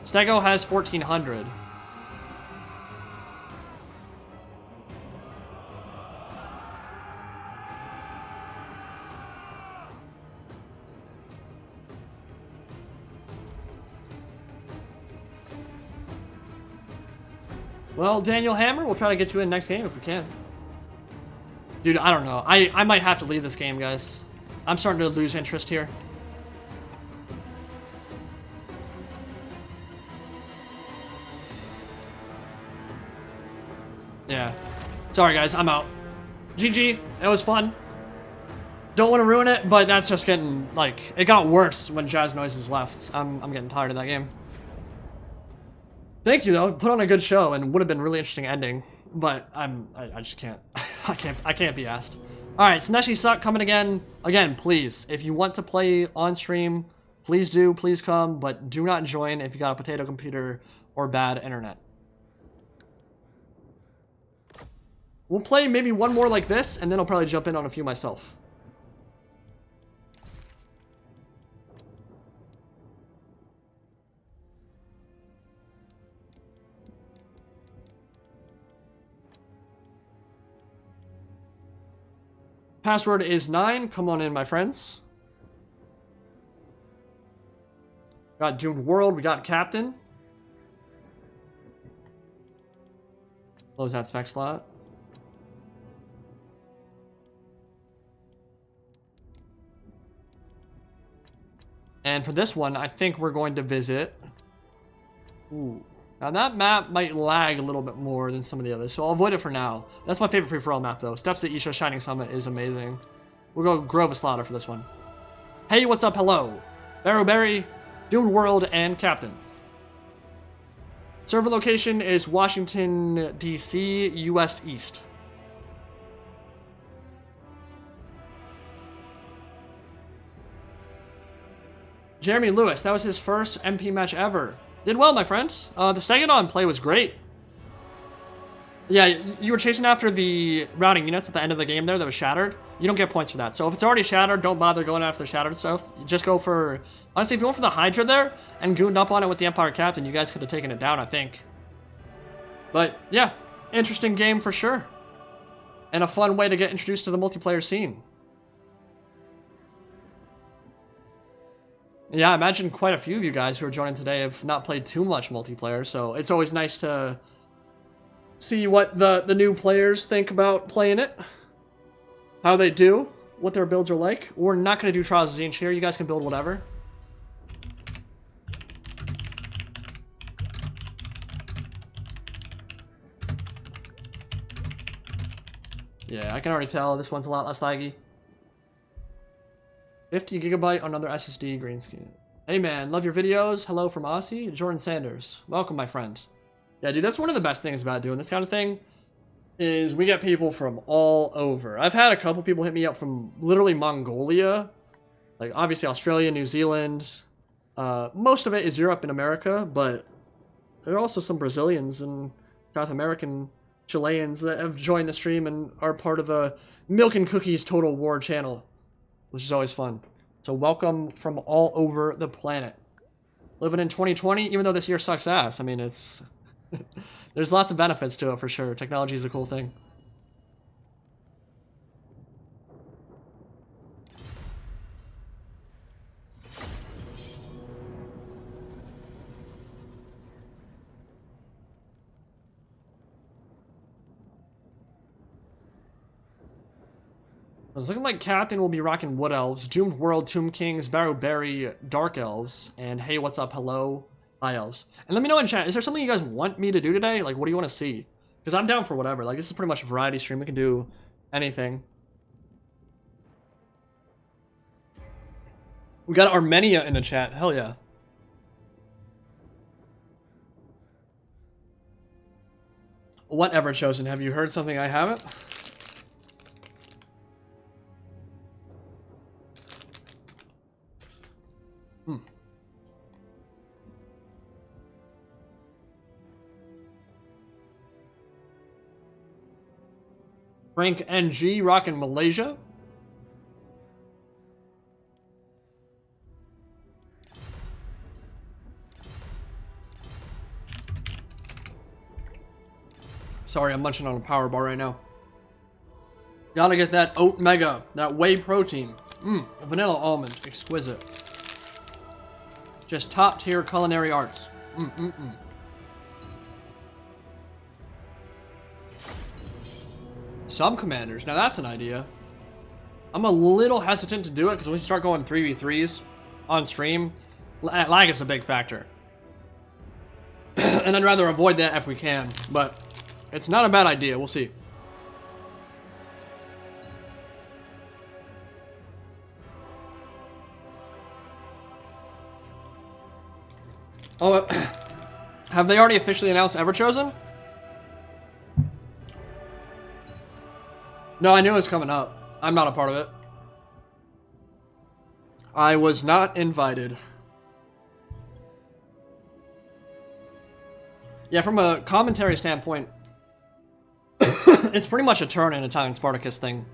Stego has 1,400. Well, Daniel Hammer, we'll try to get you in next game if we can. Dude, I don't know. I might have to leave this game, guys. I'm starting to lose interest here. Yeah. Sorry, guys. I'm out. GG. It was fun. Don't want to ruin it, but that's just getting, like... It got worse when Jazz Noises left. I'm getting tired of that game. Thank you, though. Put on a good show and would have been a really interesting ending. But I just can't. I can't be asked. Alright, Sneshi Suck coming again. Again, please, if you want to play on stream, please do, please come, but do not join if you got a potato computer or bad internet. We'll play maybe one more like this, and then I'll probably jump in on a few myself. Password is 9. Come on in, my friends. Got Doomed World. We got Captain. Close that spec slot. And for this one, I think we're going to visit... Ooh. Now that map might lag a little bit more than some of the others, so I'll avoid it for now. That's my favorite free-for-all map, though. Steps to Isha Shining Summit is amazing. We'll go Grove of Slaughter for this one. Hey, what's up? Hello. Barrowberry, Doomed World, and Captain. Server location is Washington, D.C., U.S. East. Jeremy Lewis, that was his first MP match ever. Did well, my friend. The Stegodon play was great. Yeah, you were chasing after the routing units at the end of the game there that was shattered. You don't get points for that. So if it's already shattered, don't bother going after the shattered stuff. You just go for... Honestly, if you went for the Hydra there and gooned up on it with the Empire Captain, you guys could have taken it down, I think. But, yeah. Interesting game for sure. And a fun way to get introduced to the multiplayer scene. Yeah, I imagine quite a few of you guys who are joining today have not played too much multiplayer, so it's always nice to see what the new players think about playing it, how they do, what their builds are like. We're not going to do Trials of Tzeentch here. You guys can build whatever. Yeah, I can already tell this one's a lot less laggy. 50 gigabyte on another SSD Greenskin. Hey man, love your videos. Hello from Aussie. Jordan Sanders. Welcome, my friend. Yeah, dude, that's one of the best things about doing this kind of thing, is we get people from all over. I've had a couple people hit me up from literally Mongolia. Like, obviously Australia, New Zealand, Most of it is Europe and America, but there are also some Brazilians and South American Chileans that have joined the stream and are part of the Milk and Cookies Total War channel, which is always fun. So welcome from all over the planet. Living in 2020, even though this year sucks ass. I mean, it's... there's lots of benefits to it for sure. Technology is a cool thing. It's looking like Captain will be rocking Wood Elves, Doomed World, Tomb Kings, Barrowberry, Dark Elves, and Hey, what's up, hello, High Elves. And let me know in chat, is there something you guys want me to do today? Like, what do you want to see? Because I'm down for whatever. Like, this is pretty much a variety stream. We can do anything. We got Armenia in the chat. Hell yeah. Whatever, Chosen. Have you heard something I haven't? Frank NG rocking Malaysia. Sorry, I'm munching on a power bar right now. Gotta get that oat mega, that whey protein. Vanilla almond, exquisite. Just top tier culinary arts. Sub-commanders, now that's an idea. I'm a little hesitant to do it because when we start going 3v3s on stream, lag is a big factor. And I'd rather avoid that if we can, but it's not a bad idea, we'll see. Oh, have they already officially announced Everchosen? No, I knew it was coming up. I'm not a part of it. I was not invited. Yeah, from a commentary standpoint, it's pretty much a turn in Italian Spartacus thing.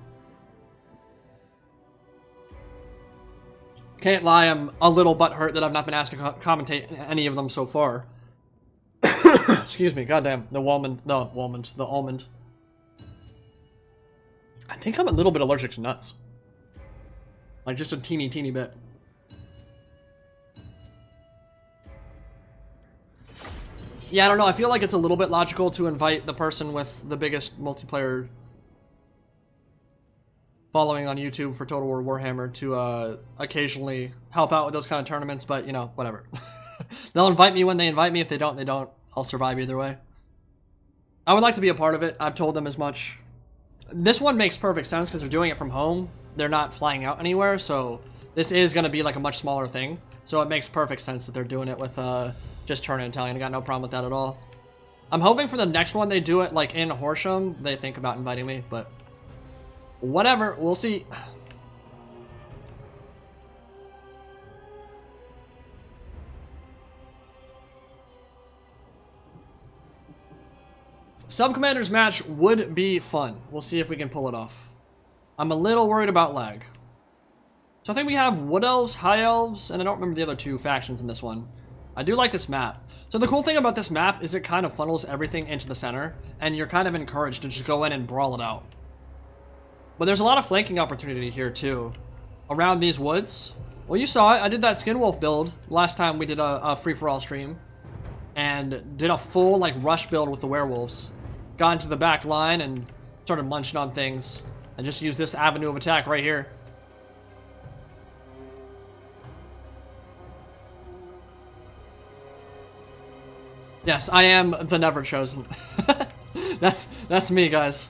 Can't lie, I'm a little butthurt that I've not been asked to commentate any of them so far. Excuse me, goddamn, the almond. I think I'm a little bit allergic to nuts. Like, just a teeny bit. Yeah, I don't know, I feel like it's a little bit logical to invite the person with the biggest multiplayer following on YouTube for Total War Warhammer to occasionally help out with those kind of tournaments, but, you know, whatever. They'll invite me when they invite me. If they don't, they don't. I'll survive either way. I would like to be a part of it. I've told them as much. This one makes perfect sense because they're doing it from home. They're not flying out anywhere, so this is going to be like a much smaller thing. So it makes perfect sense that they're doing it with just turning Italian. I got no problem with that at all. I'm hoping for the next one they do it like in Horsham. They think about inviting me, but whatever. We'll see. Sub-Commanders match would be fun. We'll see if we can pull it off. I'm a little worried about lag. So I think we have Wood Elves, High Elves, and I don't remember the other two factions in this one. I do like this map. So the cool thing about this map is it kind of funnels everything into the center, and you're kind of encouraged to just go in and brawl it out. But there's a lot of flanking opportunity here too. Around these woods. Well, you saw it. I did that Skinwolf build last time we did a free-for-all stream. And did a full like rush build with the werewolves. Got into the back line and started munching on things. And just used this avenue of attack right here. Yes, I am the Never Chosen. That's me, guys.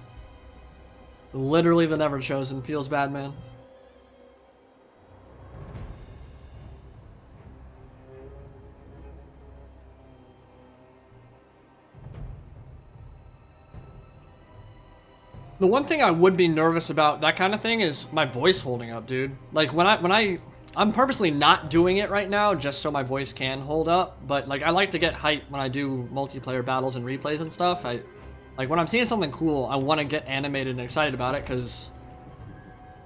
Literally the Never Chosen. Feels bad, man. The one thing I would be nervous about that kind of thing is my voice holding up, dude. Like when I I'm purposely not doing it right now just so my voice can hold up, but like I like to get hype when I do multiplayer battles and replays and stuff. Like when I'm seeing something cool, I want to get animated and excited about it because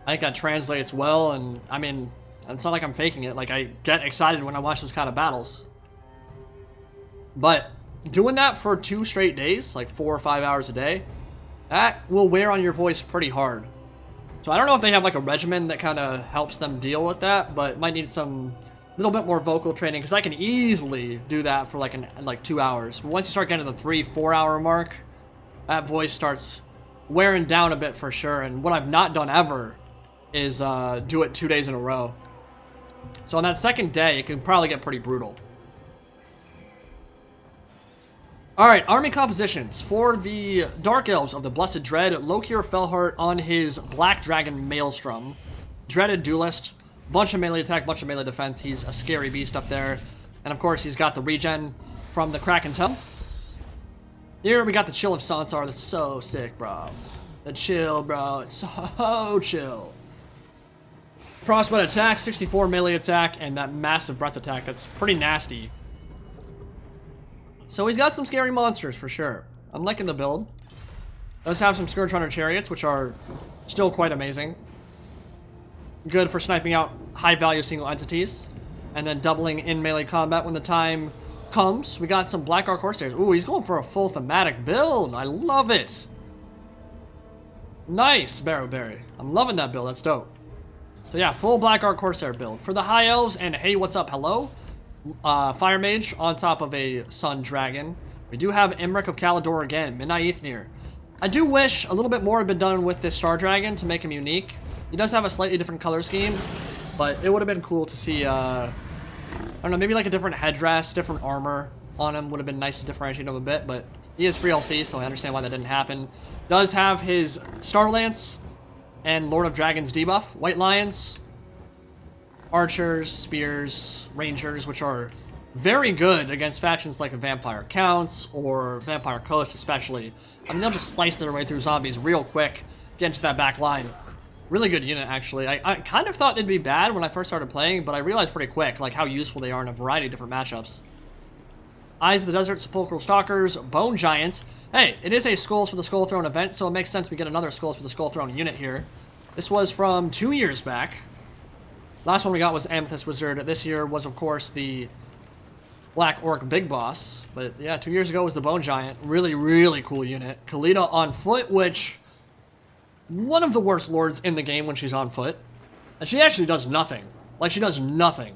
I think that translates well, and I mean, it's not like I'm faking it. Like I get excited when I watch those kind of battles. But doing that for 2 straight days, like 4 or 5 hours a day, that will wear on your voice pretty hard. So I don't know if they have like a regimen that kind of helps them deal with that, but might need some little bit more vocal training because I can easily do that for like 2 hours. But once you start getting to the 3-4 hour mark, that voice starts wearing down a bit for sure. And what I've not done ever is do it 2 days in a row. So on that second day, it can probably get pretty brutal. Alright, army compositions. For the Dark Elves of the Blessed Dread, Lokir Felhart on his Black Dragon Maelstrom. Dreaded Duelist. Bunch of melee attack, bunch of melee defense. He's a scary beast up there. And of course, he's got the regen from the Kraken's Helm. Here we got the Chill of Santar. That's so sick, bro. The chill, bro. It's so chill. Frostbite attack, 64 melee attack, and that massive breath attack. That's pretty nasty. So he's got some scary monsters for sure. I'm liking the build. Does have some Scourge Runner Chariots, which are still quite amazing. Good for sniping out high value single entities. And then doubling in melee combat when the time comes. We got some Black Orc Corsairs. Ooh, he's going for a full thematic build. I love it. Nice, Barrowberry. I'm loving that build. That's dope. So yeah, full Black Orc Corsair build. For the High Elves, and hey, what's up, hello? Fire Mage on top of a Sun Dragon. We do have Imric of Kalador again, Midnight Ethnir. I do wish a little bit more had been done with this Star Dragon to make him unique. He does have a slightly different color scheme, but it would have been cool to see, I don't know, maybe like a different headdress, different armor on him. Would have been nice to differentiate him a bit, but he is free LC, so I understand why that didn't happen. Does have his Star Lance and Lord of Dragons debuff. White Lions, Archers, Spears, Rangers, which are very good against factions like the Vampire Counts or Vampire Coast especially. I mean, they'll just slice their way through zombies real quick, get into that back line. Really good unit, actually. I kind of thought they'd be bad when I first started playing, but I realized pretty quick like how useful they are in a variety of different matchups. Eyes of the Desert, Sepulchral Stalkers, Bone Giant. Hey, it is a Skulls for the Skull Throne event, so it makes sense we get another Skulls for the Skull Throne unit here. This was from 2 years back. Last one we got was Amethyst Wizard. This year was, of course, the Black Orc Big Boss. But yeah, 2 years ago was the Bone Giant. Really, really cool unit. Khalida on foot, which... one of the worst lords in the game when she's on foot. And she actually does nothing. Like, she does nothing.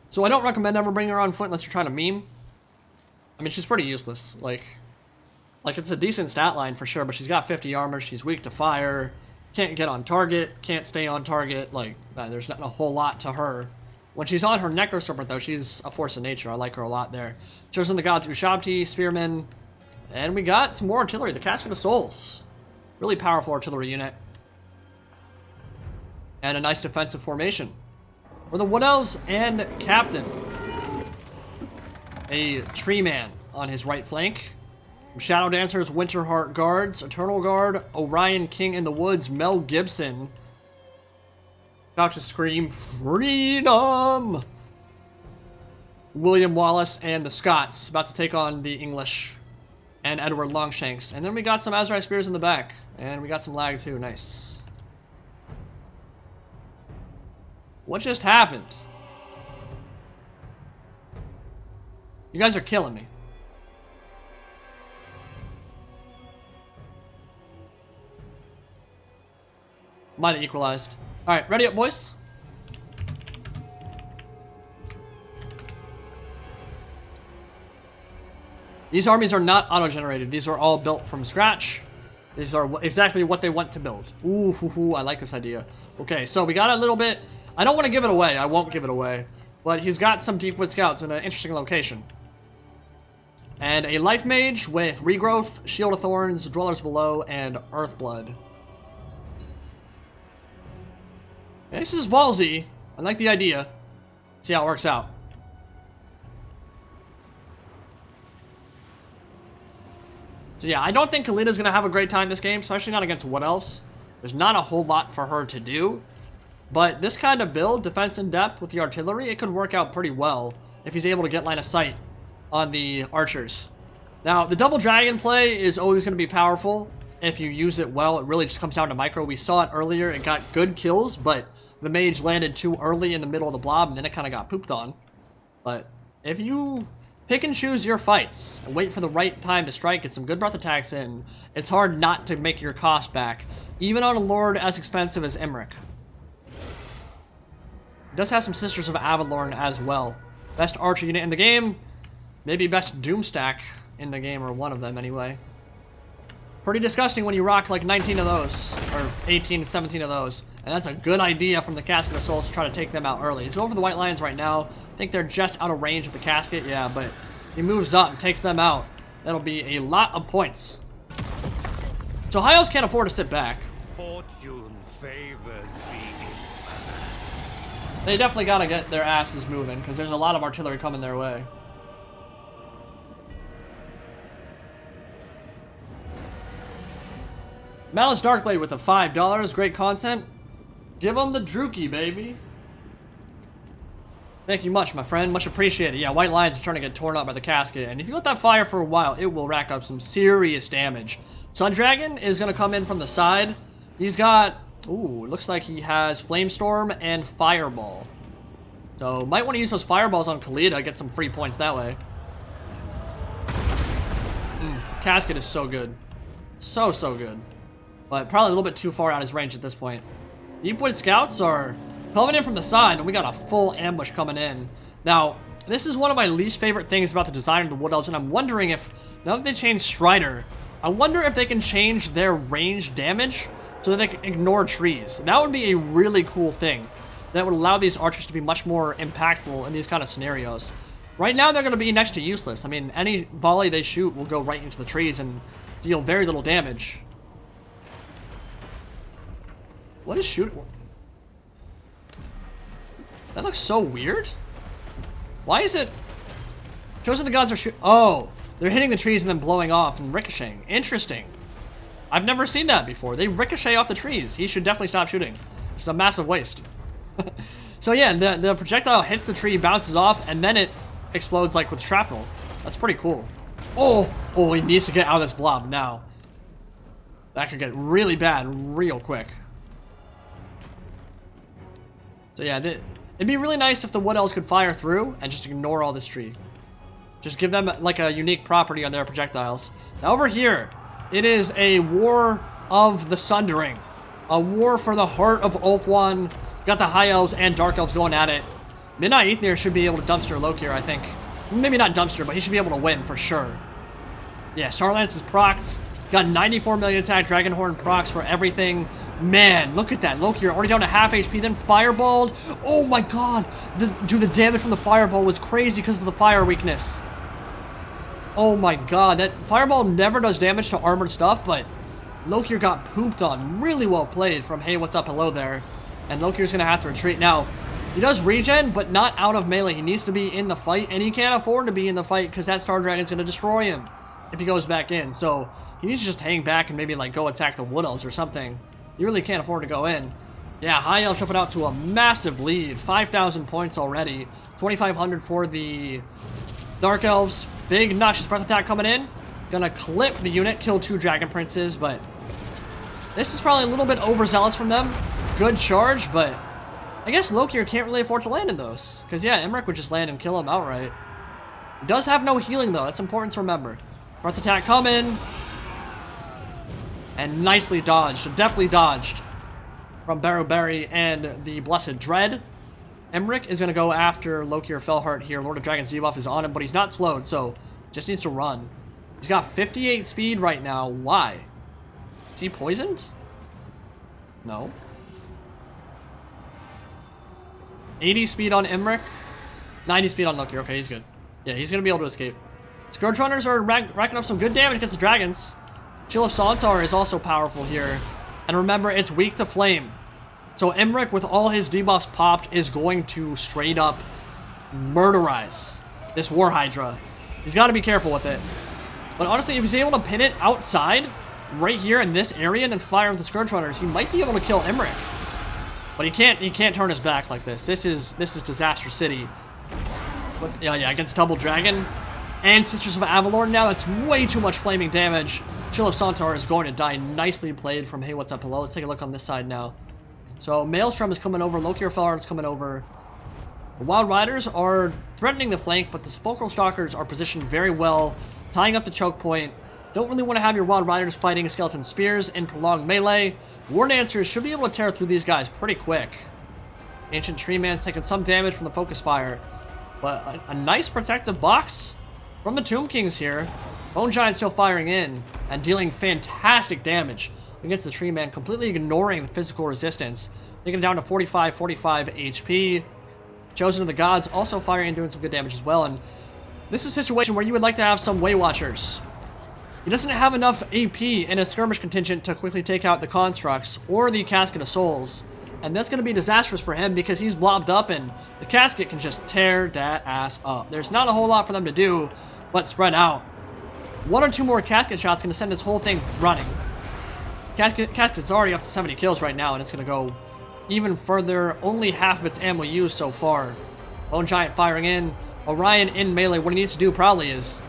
So I don't recommend ever bringing her on foot unless you're trying to meme. I mean, she's pretty useless. Like it's a decent stat line for sure, but she's got 50 armor. She's weak to fire. Can't get on target, can't stay on target, like, there's not a whole lot to her. When she's on her Necroserpent, though, she's a force of nature. I like her a lot there. Chosen the Gods, Ushabti, Spearmen, and we got some more artillery, the Casket of Souls. Really powerful artillery unit. And a nice defensive formation. For the Wood Elves and Captain. A Tree Man on his right flank. Shadow Dancers, Winterheart Guards, Eternal Guard, Orion King in the Woods, Mel Gibson. About to scream freedom! William Wallace and the Scots, about to take on the English. And Edward Longshanks. And then we got some Azrai Spears in the back. And we got some lag too, nice. What just happened? You guys are killing me. Might have equalized. Alright, ready up, boys? These armies are not auto-generated. These are all built from scratch. These are exactly what they want to build. Ooh, I like this idea. Okay, so we got a little bit... I don't want to give it away. I won't give it away. But he's got some Deepwood Scouts in an interesting location. And a Life Mage with Regrowth, Shield of Thorns, Dwellers Below, and Earthblood. This is ballsy. I like the idea. See how it works out. So yeah, I don't think Khalida's going to have a great time this game, especially not against Wood Elves. There's not a whole lot for her to do. But this kind of build, defense in depth with the artillery, it could work out pretty well if he's able to get line of sight on the archers. Now, the double dragon play is always going to be powerful if you use it well. It really just comes down to micro. We saw it earlier. It got good kills, but the mage landed too early in the middle of the blob, and then it kind of got pooped on. But if you pick and choose your fights and wait for the right time to strike, get some good breath attacks in, it's hard not to make your cost back, even on a lord as expensive as Imric. It does have some Sisters of Avalorn as well. Best archer unit in the game, maybe best Doomstack in the game, or one of them anyway. Pretty disgusting when you rock like 19 of those, or 18, 17 of those. And that's a good idea from the Casket of Souls to try to take them out early. He's going for the White Lions right now. I think they're just out of range of the Casket, yeah, but he moves up and takes them out. That'll be a lot of points. So High Elves can't afford to sit back. Fortune favors the infamous. They definitely gotta get their asses moving, because there's a lot of artillery coming their way. Malice Darkblade with a $5. Great content. Give them the Druki, baby. Thank you much, my friend. Much appreciated. Yeah, White Lions are trying to get torn up by the Casket, and if you let that fire for a while, it will rack up some serious damage. Sun Dragon is going to come in from the side. He's got... Ooh, looks like he has Flamestorm and Fireball. So, might want to use those Fireballs on Khalida, get some free points that way. Casket is so good. So good. But probably a little bit too far out of his range at this point. Deepwood Scouts are coming in from the side, and we got a full ambush coming in. Now, this is one of my least favorite things about the design of the Wood Elves, and I'm wondering if, now that they changed Strider, I wonder if they can change their range damage so that they can ignore trees. That would be a really cool thing. That would allow these archers to be much more impactful in these kind of scenarios. Right now, they're going to be next to useless. I mean, any volley they shoot will go right into the trees and deal very little damage. What is shooting? That looks so weird. Why is it? Chosen of the Gods are shooting. Oh, they're hitting the trees and then blowing off and ricocheting. Interesting. I've never seen that before. They ricochet off the trees. He should definitely stop shooting. It's a massive waste. So yeah, the projectile hits the tree, bounces off, and then it explodes like with shrapnel. That's pretty cool. Oh, he needs to get out of this blob now. That could get really bad real quick. So yeah, it'd be really nice if the Wood Elves could fire through and just ignore all this tree. Just give them like a unique property on their projectiles. Now over here, it is a war of the Sundering. A war for the heart of Ulthuan. Got the High Elves and Dark Elves going at it. Midnight Aether should be able to dumpster Lokir, I think. Maybe not dumpster, but he should be able to win for sure. Yeah, Starlance is procced. Got 94 million attack, Dragonhorn procs for everything. Man, look at that. Lokir already down to half HP, then fireballed. Oh my god. Dude, the damage from the fireball was crazy because of the fire weakness. Oh my god. That fireball never does damage to armored stuff, but Lokir got pooped on. Really well played from Hey, What's Up, Hello there. And Lokir's going to have to retreat. Now, he does regen, but not out of melee. He needs to be in the fight, and he can't afford to be in the fight because that Star Dragon's going to destroy him if he goes back in. So, he needs to just hang back and maybe like go attack the Wood Elves or something. You really can't afford to go in. Yeah, High Elves jumping out to a massive lead. 5,000 points already. 2,500 for the Dark Elves. Big Noxious Breath attack coming in. Gonna clip the unit, kill 2 Dragon Princes, but this is probably a little bit overzealous from them. Good charge, but I guess Lokir can't really afford to land in those. Because, yeah, Imric would just land and kill him outright. He does have no healing, though. That's important to remember. Breath attack coming. And nicely dodged. Definitely dodged from Barrowberry and the Blessed Dread. Imric is going to go after Lokir Fellheart here. Lord of Dragons debuff is on him, but he's not slowed, so just needs to run. He's got 58 speed right now. Why? Is he poisoned? No. 80 speed on Imric. 90 speed on Lokir. Okay, he's good. Yeah, he's going to be able to escape. Scourge Runners are racking up some good damage against the dragons. Chill of Sauntar is also powerful here. And remember, it's weak to flame. So Imric, with all his debuffs popped, is going to straight up murderize this War Hydra. He's got to be careful with it. But honestly, if he's able to pin it outside, right here in this area, and then fire with the Scourge Runners, he might be able to kill Imric. But he can't turn his back like this. This is Disaster City. But, yeah, against Double Dragon and Sisters of Avalorn now, that's way too much flaming damage. Chill of Sontar is going to die. Nicely played from Hey What's Up Hello. Let's take a look on this side now. So Maelstrom is coming over, Loki Felhard is coming over. The Wild Riders are threatening the flank, but the Sepulchral Stalkers are positioned very well, tying up the choke point. Don't really want to have your Wild Riders fighting Skeleton Spears in prolonged melee. War Dancers should be able to tear through these guys pretty quick. Ancient Tree Man's taking some damage from the Focus Fire, but a nice protective box from the Tomb Kings here. Bone Giant still firing in and dealing fantastic damage against the Tree Man, completely ignoring the physical resistance. Taking it down to 45 HP. Chosen of the Gods also firing and doing some good damage as well. And this is a situation where you would like to have some Way Watchers. He doesn't have enough AP in a skirmish contingent to quickly take out the Constructs or the Casket of Souls. And that's going to be disastrous for him because he's blobbed up and the Casket can just tear that ass up. There's not a whole lot for them to do but spread out. One or two more Casket shots going to send this whole thing running. Casket's already up to 70 kills right now, and it's going to go even further. Only half of its ammo used so far. Bone Giant firing in. Orion in melee. What he needs to do probably is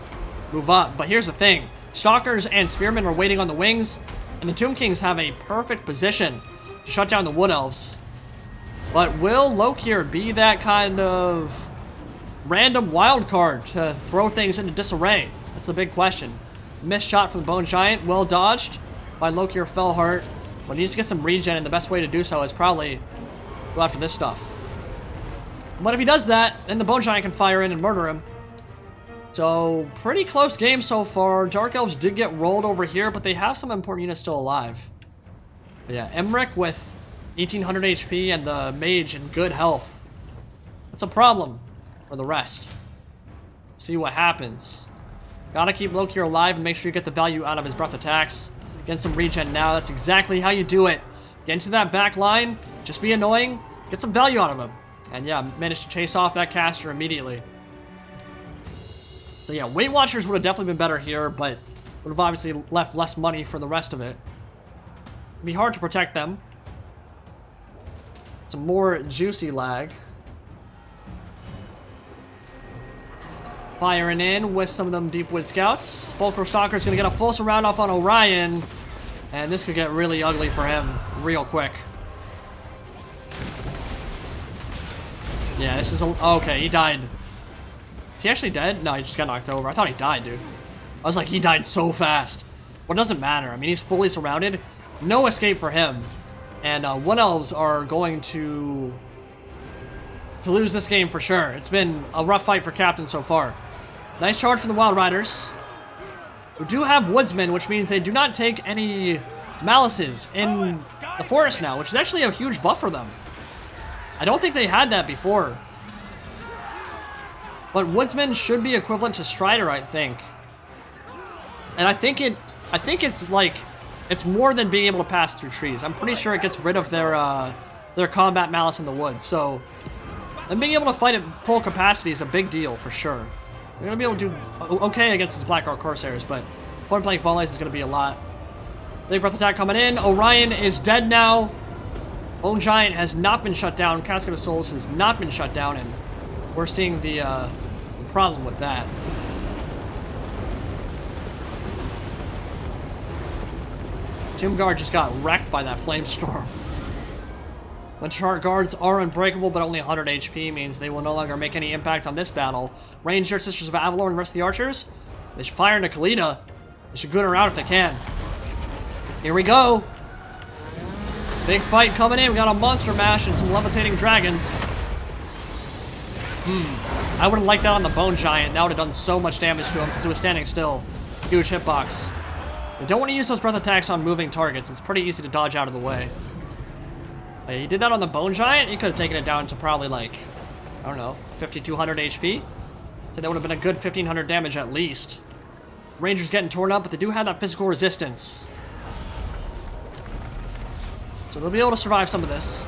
move up. But here's the thing. Stalkers and Spearmen are waiting on the wings, and the Tomb Kings have a perfect position to shut down the Wood Elves. But will Lokir be that kind of random wild card to throw things into disarray? That's the big question. Missed shot from the Bone Giant. Well dodged by Lokir Felhard. But he needs to get some regen, and the best way to do so is probably go after this stuff. But if he does that, then the Bone Giant can fire in and murder him. So, pretty close game so far. Dark Elves did get rolled over here, but they have some important units still alive. But yeah, Emmerich with 1800 HP and the Mage in good health. That's a problem for the rest. See what happens. Gotta keep Lokir alive and make sure you get the value out of his breath attacks. Get some regen now. That's exactly how you do it. Get into that back line. Just be annoying. Get some value out of him. And yeah, managed to chase off that caster immediately. So yeah, Weight Watchers would have definitely been better here, but would have obviously left less money for the rest of it. It'd be hard to protect them. Some more juicy lag. Firing in with some of them Deepwood Scouts. Sepulchral Stalker's gonna get a full surround off on Orion, and this could get really ugly for him real quick. Yeah, this is okay, he died. Is he actually dead? No, he just got knocked over. I thought he died, dude. I was like, he died so fast. Well, it doesn't matter. I mean, he's fully surrounded. No escape for him. And Wood Elves are going to lose this game for sure. It's been a rough fight for Captain so far. Nice charge from the Wild Riders, who do have Woodsmen, which means they do not take any Malices in the forest now, which is actually a huge buff for them. I don't think they had that before. But Woodsman should be equivalent to Strider, I think. And I think it's like, it's more than being able to pass through trees. I'm pretty sure it gets rid of their combat malice in the woods. So, and being able to fight at full capacity is a big deal for sure. They're gonna be able to do okay against these Black Orc Corsairs, but point blank volleys is gonna be a lot. Big breath attack coming in. Orion is dead now. Bone Giant has not been shut down. Casket of Souls has not been shut down, and we're seeing the problem with that. Tomb Guard just got wrecked by that Flamestorm. Winterheart Guards are unbreakable, but only 100 HP means they will no longer make any impact on this battle. Ranger, Sisters of Avalorn, and the rest of the archers, they should fire into Kalita. They should goon her out if they can. Here we go. Big fight coming in. We got a Monster Mash and some levitating dragons. I would have liked that on the Bone Giant. That would have done so much damage to him because he was standing still. Huge hitbox. You don't want to use those breath attacks on moving targets. It's pretty easy to dodge out of the way. He did that on the Bone Giant. He could have taken it down to probably like, I don't know, 5,200 HP. So that would have been a good 1,500 damage at least. Rangers getting torn up, but they do have that physical resistance. So they'll be able to survive some of this.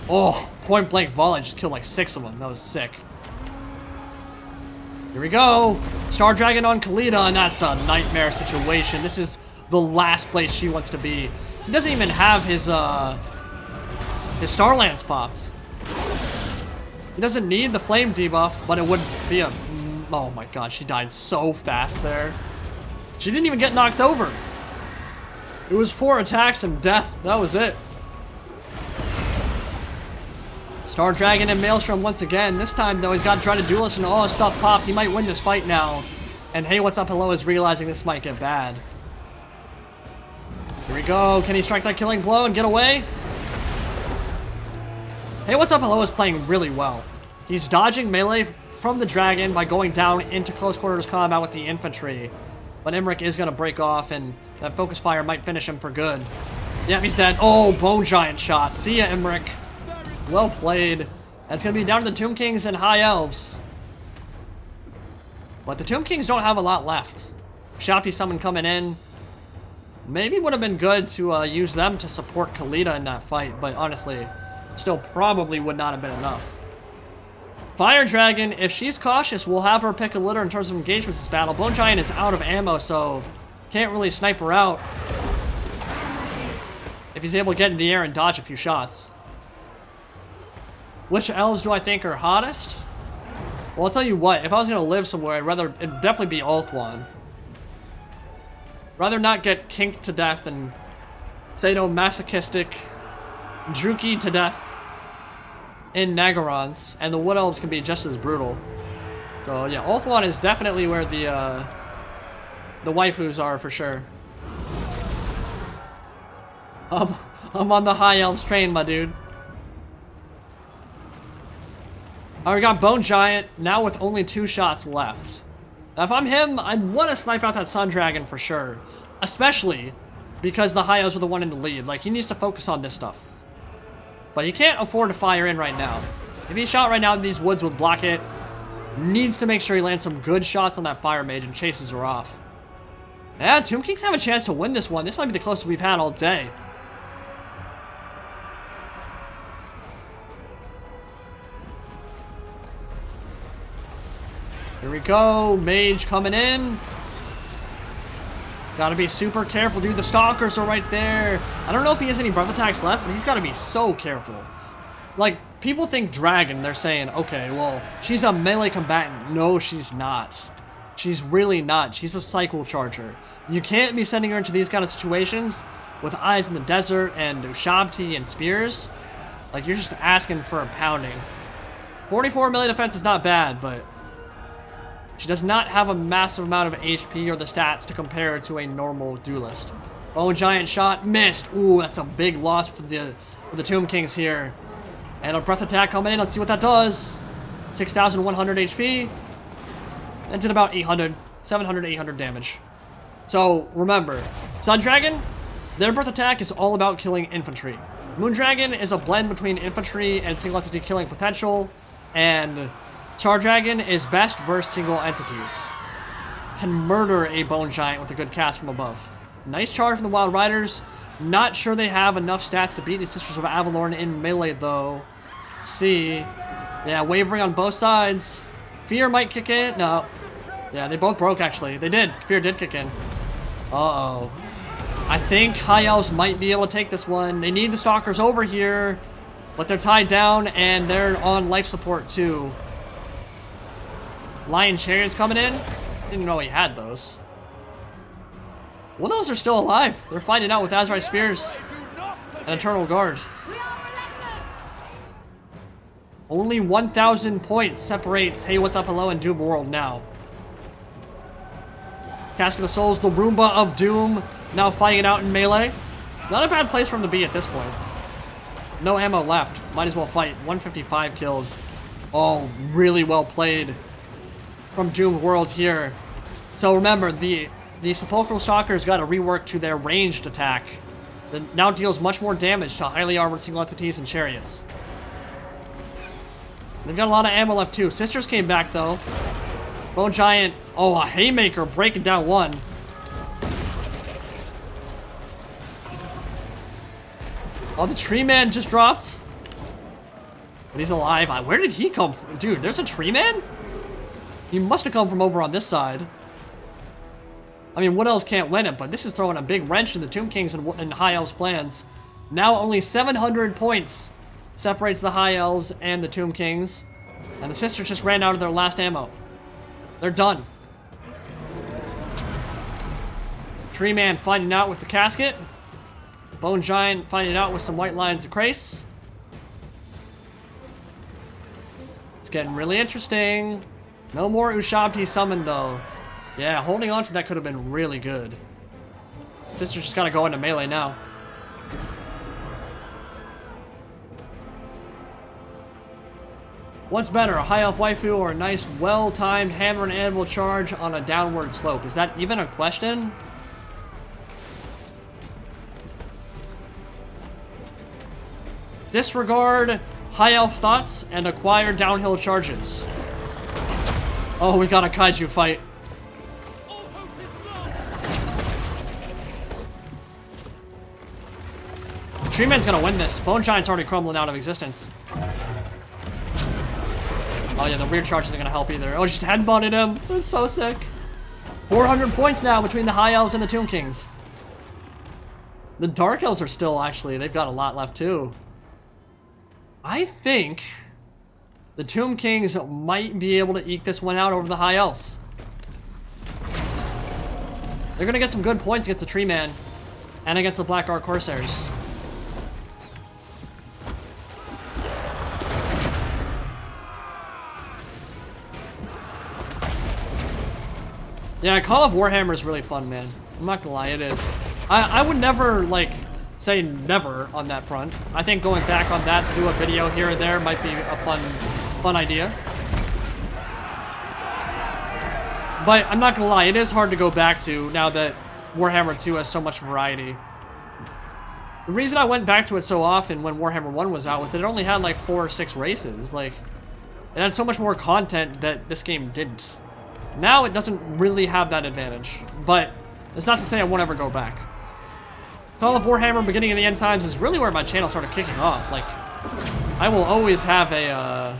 Oh, point blank volley just killed like 6 of them. That was sick. Here we go. Star Dragon on Kalita, and that's a nightmare situation. This is the last place she wants to be. He doesn't even have his Star Lance popped. He doesn't need the flame debuff, but it would be a... Oh my god, she died so fast there. She didn't even get knocked over. It was 4 attacks and death. That was it. Star Dragon and Maelstrom once again. This time, though, he's got to try to duelist and all his stuff popped. He might win this fight now. And Hey, What's Up Hello is realizing this might get bad. Here we go. Can he strike that killing blow and get away? Hey, What's Up Hello is playing really well. He's dodging melee from the dragon by going down into close quarters combat with the infantry. But Imric is going to break off, and that focus fire might finish him for good. Yep, he's dead. Oh, Bone Giant shot. See ya, Imric. Well played. That's going to be down to the Tomb Kings and High Elves. But the Tomb Kings don't have a lot left. Shopty Summon coming in. Maybe would have been good to use them to support Khalida in that fight, but honestly, still probably would not have been enough. Fire Dragon, if she's cautious, we'll have her pick a litter in terms of engagements this battle. Bone Giant is out of ammo, so can't really snipe her out. If he's able to get in the air and dodge a few shots. Which elves do I think are hottest? Well, I'll tell you what, if I was going to live somewhere, it'd definitely be Ulthuan. Rather not get kinked to death and sadomasochistic Druki to death in Nagarons, and the Wood Elves can be just as brutal. So yeah, Ulthuan is definitely where the waifus are for sure. I'm on the High Elves train, my dude. Alright, we got Bone Giant, now with only 2 shots left. Now, if I'm him, I'd want to snipe out that Sun Dragon for sure. Especially because the High Elves are the one in the lead. Like, he needs to focus on this stuff. But he can't afford to fire in right now. If he shot right now, these woods would block it. Needs to make sure he lands some good shots on that Fire Mage and chases her off. Yeah, Tomb Kings have a chance to win this one. This might be the closest we've had all day. Here we go, Mage coming in. Gotta be super careful, dude. The Stalkers are right there. I don't know if he has any breath attacks left, but he's gotta be so careful. Like, people think Dragon, they're saying, okay, well, she's a melee combatant. No, she's not. She's really not. She's a cycle charger. You can't be sending her into these kind of situations with Eyes in the Desert and Ushabti and Spears. Like, you're just asking for a pounding. 44 melee defense is not bad, but she does not have a massive amount of HP or the stats to compare to a normal duelist. Bone Giant shot, missed. Ooh, that's a big loss for the Tomb Kings here. And a breath attack coming in. Let's see what that does. 6,100 HP. And did about 700, 800 damage. So, remember, Sun Dragon, their breath attack is all about killing infantry. Moon Dragon is a blend between infantry and single entity killing potential. And Star Dragon is best versus single entities. Can murder a Bone Giant with a good cast from above. Nice charge from the Wild Riders. Not sure they have enough stats to beat the Sisters of Avalorn in melee, though. See. Yeah, wavering on both sides. Fear might kick in. No. Yeah, they both broke, actually. They did. Fear did kick in. Uh-oh. I think High Elves might be able to take this one. They need the Stalkers over here, but they're tied down, and they're on life support, too. Lion Chariots coming in. Didn't know he had those. One of those are still alive. They're fighting out with Azrai Spears and Eternal Guard. Only 1,000 points separates Hey What's Up Hello and Doom World now. Casket of Souls, the Roomba of Doom, now fighting it out in melee. Not a bad place for him to be at this point. No ammo left. Might as well fight. 155 kills. Oh, really well played from Doom World here. So remember, the Sepulchral Stalkers got a rework to their ranged attack that now deals much more damage to highly armored single entities and chariots. They've got a lot of ammo left too. Sisters came back though. Bone Giant, oh, a Haymaker breaking down one. Oh, the Tree Man just dropped. But he's alive. Where did he come from? Dude, there's a Tree Man? He must have come from over on this side. I mean, what else can't win it? But this is throwing a big wrench in the Tomb Kings and High Elves' plans. Now only 700 points separates the High Elves and the Tomb Kings. And the Sisters just ran out of their last ammo. They're done. Tree Man finding out with the casket. Bone Giant finding out with some White Lions of Crace. It's getting really interesting. No more Ushabti summoned though. Yeah, holding on to that could have been really good. Sister just gotta go into melee now. What's better, a high elf waifu or a nice, well-timed hammer and anvil charge on a downward slope? Is that even a question? Disregard high elf thoughts and acquire downhill charges. Oh, we got a kaiju fight. Tree Man's gonna win this. Bone Giant's already crumbling out of existence. Oh yeah, the weird charge isn't gonna help either. Oh, just headbutted him. That's so sick. 400 points now between the High Elves and the Tomb Kings. The Dark Elves are still, actually, they've got a lot left too. I think the Tomb Kings might be able to eke this one out over the High Elves. They're gonna get some good points against the Tree Man and against the Black Orc Corsairs. Yeah, Call of Warhammer is really fun, man. I'm not gonna lie, it is. I would never, like, say never on that front. I think going back on that to do a video here or there might be a fun idea. But I'm not gonna lie, it is hard to go back to now that Warhammer 2 has so much variety. The reason I went back to it so often when Warhammer 1 was out was that it only had like 4 or 6 races. Like, it had so much more content that this game didn't. Now it doesn't really have that advantage, but it's not to say I won't ever go back. Call of Warhammer Beginning of the End Times is really where my channel started kicking off. Like, I will always have a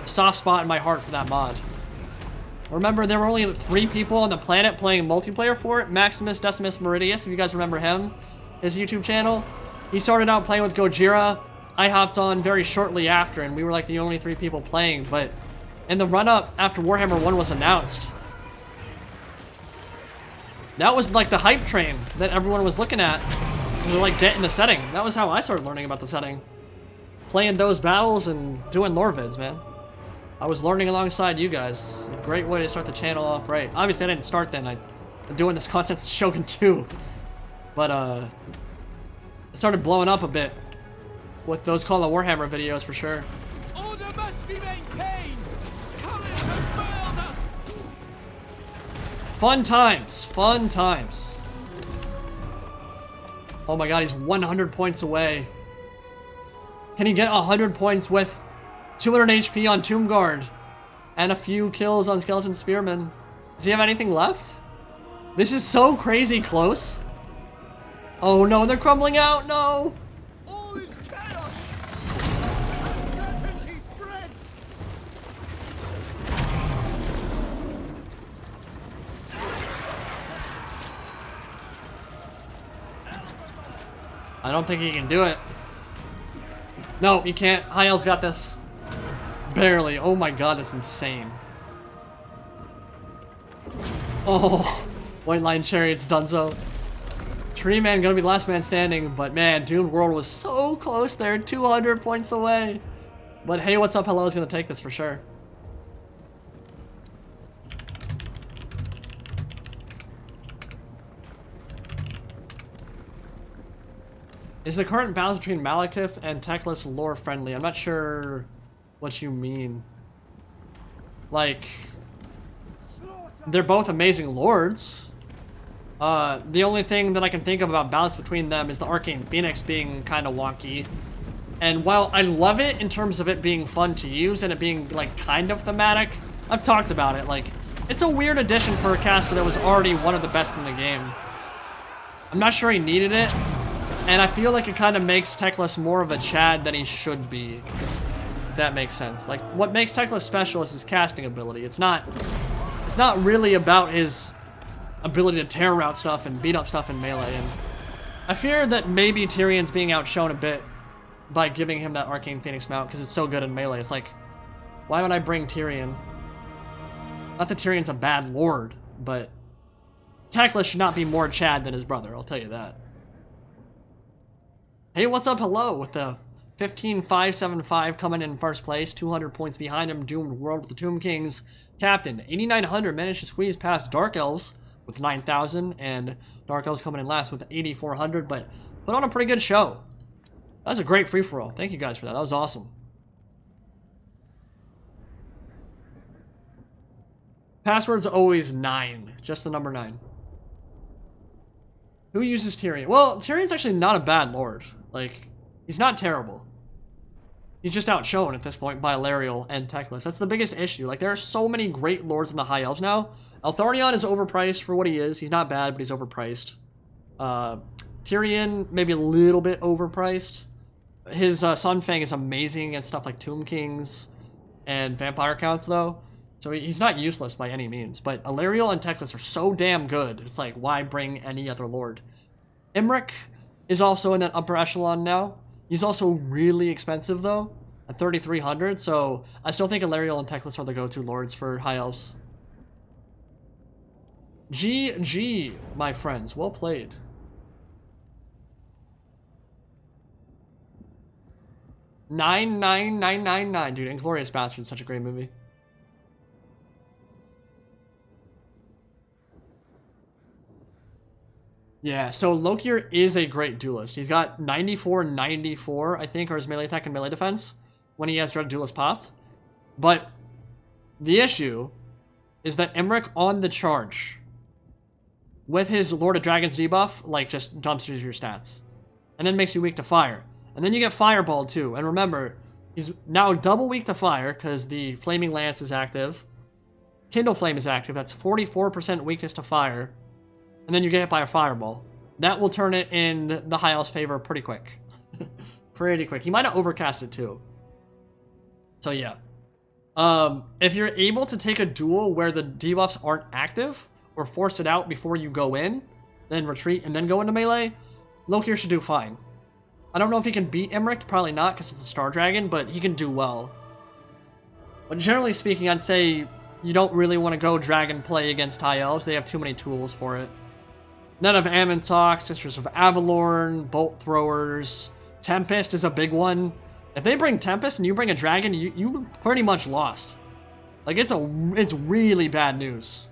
soft spot in my heart for that mod. Remember, there were only 3 people on the planet playing multiplayer for it. Maximus Decimus Meridius, if you guys remember him, his YouTube channel. He started out playing with Gojira. I hopped on very shortly after, and we were like the only 3 people playing, but in the run-up after Warhammer 1 was announced, that was like the hype train that everyone was looking at. To like get in the setting. That was how I started learning about the setting. Playing those battles and doing lore vids, man. I was learning alongside you guys. A great way to start the channel off right. Obviously I didn't start then. I'm doing this content to Shogun 2. But it started blowing up a bit with those Call of Warhammer videos for sure. Order must be maintained. Courage has failed us. Fun times, fun times. Oh my god, he's 100 points away. Can he get 100 points with 200 HP on Tomb Guard and a few kills on Skeleton Spearman? Does he have anything left? This is so crazy close. Oh no, they're crumbling out, no! All is chaos. Certainty spreads. I don't think he can do it. No, he can't. High Elf's got this. Barely. Oh my god, that's insane. Oh, White Lion Chariot's donezo. Tree Man gonna be the last man standing, but man, Doomed World was so close there, 200 points away. But hey, what's up? Hello is gonna take this for sure. Is the current balance between Malekith and Teclis lore friendly? I'm not sure what you mean. Like, they're both amazing lords. The only thing that I can think of about balance between them is the Arcane Phoenix being kind of wonky. And while I love it in terms of it being fun to use and it being like kind of thematic, I've talked about it. Like, it's a weird addition for a caster that was already one of the best in the game. I'm not sure he needed it. And I feel like it kind of makes Teclis more of a Chad than he should be. If that makes sense. Like, what makes Teclis special is his casting ability. It's not really about his ability to tear route stuff and beat up stuff in melee. And I fear that maybe Tyrion's being outshone a bit by giving him that Arcane Phoenix mount because it's so good in melee. It's like, why would I bring Tyrion? Not that Tyrion's a bad lord, but Teclis should not be more Chad than his brother, I'll tell you that. Hey, what's up? Hello, with the 15,575 coming in first place, 200 points behind him, Doomed World with the Tomb Kings. Captain, 8,900, managed to squeeze past Dark Elves with 9,000, and Dark Elves coming in last with 8,400, but put on a pretty good show. That was a great free-for-all. Thank you guys for that. That was awesome. Password's always 9, just the number 9. Who uses Tyrion? Well, Tyrion's actually not a bad lord. Like, he's not terrible. He's just outshone at this point by Alariel and Teclis. That's the biggest issue. Like, there are so many great lords in the High Elves now. Eltharion is overpriced for what he is. He's not bad, but he's overpriced. Tyrion, maybe a little bit overpriced. His Sunfang is amazing against stuff like Tomb Kings and Vampire Counts, though. So he's not useless by any means. But Alariel and Teclis are so damn good. It's like, why bring any other lord? Imric is also in that upper echelon now. He's also really expensive, though, at 3,300. So I still think Alariel and Teclis are the go-to lords for High Elves. GG, my friends. Well played. $9,999, dude. Inglorious Bastard is such a great movie. Yeah, so Lokier is a great duelist. He's got 94, I think, are his melee attack and melee defense when he has Dread Duelist popped. But the issue is that Imric on the charge with his Lord of Dragons debuff, like, just dumpsters your stats. And then makes you weak to fire. And then you get Fireball, too. And remember, he's now double weak to fire because the Flaming Lance is active. Kindle Flame is active. That's 44% weakness to fire. And then you get hit by a Fireball. That will turn it in the High Elf's favor pretty quick. Pretty quick. He might have overcast it, too. So, yeah. If you're able to take a duel where the debuffs aren't active, or force it out before you go in, then retreat, and then go into melee, Lokier should do fine. I don't know if he can beat Imric, probably not, because it's a Star Dragon, but he can do well. But generally speaking, I'd say you don't really want to go Dragon play against High Elves. They have too many tools for it. None of Amontok, Sisters of Avalorn, Bolt Throwers, Tempest is a big one. If they bring Tempest and you bring a Dragon, you pretty much lost. Like, it's really bad news.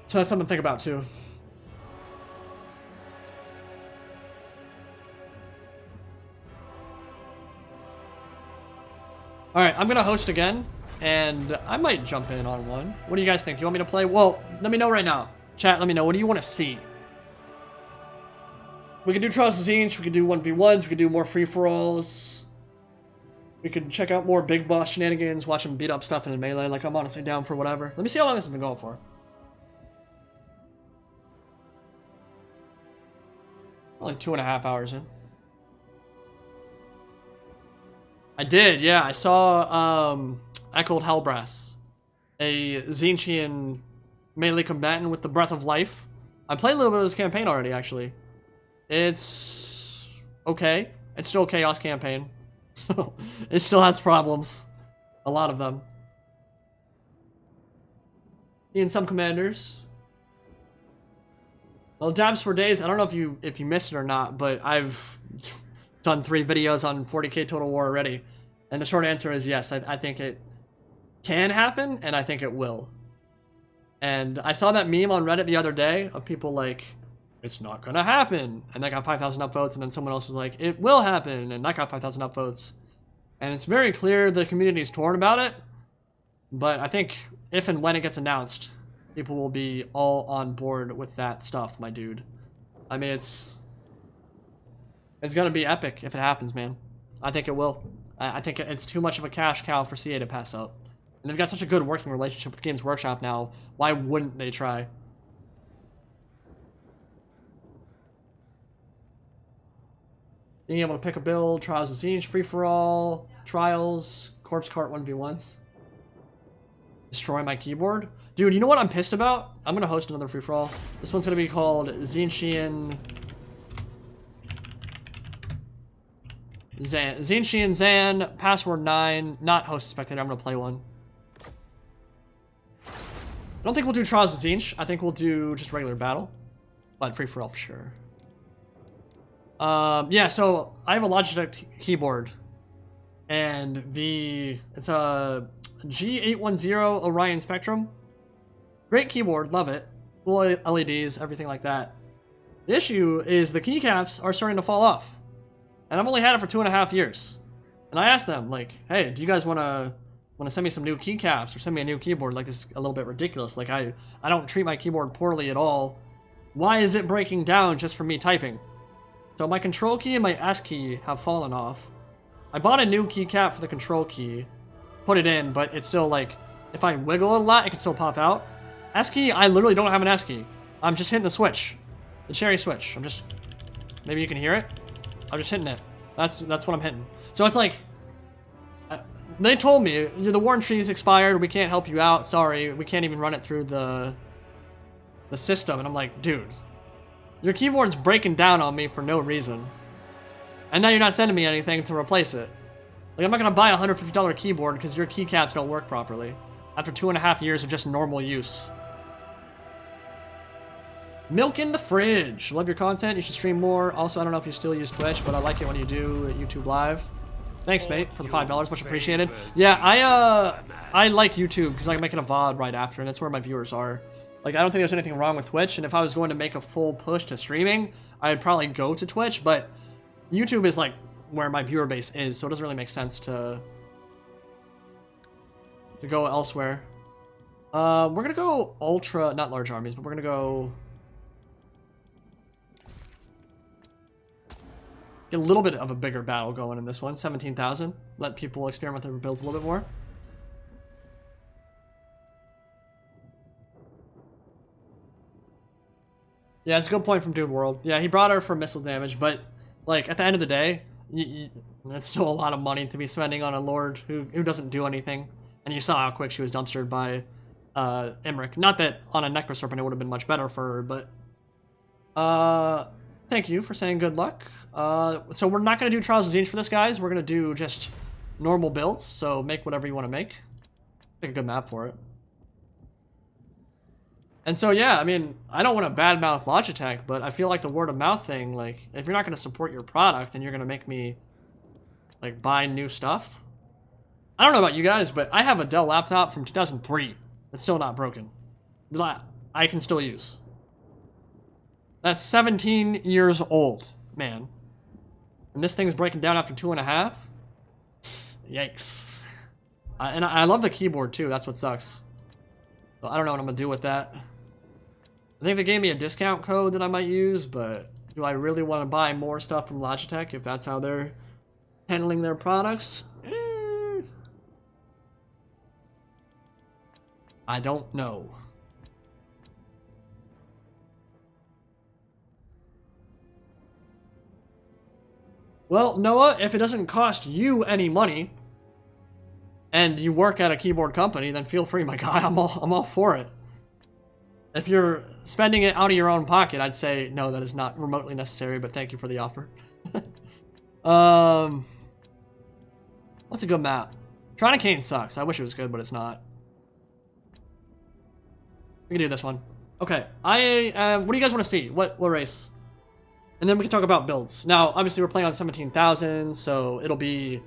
So that's something to think about, too. Alright, I'm gonna host again, and I might jump in on one. What do you guys think? Do you want me to play? Well, let me know right now. Chat, let me know. What do you want to see? We could do Trials of Tzeentch, we could do 1v1s, we could do more free-for-alls. We could check out more Big Boss shenanigans, watch him beat up stuff in melee. Like, I'm honestly down for whatever. Let me see how long this has been going for. Only 2.5 hours in. I did, yeah. I saw Echoed Hellbrass, a Tzeentchian melee combatant with the Breath of Life. I played a little bit of this campaign already, actually. It's okay. It's still a Chaos campaign. So it still has problems. A lot of them. In some commanders. Well, Dabs for Days, I don't know if you missed it or not, but I've done 3 videos on 40k Total War already. And the short answer is yes, I think it can happen, and I think it will. And I saw that meme on Reddit the other day of people like, it's not gonna happen. And that got 5,000 upvotes, and then someone else was like, it will happen, and that got 5,000 upvotes. And it's very clear the community is torn about it, but I think if and when it gets announced, people will be all on board with that stuff, my dude. I mean, it's gonna be epic if it happens, man. I think it will. I think it's too much of a cash cow for CA to pass up. And they've got such a good working relationship with Games Workshop now. Why wouldn't they try? Being able to pick a build, Trials of Tzeentch, free-for-all, Trials, Corpse Cart 1v1s. Destroy my keyboard? Dude, you know what I'm pissed about? I'm gonna host another free-for-all. This one's gonna be called Tzeentch Zan, password 9, not host a spectator. I'm gonna play one. I don't think we'll do Trials of Tzeentch. I think we'll do just regular battle. But free-for-all for sure. Yeah, so I have a Logitech keyboard. And it's a G810 Orion Spectrum. Great keyboard, love it. Cool LEDs, everything like that. The issue is the keycaps are starting to fall off. And I've only had it for 2.5 years. And I asked them, like, hey, do you guys wanna send me some new keycaps or send me a new keyboard? Like, it's a little bit ridiculous. Like, I don't treat my keyboard poorly at all. Why is it breaking down just from me typing? So my control key and my S key have fallen off. I bought a new keycap for the control key, put it in, but it's still like, if I wiggle it a lot, it can still pop out. S key, I literally don't have an S key. I'm just hitting the switch. The cherry switch. Maybe you can hear it? I'm just hitting it. That's what I'm hitting. So it's like, they told me, the warranty's expired, we can't help you out, sorry, we can't even run it through the system. And I'm like, dude, your keyboard's breaking down on me for no reason. And now you're not sending me anything to replace it. Like, I'm not gonna buy a $150 keyboard because your keycaps don't work properly. After 2.5 years of just normal use. Milk in the fridge. Love your content. You should stream more. Also, I don't know if you still use Twitch, but I like it when you do at YouTube Live. Thanks, mate, for the $5. Much appreciated. Yeah, I like YouTube because I can make it a VOD right after, and that's where my viewers are. Like, I don't think there's anything wrong with Twitch, and if I was going to make a full push to streaming, I'd probably go to Twitch, but YouTube is like where my viewer base is, so it doesn't really make sense to go elsewhere. We're gonna go ultra, not large armies, but we're gonna go get a little bit of a bigger battle going in this one. 17,000. Let people experiment with their builds a little bit more. Yeah, it's a good point from Dude World. Yeah, he brought her for missile damage, but like at the end of the day, that's still a lot of money to be spending on a lord who doesn't do anything. And you saw how quick she was dumpstered by Emmerich. Not that on a Necroserpent it would have been much better for her, but thank you for saying good luck. So we're not going to do Trials of Tzeentch for this, guys. We're going to do just normal builds, so make whatever you want to make. Pick a good map for it. And so, yeah, I mean, I don't want to badmouth Logitech, but I feel like the word of mouth thing, like, if you're not going to support your product, then you're going to make me, like, buy new stuff. I don't know about you guys, but I have a Dell laptop from 2003 that's still not broken. I can still use. That's 17 years old, man. And this thing's breaking down after 2.5? Yikes. And I love the keyboard, too. That's what sucks. But I don't know what I'm going to do with that. I think they gave me a discount code that I might use, but do I really want to buy more stuff from Logitech if that's how they're handling their products? I don't know. Well, Noah, if it doesn't cost you any money, and you work at a keyboard company, then feel free, my guy. I'm all for it. If you're spending it out of your own pocket, I'd say no, that is not remotely necessary, but thank you for the offer. What's a good map? Tronicane sucks. I wish it was good, but it's not. We can do this one. Okay. What do you guys want to see? What race? And then we can talk about builds. Now, obviously, we're playing on 17,000, so it'll be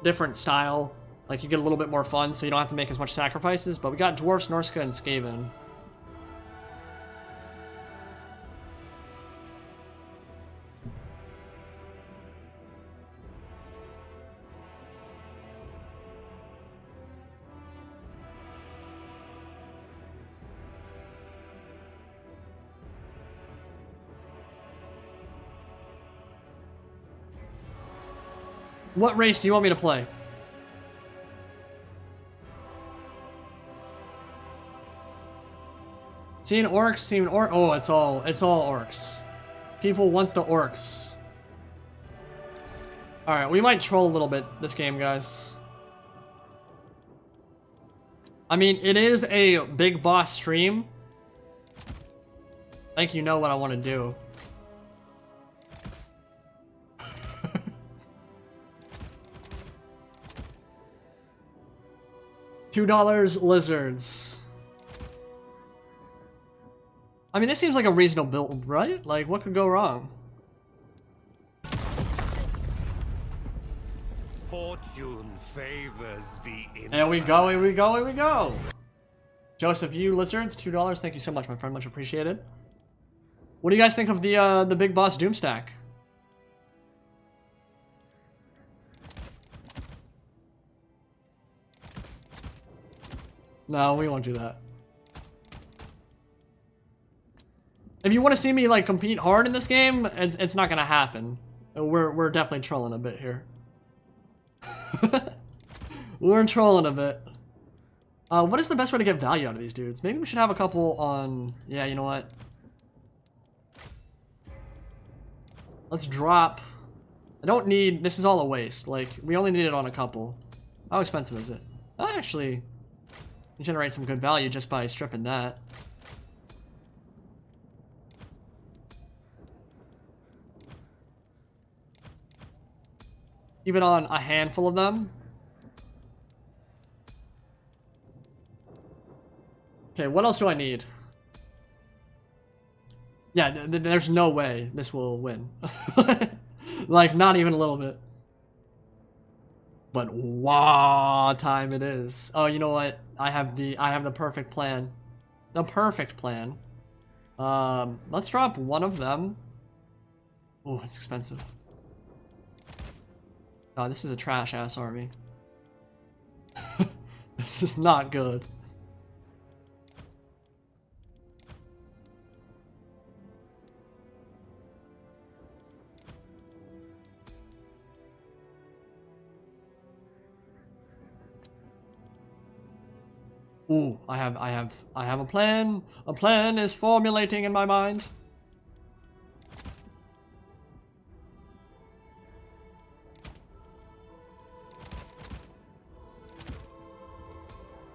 different style. Like, you get a little bit more fun, so you don't have to make as much sacrifices. But we got Dwarfs, Norska, and Skaven. What race do you want me to play? Seeing orcs, oh, it's all orcs. People want the orcs. Alright, we might troll a little bit this game, guys. I mean, it is a big boss stream. I think you know what I want to do. $2 lizards. I mean, this seems like a reasonable build, right? Like, what could go wrong? Fortune favors the Here we go, here we go, here we go. Joseph, you lizards, $2. Thank you so much, my friend. Much appreciated. What do you guys think of the Big Boss Doom stack? No, we won't do that. If you want to see me like compete hard in this game, it's not gonna happen. We're definitely trolling a bit here. We're trolling a bit. What is the best way to get value out of these dudes? Maybe we should have a couple on... Yeah, you know what? Let's drop... I don't need... This is all a waste. Like, we only need it on a couple. How expensive is it? Actually, you generate some good value just by stripping that. Keep it on a handful of them. Okay, what else do I need? Yeah, there's no way this will win. Like, not even a little bit. But wow, time it is. Oh, you know what? I have the perfect plan. The perfect plan. Let's drop one of them. Oh, it's expensive. Oh, this is a trash-ass army. This is not good. Ooh, I have a plan. A plan is formulating in my mind.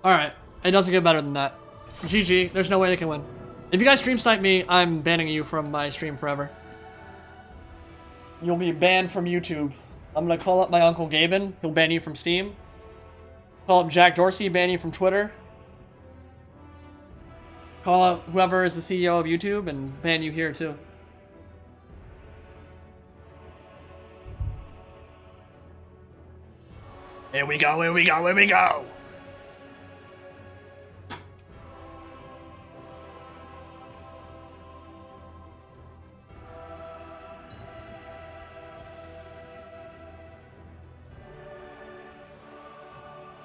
Alright, it doesn't get better than that. GG, there's no way they can win. If you guys stream snipe me, I'm banning you from my stream forever. You'll be banned from YouTube. I'm gonna call up my Uncle Gaben, he'll ban you from Steam. Call up Jack Dorsey, ban you from Twitter. Call up whoever is the CEO of YouTube and ban you here too. Here we go, here we go, here we go!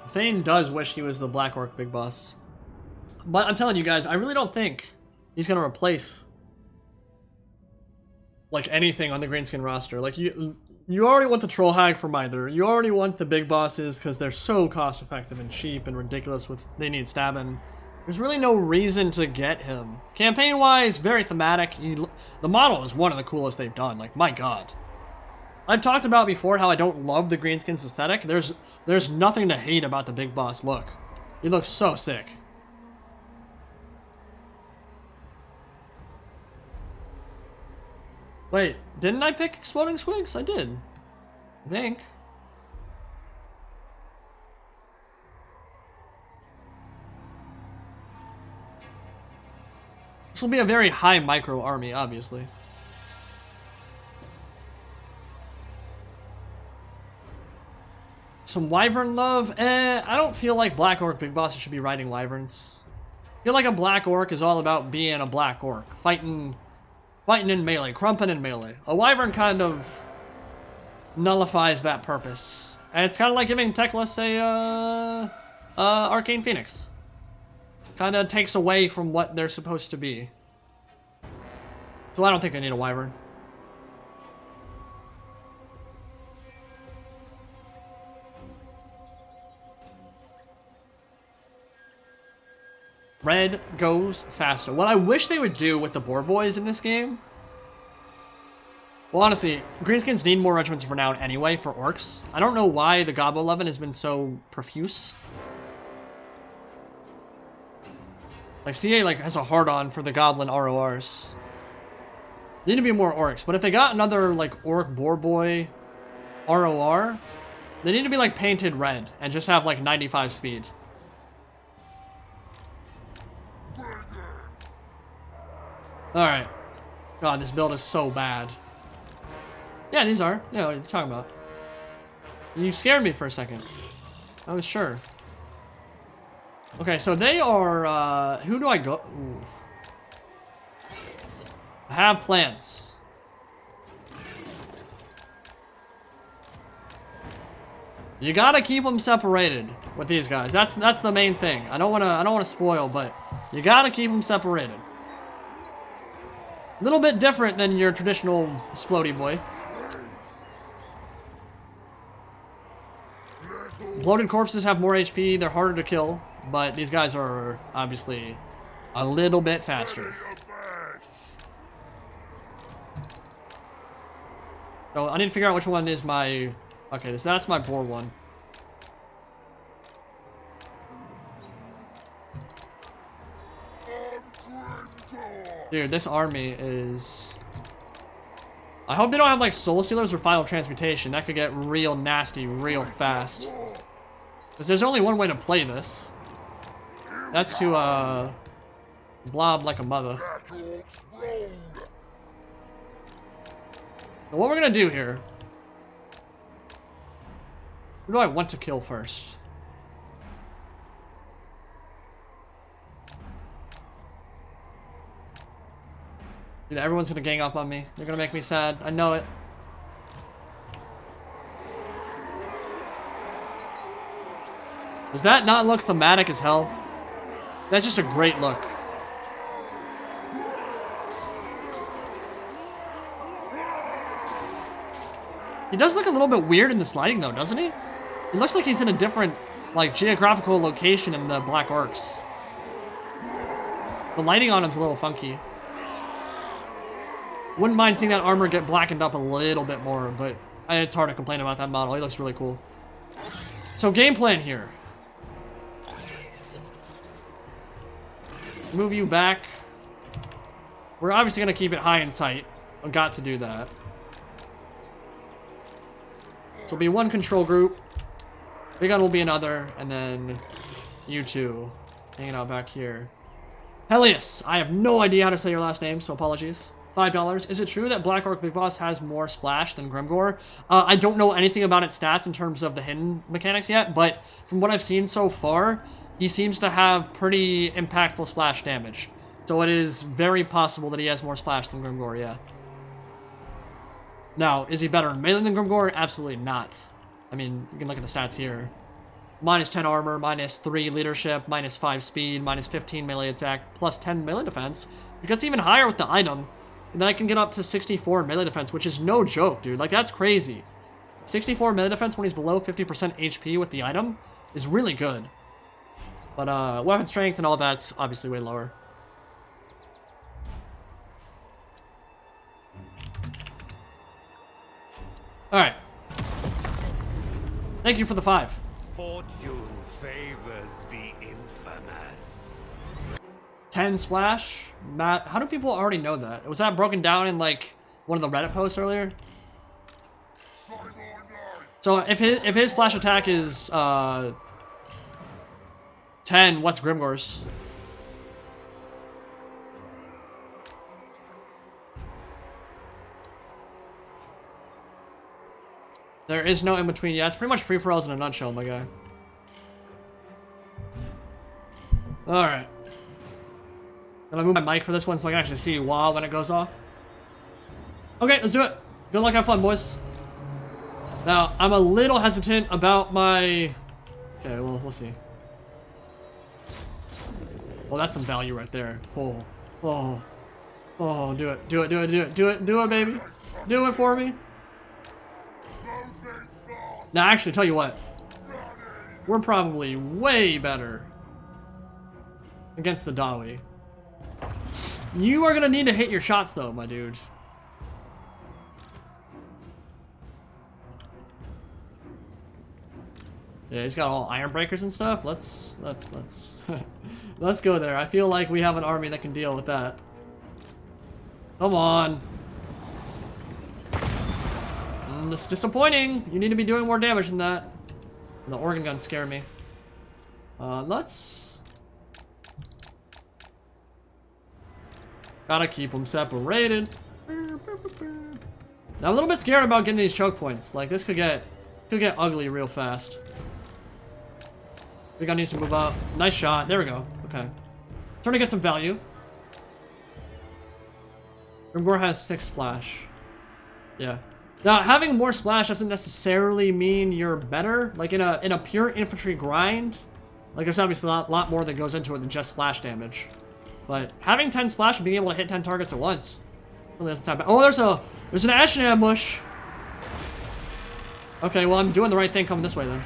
Thane does wish he was the Black Orc Big Boss. But I'm telling you guys, I really don't think he's gonna replace like anything on the Greenskin roster. Like you already want the Troll Hag from either. You already want the Big Bosses because they're so cost effective and cheap and ridiculous with they need stabbing. There's really no reason to get him. Campaign wise, very thematic. The model is one of the coolest they've done. Like my god. I've talked about before how I don't love the Greenskins aesthetic. There's nothing to hate about the Big Boss look. He looks so sick. Wait, didn't I pick Exploding Squigs? I did. I think. This will be a very high micro army, obviously. Some Wyvern love? I don't feel like Black Orc Big Boss should be riding Wyverns. I feel like a Black Orc is all about being a Black Orc. Fighting in melee, crumping in melee. A Wyvern kind of nullifies that purpose. And it's kind of like giving Teclis a Arcane Phoenix. Kind of takes away from what they're supposed to be. So I don't think I need a Wyvern. Red goes faster. What I wish they would do with the Boar Boys in this game... Well, honestly, Greenskins need more regiments of renown anyway for orcs. I don't know why the Gobo 11 has been so profuse. Like, CA, like, has a hard-on for the Goblin RORs. Need to be more orcs, but if they got another, like, Orc Boar Boy ROR, they need to be, like, painted red and just have, like, 95 speed. Alright. God, this build is so bad. Yeah, these are. Yeah, what are you talking about? You scared me for a second. I was sure. Okay, so they are, who do I go? Ooh. I have plants. You gotta keep them separated with these guys. That's the main thing. I don't wanna spoil, but you gotta keep them separated. A little bit different than your traditional Splody boy. Bloated corpses have more HP, they're harder to kill, but these guys are obviously a little bit faster. So I need to figure out which one is my... Okay, so that's my boar one. Dude, this army is... I hope they don't have like soul stealers or final transmutation. That could get real nasty real fast. Because there's only one way to play this. That's to blob like a mother. But what we're gonna do here... Who do I want to kill first? Dude, everyone's gonna gang up on me. They're gonna make me sad. I know it. Does that not look thematic as hell? That's just a great look. He does look a little bit weird in this lighting though, doesn't he? It looks like he's in a different, like, geographical location in the Black Orcs. The lighting on him's a little funky. Wouldn't mind seeing that armor get blackened up a little bit more, but it's hard to complain about that model. He looks really cool. So game plan here. Move you back. We're obviously going to keep it high and tight. I've got to do that. So it'll be one control group. Big Gun will be another, and then you two hanging out back here. Helios, I have no idea how to say your last name, so apologies. $5. Is it true that Black Orc Big Boss has more splash than Grimgore? I don't know anything about its stats in terms of the hidden mechanics yet, but from what I've seen so far, he seems to have pretty impactful splash damage. So it is very possible that he has more splash than Grimgore, yeah. Now, is he better in melee than Grimgore? Absolutely not. I mean, you can look at the stats here. Minus 10 armor, minus 3 leadership, minus 5 speed, minus 15 melee attack, plus 10 melee defense. It gets even higher with the item. And then I can get up to 64 melee defense, which is no joke, dude. Like, that's crazy. 64 melee defense when he's below 50% HP with the item is really good. But, weapon strength and all that's obviously way lower. Alright. Thank you for the 5. Fortune favors the infamous. 10 splash. Matt, how do people already know that? Was that broken down in like one of the Reddit posts earlier? So if his splash attack is 10, what's Grimgore's? There is no in between. Yeah, it's pretty much free for alls in a nutshell, my guy. All right. Gonna move my mic for this one so I can actually see WoW when it goes off. Okay, let's do it. Good luck, have fun, boys. Now, I'm a little hesitant about my... Okay, well, we'll see. Well, that's some value right there. Oh, oh, oh, do it, do it, do it, do it, do it, do it, baby. Do it for me. Now, actually, tell you what. We're probably way better against the Dawi. You are gonna need to hit your shots, though, my dude. Yeah, he's got all iron breakers and stuff. Let's let's go there. I feel like we have an army that can deal with that. Come on. It's disappointing. You need to be doing more damage than that. The organ guns scare me. Let's... Gotta keep them separated. Now I'm a little bit scared about getting these choke points. Like, this could get ugly real fast. Big gun needs to move up. Nice shot. There we go. Okay. Trying to get some value. Grimgor has 6 splash. Yeah. Now, having more splash doesn't necessarily mean you're better. Like, in a pure infantry grind, like, there's obviously a lot more that goes into it than just splash damage. But having 10 splash and being able to hit 10 targets at once really doesn't sound bad. Oh, there's an Ashen ambush. Okay, well, I'm doing the right thing coming this way, then.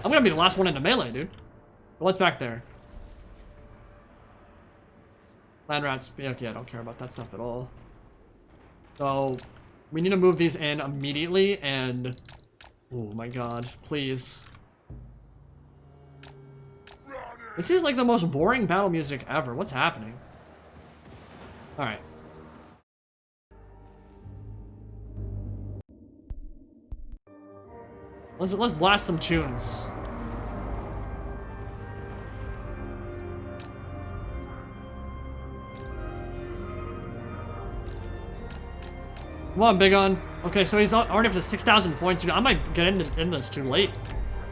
I'm gonna be the last one into melee, dude. But what's back there? Land rats. Okay, I don't care about that stuff at all. So... we need to move these in immediately, and... oh my god, please. This is like the most boring battle music ever. What's happening? Alright. Let's blast some tunes. Come on, Big On. Okay, so he's already up to 6,000 points. Dude, I might get into this too late.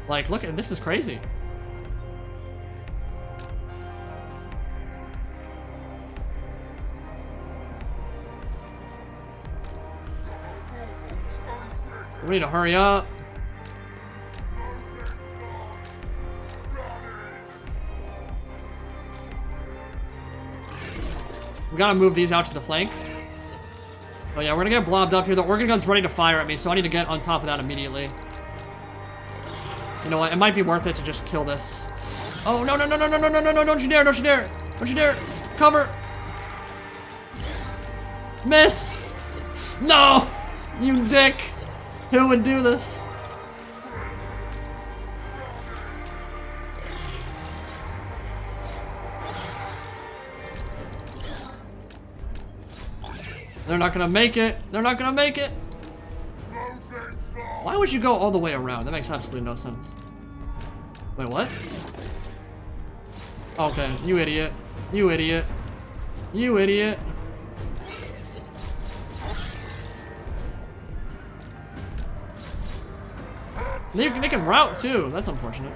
Like, look at this is crazy. We need to hurry up. We gotta move these out to the flank. Oh yeah, we're gonna get blobbed up here. The organ gun's ready to fire at me, so I need to get on top of that immediately. You know what? It might be worth it to just kill this. Oh, no, no, no, no, no, no, no, no, no, don't you dare, don't you dare. Don't you dare. Cover. Miss. No. You dick. Who would do this? They're not gonna make it. They're not gonna make it. Why would you go all the way around? That makes absolutely no sense. Wait, what? Okay, you idiot. You idiot. You idiot. They can route too. That's unfortunate.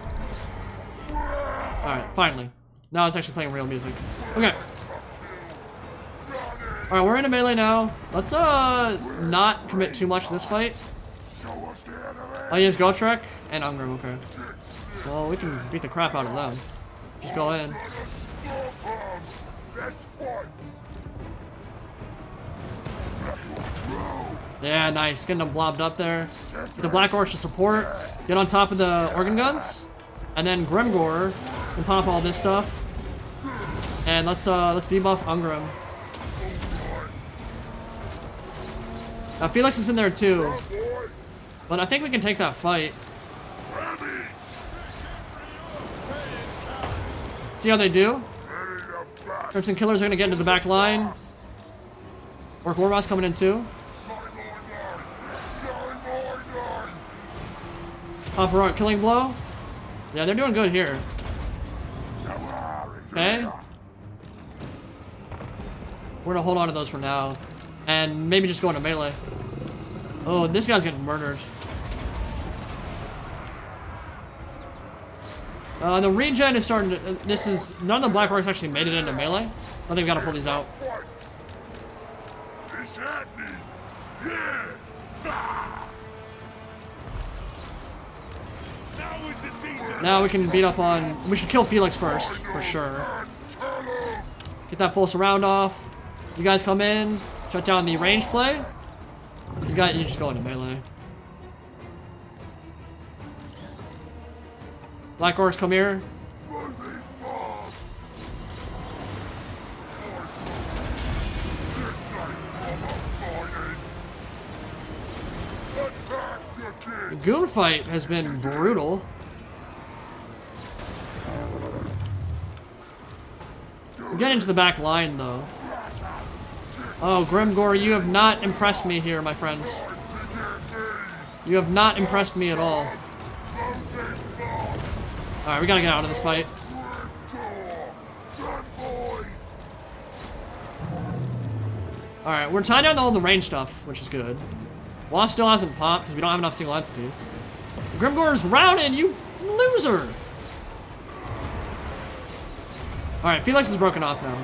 Alright, finally. Now it's actually playing real music. Okay. Alright, we're in a melee now. Let's not commit too much to this fight. Oh, he has Gotrek and Ungrim, okay. Well, we can beat the crap out of them. Just go in. Yeah, nice. Getting them blobbed up there. Get the Black Orc to support. Get on top of the organ guns. And then Grimgor can pop all this stuff. And let's debuff Ungrim. Now Felix is in there too. But I think we can take that fight. See how they do? Crimson Killers are gonna get into the back line. Orc Warboss coming in too. Emperor Killing Blow. Yeah, they're doing good here. Okay. We're gonna hold on to those for now. And maybe just go into melee. Oh, this guy's getting murdered. The regen is starting to... this is... none of the Black Orcs actually made it into melee. I think we gotta pull these out. It's happening. Yeah. Now is the season. Now we can beat up on... we should kill Felix first, for sure. Get that full surround off. You guys come in. Shut down the range play. You just go into melee. Black Orcs, come here. The goon fight has been brutal. We're getting to the back line, though. Oh, Grimgor, you have not impressed me here, my friend. You have not impressed me at all. Alright, we gotta get out of this fight. Alright, we're tying down all the range stuff, which is good. Lost still hasn't popped because we don't have enough single entities. Grimgor's routed, you loser! Alright, Felix is broken off now.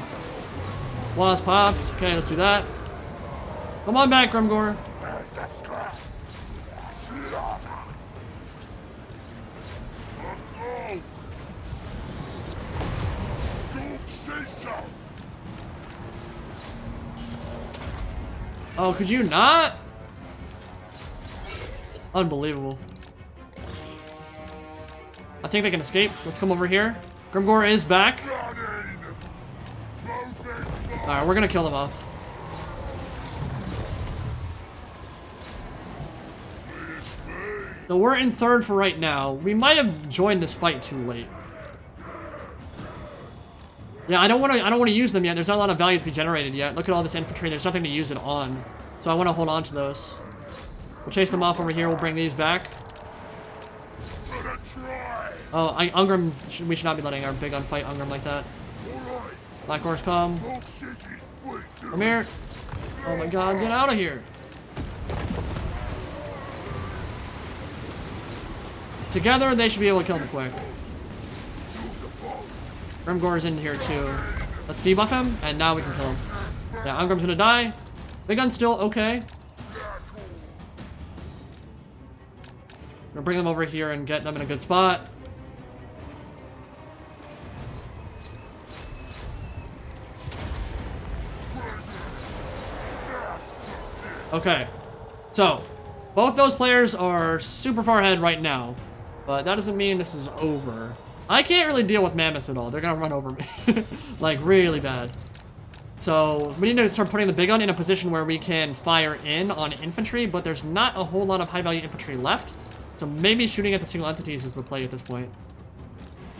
Lost popped. Okay, let's do that. Come on back, Grimgor. Oh, could you not? Unbelievable. I think they can escape. Let's come over here. Grimgor is back. Alright, we're gonna kill them off. So we're in third for right now. We might have joined this fight too late. Yeah, I don't want to use them yet. There's not a lot of value to be generated yet. Look at all this infantry. There's nothing to use it on. So I want to hold on to those. We'll chase them off over here. We'll bring these back. Oh, Ungrim, we should not be letting our big gun fight Ungrim like that. Black Orcs come. Come here. Oh my god, get out of here. Together, they should be able to kill him quick. Grimgor's in here too. Let's debuff him, and now we can kill him. Yeah, Ungrim's gonna die. Big gun's still okay. Gonna bring them over here and get them in a good spot. Okay, so both those players are super far ahead right now, but that doesn't mean this is over. I can't really deal with mammoths at all. They're gonna run over me, like really bad. So we need to start putting the big gun in a position where we can fire in on infantry, but there's not a whole lot of high value infantry left. So maybe shooting at the single entities is the play at this point.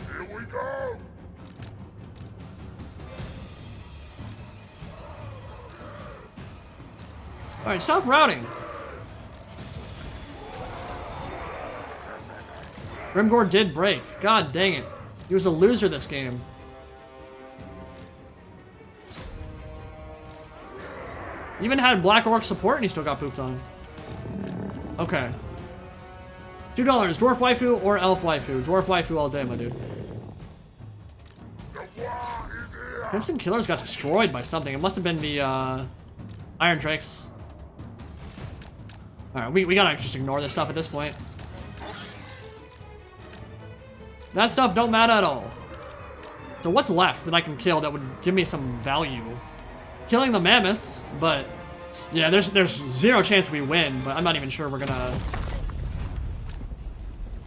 Here we go. All right, stop routing. Grimgor did break. God dang it. He was a loser this game. Even had Black Orc support and he still got pooped on. Okay. $2. Dwarf waifu or elf waifu? Dwarf waifu all day, my dude. Crimson Killers got destroyed by something. It must have been the Iron Drakes. Alright, we gotta just ignore this stuff at this point. That stuff don't matter at all. So what's left that I can kill that would give me some value? Killing the mammoths, but yeah, there's zero chance we win, but I'm not even sure we're gonna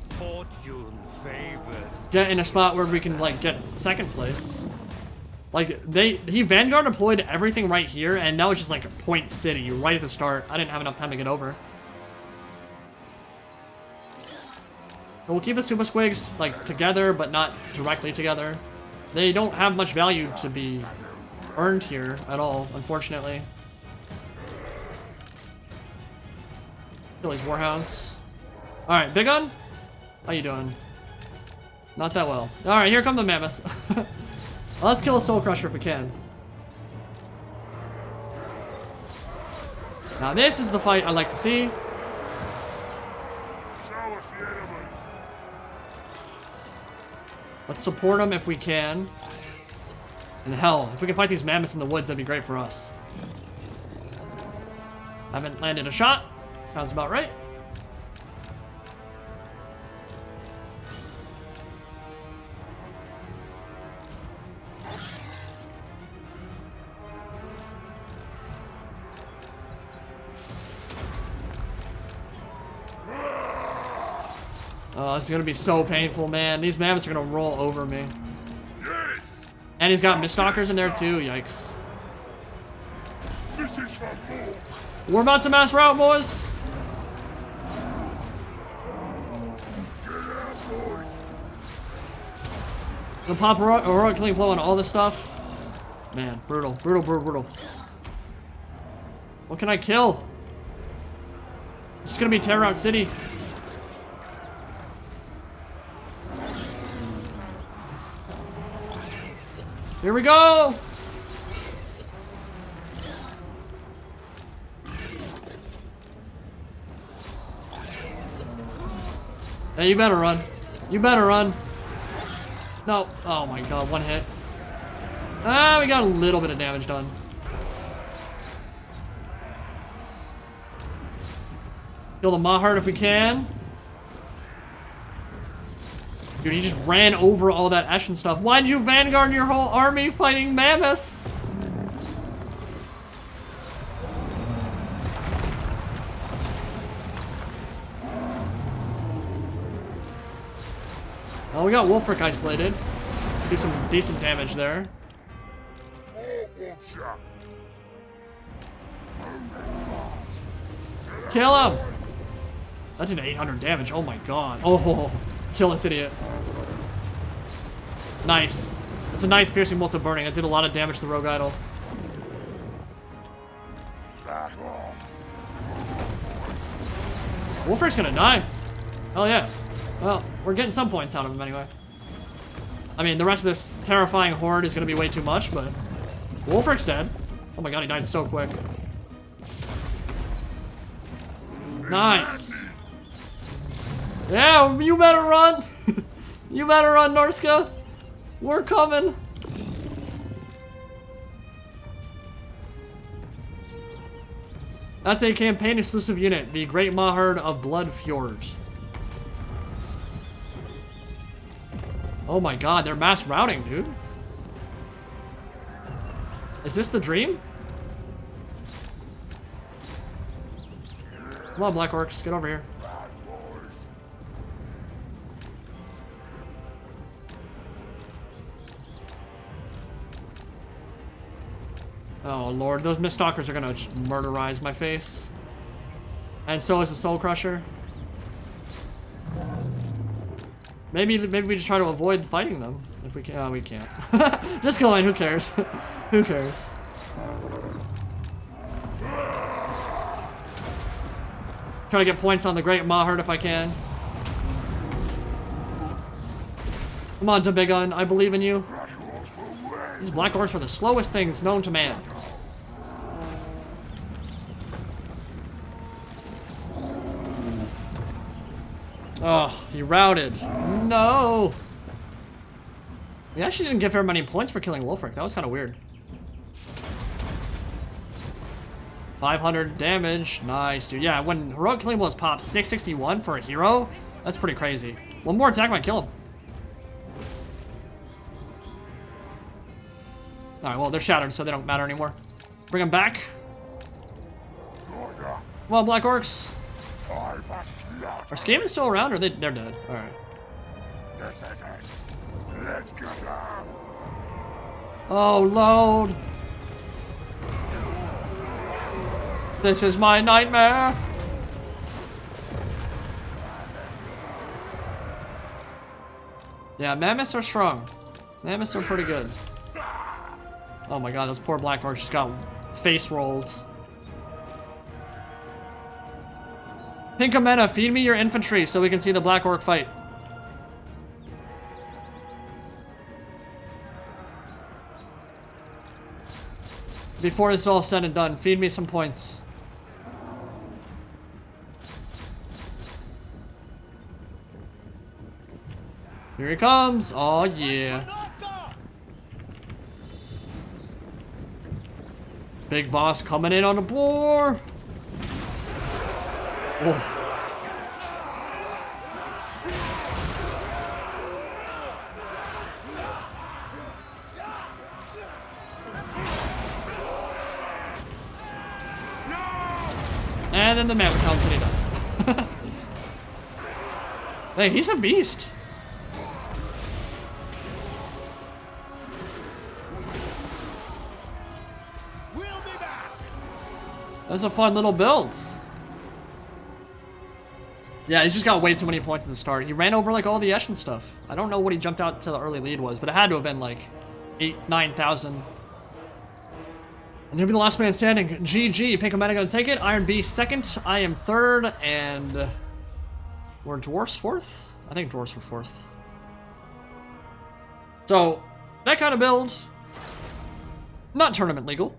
Fortune favors. get in a spot where we can like get second place. Like he Vanguard deployed everything right here, and now it's just like a point city right at the start. I didn't have enough time to get over. But we'll keep the Super Squigs like together, but not directly together. They don't have much value to be earned here at all, unfortunately. Kill these Warhounds. Alright, Big Gun? How you doing? Not that well. Alright, here come the mammoths. Well, let's kill a Soul Crusher if we can. Now this is the fight I like to see. Show us the enemy. Let's support them if we can. And hell, if we can fight these mammoths in the woods, that'd be great for us. Haven't landed a shot. Sounds about right. Oh, this is gonna be so painful, man. These mammoths are gonna roll over me. Yes. And he's got Miststalkers in there too, yikes. This is for more. We're about to mass route, boys. Gonna pop heroic killing blow on all this stuff. Man, brutal, brutal, brutal, brutal. What can I kill? It's just gonna be tear out city. Here we go! Hey, you better run. You better run. No. Oh my god, one hit. Ah, we got a little bit of damage done. Kill the Mahart if we can. Dude, he just ran over all that Ashen stuff. Why'd you vanguard your whole army fighting mammoths? Oh, we got Wolfric isolated. Do some decent damage there. Kill him! That did 800 damage. Oh my god. Oh, kill this idiot. Nice. That's a nice piercing bolt of burning. That did a lot of damage to the rogue idol. Wolfric's gonna die. Hell yeah. Well, we're getting some points out of him anyway. I mean, the rest of this terrifying horde is gonna be way too much, but Wolfric's dead. Oh my god, he died so quick. Nice. Yeah, you better run. You better run, Norska. We're coming. That's a campaign exclusive unit, the Great Mahard of Bloodfjord. Oh my god, they're mass routing, dude. Is this the dream? Come on, Black Orcs, get over here. Oh lord, those Miststalkers are gonna murderize my face. And so is the Soul Crusher. Maybe we just try to avoid fighting them if we can. Oh, we can't. Just go in. Who cares? Who cares? Try to get points on the Great Mahard if I can. Come on, Dabigun. I believe in you. These Black Orcs are the slowest things known to man. Oh, he routed. No. We actually didn't get very many points for killing Wolfric. That was kind of weird. 500 damage. Nice, dude. Yeah, when heroic killing blows pop 661 for a hero, that's pretty crazy. One more attack might kill him. Alright, well, they're shattered, so they don't matter anymore. Bring them back. Come on, Black Orcs. Are Skaven still around, or they're dead? Alright. Let's go down. Oh, load. This is my nightmare. Yeah, mammoths are strong. Mammoths are pretty good. Oh my god, those poor Black Orcs just got face rolled. Pinkamena, feed me your infantry so we can see the Black Orc fight. Before this is all said and done, feed me some points. Here he comes. Oh yeah. Big Boss coming in on the board. Oh. And then the mammoth comes and he does. Hey, he's a beast. We'll be back. That's a fun little build. Yeah, he's just got way too many points at the start. He ran over like all the Esh and stuff. I don't know what he jumped out to the early lead was, but it had to have been like 9,000. And he'll be the last man standing. GG. Pink Omega gonna take it. Iron B second. I am third. And were Dwarfs fourth? I think Dwarfs were fourth. So, that kind of build, not tournament legal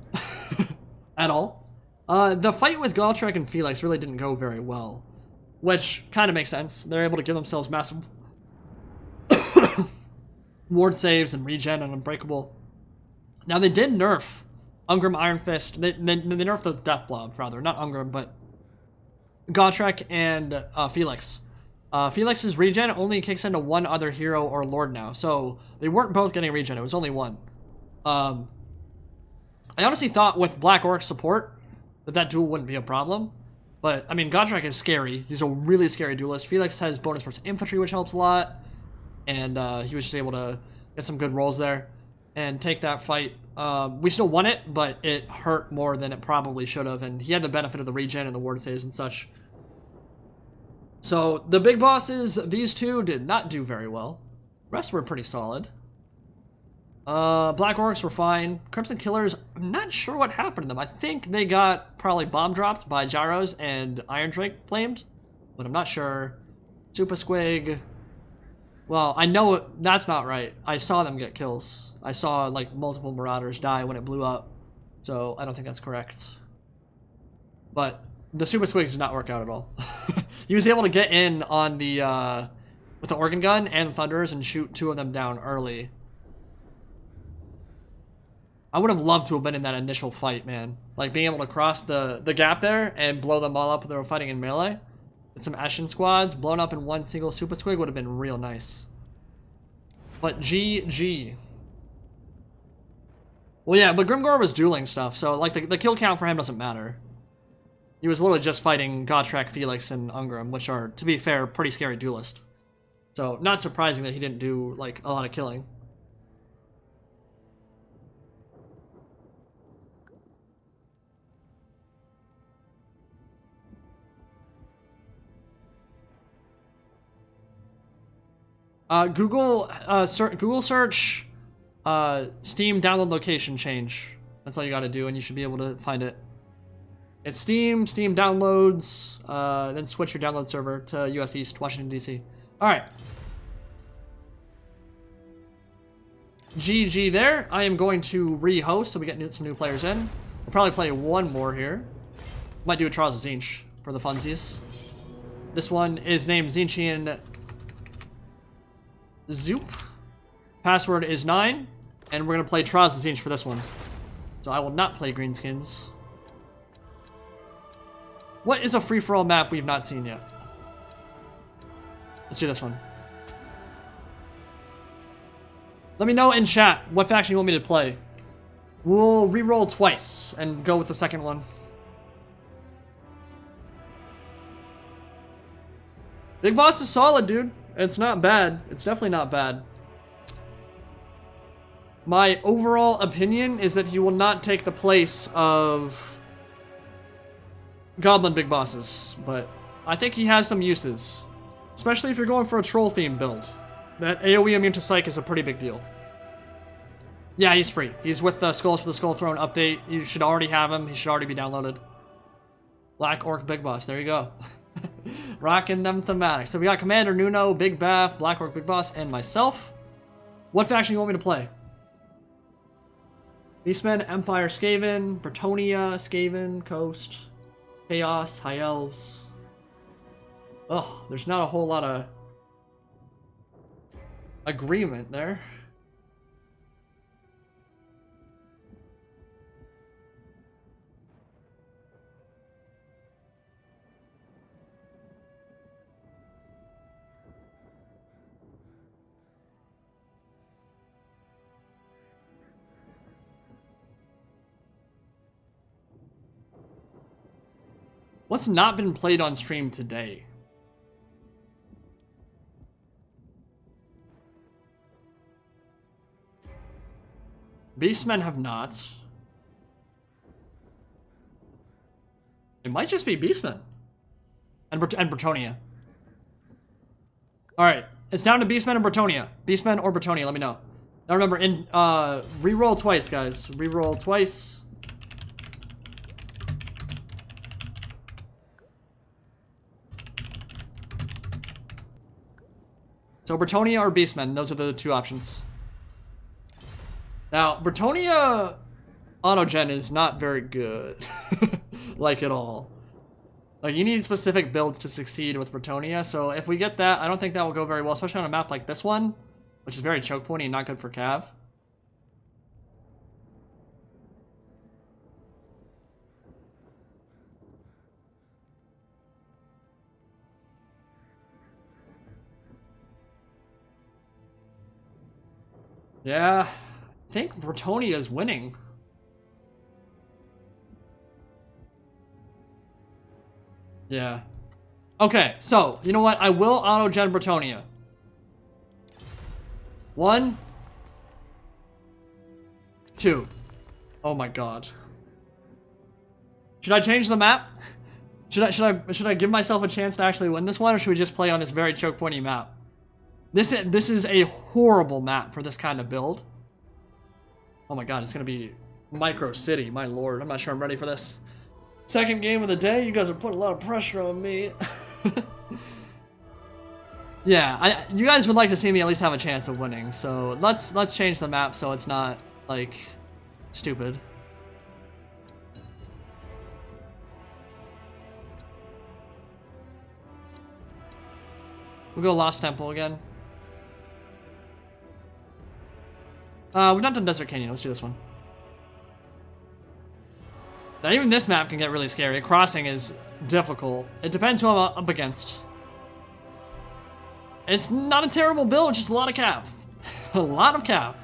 at all. The fight with Gotrek and Felix really didn't go very well, which kind of makes sense. They're able to give themselves massive ward saves and regen and unbreakable. Now, they did nerf Ungram Iron Fist. They nerfed the Death Blob, rather. Not Ungram, but Gotrek and Felix. Felix's regen only kicks into one other hero or lord now, so they weren't both getting regen. It was only one. I honestly thought with Black Orc support that duel wouldn't be a problem, but I mean, Gotrek is scary. He's a really scary duelist. Felix has bonus versus infantry, which helps a lot, and he was just able to get some good rolls there and take that fight. We still won it, but it hurt more than it probably should have, and he had the benefit of the regen and the ward saves and such. So, the big bosses, these two did not do very well. The rest were pretty solid. Black Orcs were fine. Crimson Killers, I'm not sure what happened to them. I think they got probably bomb dropped by Gyros and Iron Drake flamed, but I'm not sure. Super Squig, well, I know that's not right. I saw them get kills. I saw, like, multiple Marauders die when it blew up, so I don't think that's correct. But the Super Squigs did not work out at all. He was able to get in on the, with the organ gun and the Thunderers and shoot two of them down early. I would have loved to have been in that initial fight, man. Like, being able to cross the gap there and blow them all up when they were fighting in melee. And some Ashen squads blown up in one single Super Squig would have been real nice. But GG. Well, yeah, but Grimgor was dueling stuff, so, like, the kill count for him doesn't matter. He was literally just fighting Gotrek, Felix, and Ungram, which are, to be fair, pretty scary duelists. So, not surprising that he didn't do, like, a lot of killing. Google search, Steam download location change. That's all you gotta do, and you should be able to find it. It's Steam downloads, then switch your download server to US East, Washington, D.C. Alright. GG there. I am going to re-host so we get some new players in. We'll probably play one more here. Might do a Trials of Tzeentch for the funsies. This one is named Tzeentchian Zoop. Password is 9, and we're going to play Trials of Tzeentch for this one. So I will not play Greenskins. What is a free-for-all map we've not seen yet? Let's do this one. Let me know in chat what faction you want me to play. We'll re-roll twice and go with the second one. Big Boss is solid, dude. It's not bad. It's definitely not bad. My overall opinion is that he will not take the place of Goblin Big Bosses, but I think he has some uses. Especially if you're going for a troll theme build. That AoE immune to Psych is a pretty big deal. Yeah, he's free. He's with the Skulls for the Skull Throne update. You should already have him. He should already be downloaded. Black Orc Big Boss. There you go. Rocking them thematics. So we got Commander Nuno, Big Baff, Black Orc Big Boss, and myself. What faction do you want me to play? Beastmen, Empire, Skaven, Bretonia, Skaven, Coast, Chaos, High Elves. Ugh, there's not a whole lot of agreement there. What's not been played on stream today? Beastmen have not. It might just be Beastmen. And Bretonia. Alright, it's down to Beastmen and Bretonia. Beastmen or Bretonia, let me know. Now remember, reroll twice, guys. Reroll twice. So Bretonia or Beastmen, those are the two options. Now, Bretonia autogen is not very good. Like at all. Like, you need specific builds to succeed with Bretonia, so if we get that, I don't think that will go very well, especially on a map like this one, which is very choke pointy and not good for Cav. Yeah, I think Bretonia is winning. Yeah. Okay, so, you know what? I will auto-gen Bretonia. 1, 2. Oh my god. Should I change the map? Should I give myself a chance to actually win this one, or should we just play on this very choke pointy map? This is a horrible map for this kind of build. Oh my god, it's gonna be Micro City, my lord. I'm not sure I'm ready for this. Second game of the day, you guys are putting a lot of pressure on me. Yeah, you guys would like to see me at least have a chance of winning, so let's change the map so it's not, like, stupid. We'll go Lost Temple again. We've not done Desert Canyon, let's do this one. Now, even this map can get really scary. Crossing is difficult. It depends who I'm up against. It's not a terrible build, just a lot of cav. A lot of cav.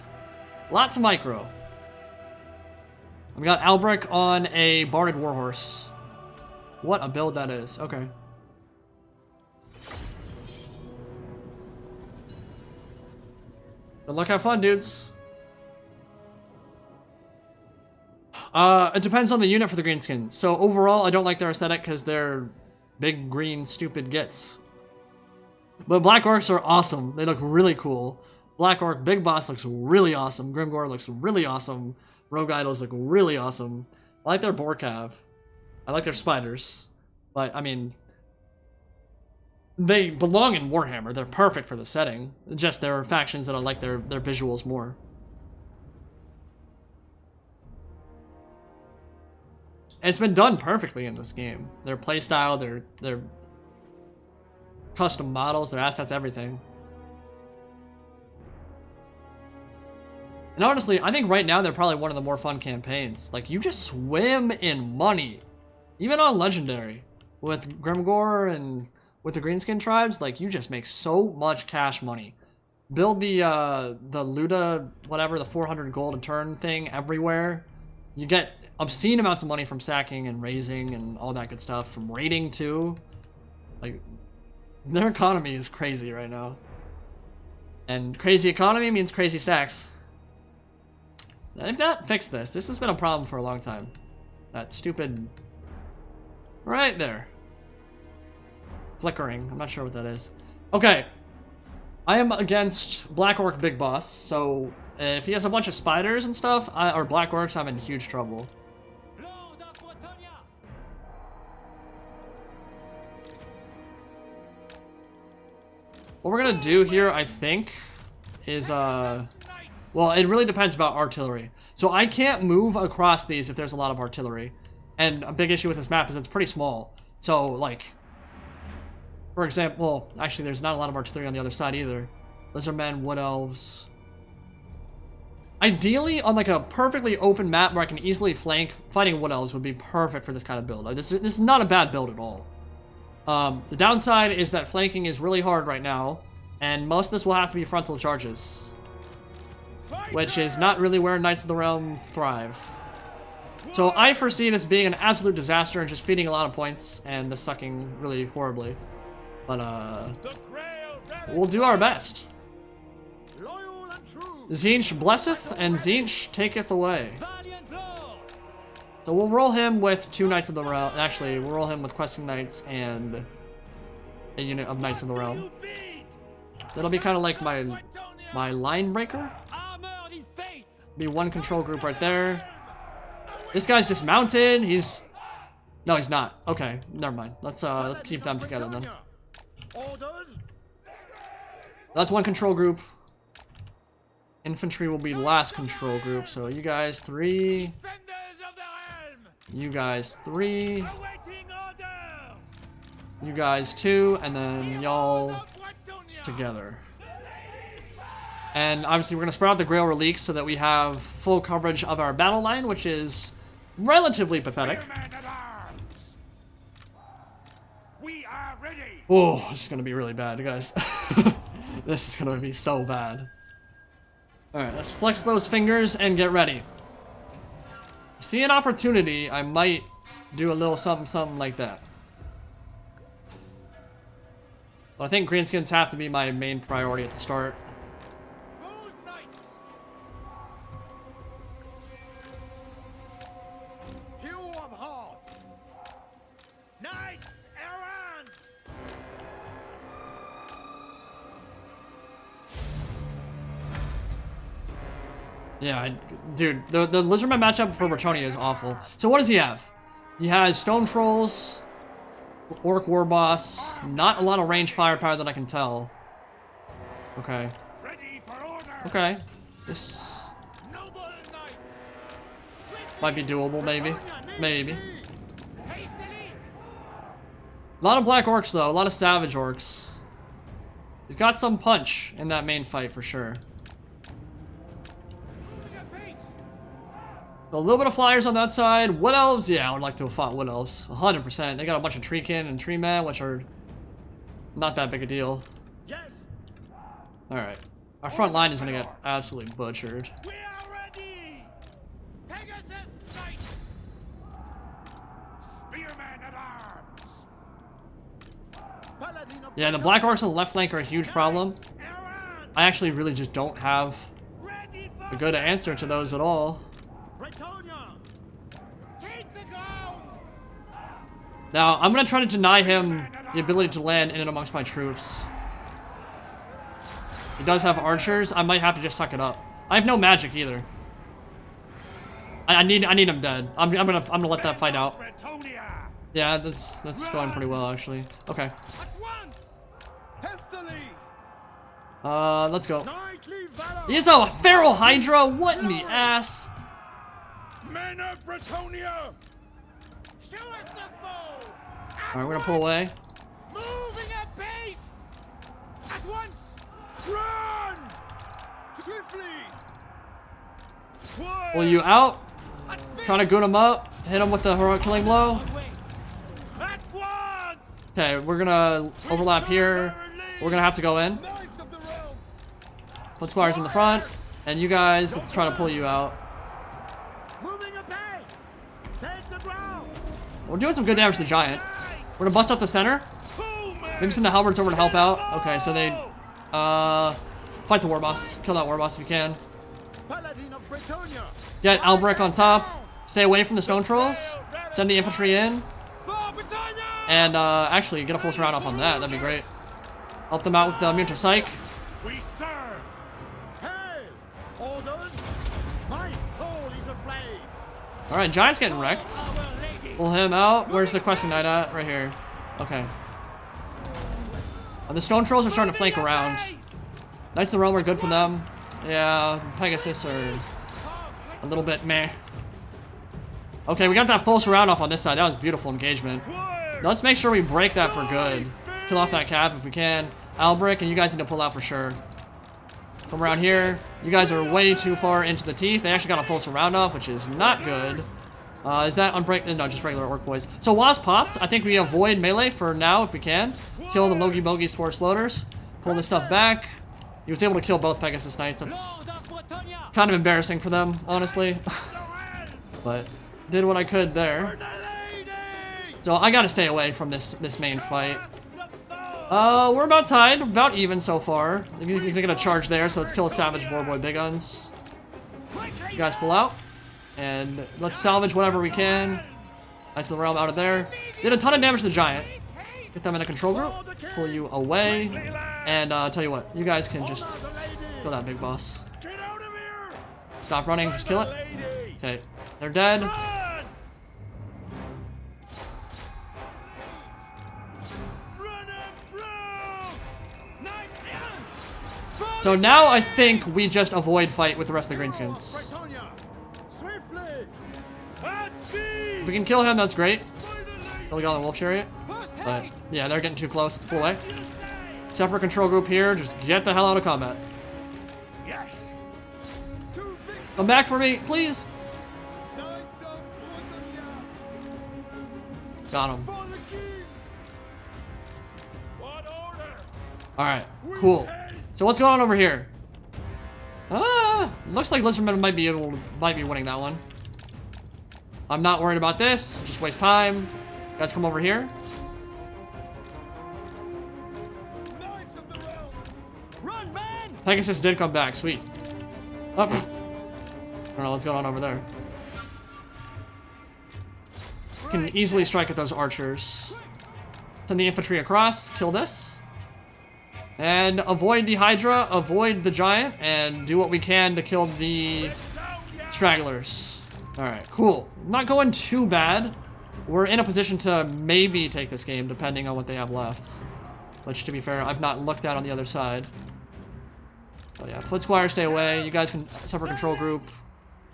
Lots of micro. We got Albrecht on a Barded Warhorse. What a build that is. Okay. Good luck, have fun, dudes. It depends on the unit for the Greenskins. So overall, I don't like their aesthetic because they're big, green, stupid gits. But Black Orcs are awesome. They look really cool. Black Orc Big Boss looks really awesome. Grimgore looks really awesome. Rogue Idols look really awesome. I like their Borkav. I like their spiders. But, I mean, they belong in Warhammer. They're perfect for the setting. Just there are factions that I like their visuals more. It's been done perfectly in this game. Their playstyle, their custom models, their assets, everything. And honestly, I think right now they're probably one of the more fun campaigns. Like, you just swim in money. Even on Legendary. With Grimgore and with the Greenskin tribes, like, you just make so much cash money. Build the Luda, whatever, the 400 gold a turn thing everywhere. You get obscene amounts of money from sacking and raising and all that good stuff. From raiding, too. Like, their economy is crazy right now. And crazy economy means crazy stacks. They've not fixed this. This has been a problem for a long time. That stupid... Right there. Flickering. I'm not sure what that is. Okay. I am against Black Orc Big Boss, so if he has a bunch of spiders and stuff, or Black Orcs, I'm in huge trouble. What we're gonna do here, I think, is, well, it really depends about artillery. So I can't move across these if there's a lot of artillery. And a big issue with this map is it's pretty small. So, like, for example, well, actually there's not a lot of artillery on the other side either. Lizardmen, Wood Elves. Ideally, on like a perfectly open map where I can easily flank, fighting Wood Elves would be perfect for this kind of build. Like, this is not a bad build at all. The downside is that flanking is really hard right now, and most of this will have to be frontal charges. Which is not really where Knights of the Realm thrive. So I foresee this being an absolute disaster and just feeding a lot of points and this sucking really horribly. But we'll do our best. Tzeentch blesseth and Tzeentch taketh away. So we'll roll him with 2 Knights of the Realm. Actually, we'll roll him with Questing Knights and a unit of Knights of the Realm. That'll be kind of like my line breaker. Armored in faith. Be one control group right there. This guy's dismounted. No, he's not. Okay, never mind. Let's keep them together then. Orders. That's one control group. Infantry will be the last control group. So you guys 3. Defenders of the realm. You guys 3. Awaiting orders. You guys 2, and then y'all together. And obviously we're gonna spread out the Grail Reliques so that we have full coverage of our battle line, which is relatively pathetic. Spearmen at arms. We are ready. Oh, this is gonna be really bad, guys. This is gonna be so bad. Alright, let's flex those fingers and get ready. See an opportunity, I might do a little something like that. But I think greenskins have to be my main priority at the start. Good knights. Hue of heart. Knights errant. Yeah, dude, the Lizardman matchup for Bretonia is awful. So what does he have? He has Stone Trolls, Orc War Boss, not a lot of range firepower that I can tell. Okay. Ready for order. Okay. This Noble knights. might be doable, maybe. Maybe. Hastily. A lot of Black Orcs, though. A lot of Savage Orcs. He's got some punch in that main fight, for sure. Moving apace. A little bit of Flyers on that side. Wood Elves? Yeah, I would like to have fought Wood Elves. 100%. They got a bunch of Treekin and Treeman, which are not that big a deal. Yes. Alright. Our front line is going to get absolutely butchered. We are ready. Pegasus knights. Spearmen at arms. Paladin of Yeah, the Black Orcs on the left flank are a huge problem. Errant. I actually really just don't have Ready for a good answer to those at all. Bretonia. Take the ground. Now, I'm going to try to deny him the ability to land in and amongst my troops. He does have archers. I might have to just suck it up. I have no magic either. I need him dead. I'm gonna let that fight out. Bretonia. Yeah, that's going pretty well actually. Okay. At once. Hastily. Let's go. Knightly valor. He's a feral hydra. What in the ass? Men of Bretonia. Show us the foe. All right, we're gonna pull away. Moving apace. At once. Run. Swiftly. Pull you out. At Trying to goon him up. Hit him with the heroic killing blow. At once. Okay, we're gonna overlap here. We're gonna have to go in. Knights of the realm. Put squires in the front, and you guys, let's try to pull you out. Moving apace. Take the ground. We're doing some good damage to the giant. We're gonna bust up the center. Maybe send the halberds over to help out. Okay, so they fight the war boss. Kill that war boss if you can. Paladin of Bretonia. Get Albrecht on top. Stay away from the stone trolls. Send the infantry in. For Britannia. And actually get a full surround off on that. That'd be great. Help them out with the immune to psych. We serve. Hail. Orders. My soul is aflame. Alright, giant's getting wrecked. Our lady. Pull him out. Where's the questing knight at? Right here. Okay. The stone trolls are starting to flank around. Knights of the Realm are good for them. Yeah, Pegasus are a little bit meh. Okay, we got that full surround off on this side. That was beautiful engagement. Now let's make sure we break that for good. Kill off that cap if we can. Albrecht, and you guys need to pull out for sure. Come around here. You guys are way too far into the teeth. They actually got a full surround off, which is not good. Is that unbreak? No, just regular orc boys. So Wasp popped. I think we avoid melee for now if we can. Kill the Logie Bogie Spore Floaters. Pull this stuff back. He was able to kill both Pegasus Knights. That's Lord of Britannia. kind of embarrassing for them, honestly. But did what I could there. So I gotta stay away from this main fight. We're about tied, about even so far. You're gonna charge there, so let's kill a Savage Boar Boy Big Guns. You guys pull out. And let's salvage whatever we can. Knights of the Realm out of there. Did a ton of damage to the giant. Get them in a control group. Pull you away. And I'll tell you what, you guys can just Honor the lady. kill that big boss. Get out of here. Stop running, just kill it. Lady. Okay, they're dead. Run. Run him through. So now I think we just avoid fight with the rest of the Greenskins. Bretonia. Swiftly. If we can kill him, that's great. Kill the guy on the wolf chariot. But yeah, they're getting too close. Let's pull away. Separate control group here. Just get the hell out of combat. Yes. Come back for me, please. Got him. Alright, cool. So what's going on over here? Looks like Lizardmen might be winning that one. I'm not worried about this. Just waste time. You guys come over here. Run, man! Pegasus did come back. Sweet. Oh. I don't know what's going on over there. Can easily strike at those archers. Send the infantry across. Kill this. And avoid the Hydra. Avoid the Giant. And do what we can to kill the stragglers. Alright, cool. Not going too bad. We're in a position to maybe take this game, depending on what they have left. Which, to be fair, I've not looked at on the other side. But yeah, Foot Squire, stay away. You guys can separate control group.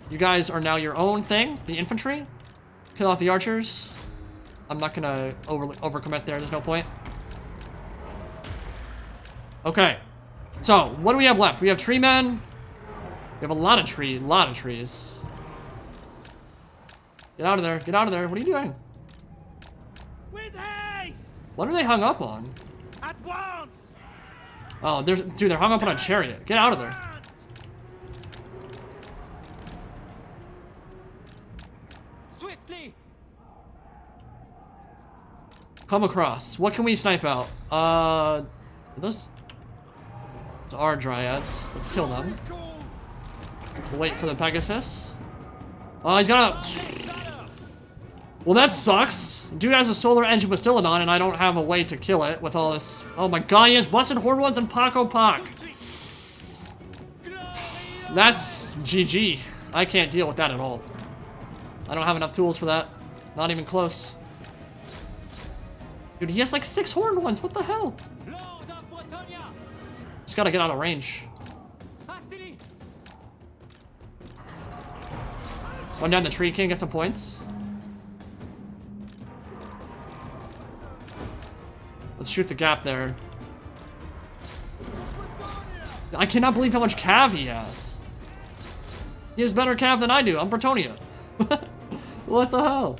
You guys are now your own thing. The infantry. Kill off the archers. I'm not gonna overcommit there. There's no point. Okay. So, what do we have left? We have tree men. We have a lot of trees. Get out of there. Get out of there. What are you doing? With haste. What are they hung up on? At once. Oh, dude, they're hung up on a chariot. Get out of there. Swiftly! Come across. What can we snipe out? Those are dryads. Let's kill them. We'll wait for the Pegasus. Oh, he's got a... Well, that sucks. Dude has a solar engine with Stilodon, and I don't have a way to kill it with all this. Oh my god, he has Blessed Horned Ones and Paco Pac. That's GG. I can't deal with that at all. I don't have enough tools for that. Not even close. Dude, he has like 6 horned ones. What the hell? Just gotta get out of range. Run down the tree king, get some points. Let's shoot the gap there. I cannot believe how much cav he has. He has better cav than I do. I'm Bretonia. What the hell?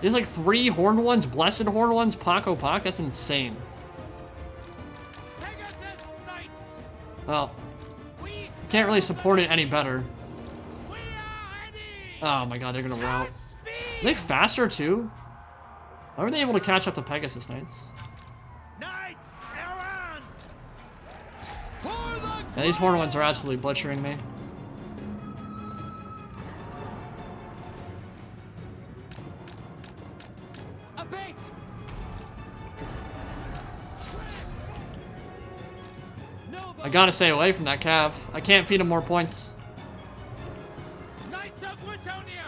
He has like 3 horned ones, blessed horned ones, Paco Pac. That's insane. Well, can't really support it any better. Oh my god, they're gonna rout. Are they faster too? How are they able to catch up to Pegasus Knights? Yeah, these horned ones are absolutely butchering me. I gotta stay away from that cav. I can't feed him more points. Knights of Bretonia,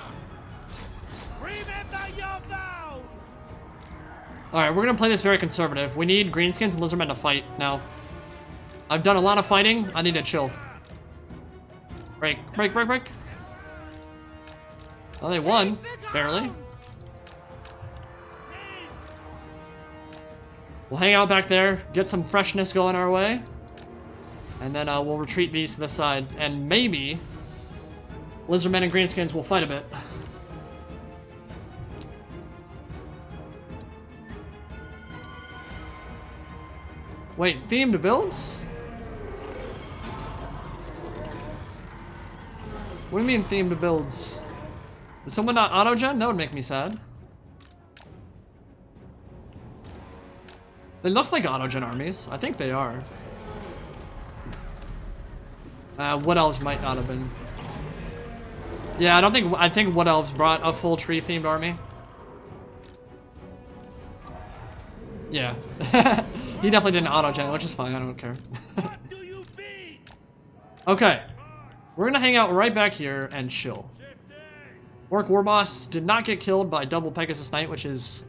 remember your vows. Alright, we're gonna play this very conservative. We need Greenskins and Lizardmen to fight now. I've done a lot of fighting. I need to chill. Break. Oh, they won. Barely. We'll hang out back there, get some freshness going our way. And then we'll retreat these to the side. And maybe Lizardmen and Greenskins will fight a bit. Wait, themed builds? What do you mean themed builds? Did someone not auto-gen? That would make me sad. They look like auto-gen armies. I think they are. What else might not have been? Yeah, I think Wood Elves brought a full tree-themed army. Yeah. He definitely didn't auto-gen, which is fine, I don't care. What do you mean? Okay. We're gonna hang out right back here and chill. Orc War Boss did not get killed by double Pegasus Knight, which is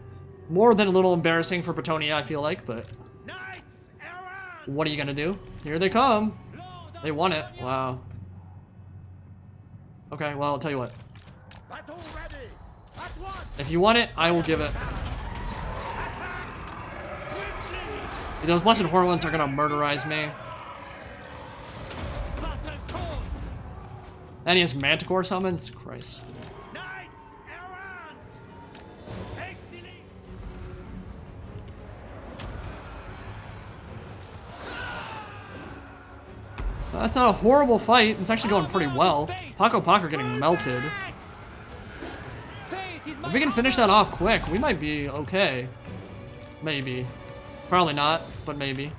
more than a little embarrassing for Bretonia, I feel like, but Knights errant! what are you gonna do? Here they come. They won it. Wow. Okay, well, I'll tell you what. Battle ready! At once! If you want it, I will give it. Attack! Swiftly! Those blessed Hornwoods are gonna murderize me. And he has Manticore summons? Christ. Knights errant! Hastily! That's not a horrible fight. It's actually going pretty well. Paco Paco getting melted. If we can finish that off quick, we might be okay. Maybe. Probably not, but maybe.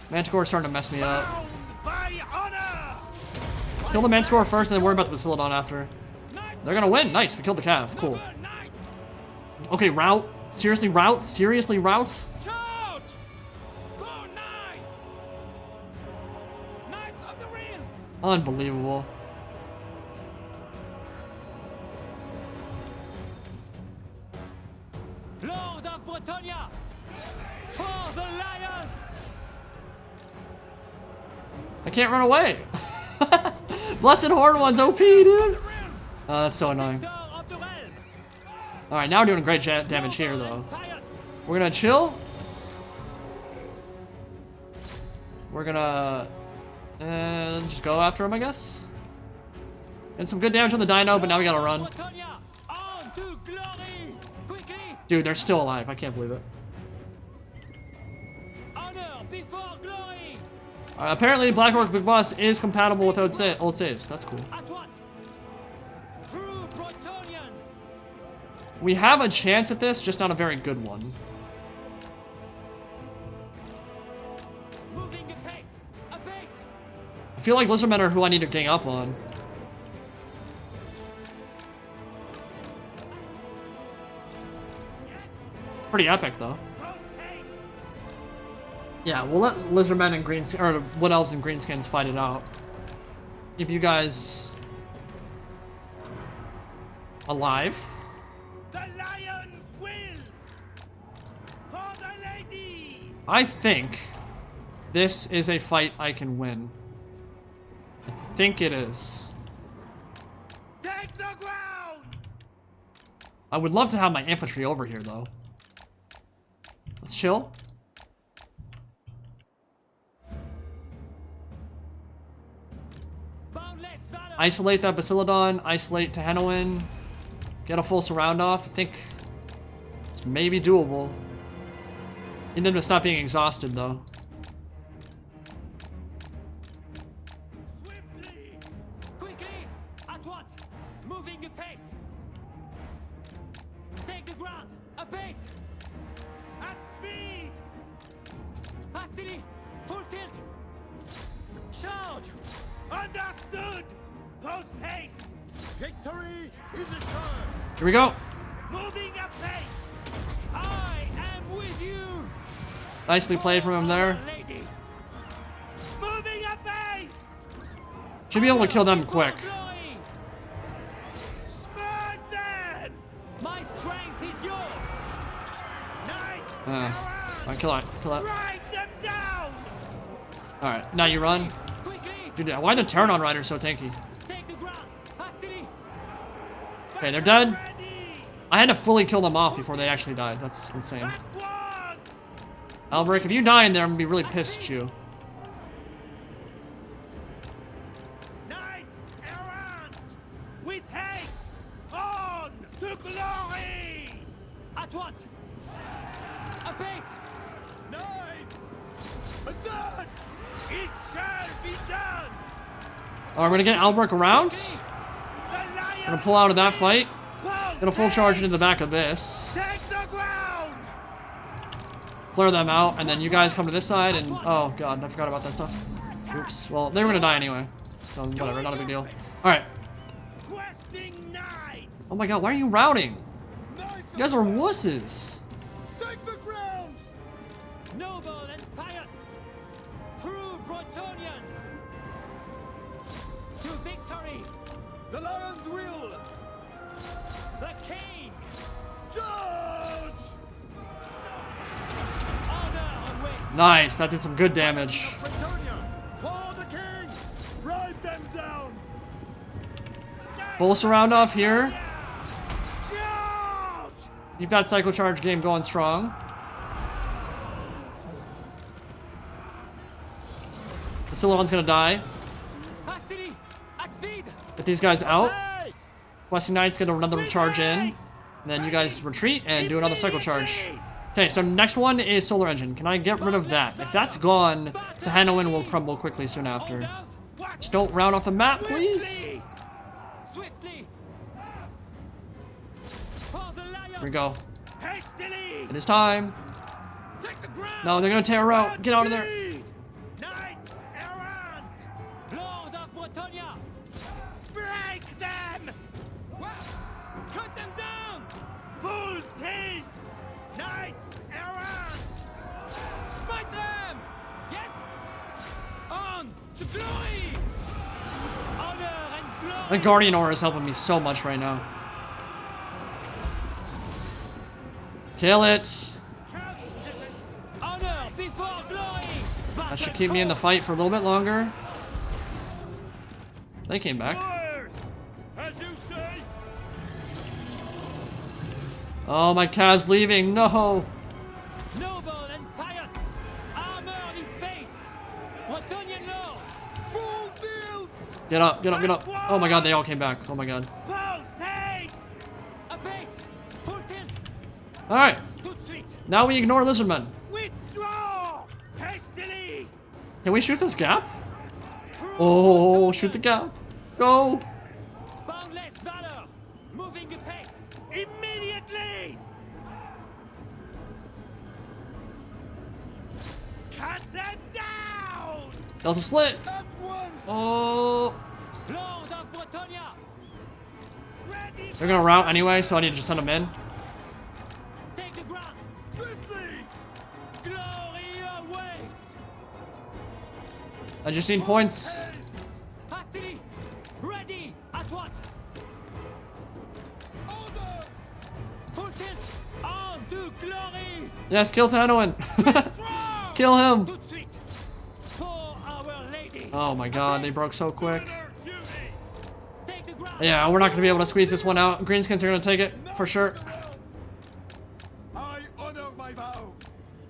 Manticore's starting to mess me up. Bound by honor! Kill the Manticore first and then worry about the Basilodon after. They're gonna win. Nice, we killed the Cav. Cool. Okay, route. Seriously, route? Seriously, route? Charge! Go Knights! Knights of the Realm! Unbelievable. Lord of Bretonia! For the Lion! I can't run away. Blessed Horn one's OP, dude. Oh, that's so annoying. Of the realm! Alright, now we're doing great damage here, though. We're gonna chill. We're gonna just go after him, I guess. And some good damage on the dino, but now we gotta run. Bretonia, on to glory! Quickly! Dude, they're still alive. I can't believe it. Honor before glory! Apparently, Black Orc Big Boss is compatible with old saves. That's cool. At what? True Bretonian! We have a chance at this, just not a very good one. Moving apace! Apace! I feel like Lizardmen are who I need to gang up on. Pretty epic, though. Post haste! Yeah, we'll let Lizardmen and or Wood Elves and Greenskins fight it out. Keep you guys alive. The lion's will! For the lady! I think this is a fight I can win. I think it is. Take the ground! I would love to have my infantry over here, though. Let's chill. Boundless valor! Isolate that Basilodon, isolate Tehenoan, get a full surround off. I think it's maybe doable. Need them to stop being exhausted, though. Swiftly! Quickly! At what? Moving apace! Take the ground! Apace! At speed! Hastily! Full tilt! Charge! Understood! Post haste! Victory is assured! Here we go. Moving apace! I am with you! Nicely played from him there. Lady! Moving apace! Should be able to kill them quick. Glory! Spurn them! My strength is yours! Knights Alright, around! kill that. Kill that. Ride them down! Alright, now you run. Quickly! Dude, why are the Pterodon Riders so tanky? Take the ground! Hastily! Okay, they're dead. Ready! I had to fully kill them off before they actually died. That's insane. At once! Albrecht, if you die in there, I'm gonna be really pissed at you. Knights errant! With haste! On to glory! At what? Apace! Knights! Done! It shall be done! Alright, we're gonna get Albrecht around. The We're lion! gonna pull out of that fight. Post Get a full charge haste! into the back of this. Take the ground! Flare them out, and then you guys come to this side and... Oh god, I forgot about that stuff. Oops. Well, they were gonna die anyway. So whatever, not a big deal. Alright. Questing knight. Oh my god, why are you routing? Knights You guys are wusses. take the ground. Noble and pious, true Bretonian, to victory, The lion's will. the king, Charge. honor awaits. Nice, that did some good damage. Bretonia, for the king. Ride them down. Full surround off here. Charge. Keep that cycle charge game going strong. The silver one's gonna die. Hastily, at speed. Get these guys out. Haste. Questing Knight's gonna another charge in. And then you guys retreat and do another cycle charge. Okay, so next one is Solar Engine. Can I get rid of that? If that's gone, Tehanoin will crumble quickly soon after. Orders, Just don't round off the map, please. Swiftly. swiftly. For the lion. Here we go. Hastily. It is time. Take the ground. No, they're gonna tear her out. Get out of there. Speed. Knights errant. Lord of Bretonia. Break them. Wow. Cut them down. Full tilt. Knights errant. Smite them. Yes. On to glory. Honor and glory. The Guardian Aura is helping me so much right now. Kill it. Honor before glory. That should keep me in the fight for a little bit longer. They came back. Squires. As you say. Oh, my calf's leaving. No. Noble and pious, armored in faith, Bretonian law, Full tilt. Get up, get up, get up. Oh my god, they all came back. Oh my god. Pulse taste. apace, full tilt, Alright, tout de suite. now we ignore Lizardmen. Withdraw. Hastily. Can we shoot this gap? Oh, shoot the gap. Go. Boundless valor, moving apace. Immediately. Cut them down. Delta split. At once. Oh. Lord of Bretonia, Ready. They're gonna rout anyway, so I need to just send them in. take the ground. Swiftly. Glory awaits. I just need points. Haste. Hastily, ready at once. Orders. Full tilt, on to glory. Yes, kill Tehanoin. Draw. Kill him. Tout de suite. For our lady. Oh my god, they broke so quick. Honor duty. Take the ground. Yeah, we're not gonna be able to squeeze this one out. Greenskins are gonna take it, for sure. I honor my vow.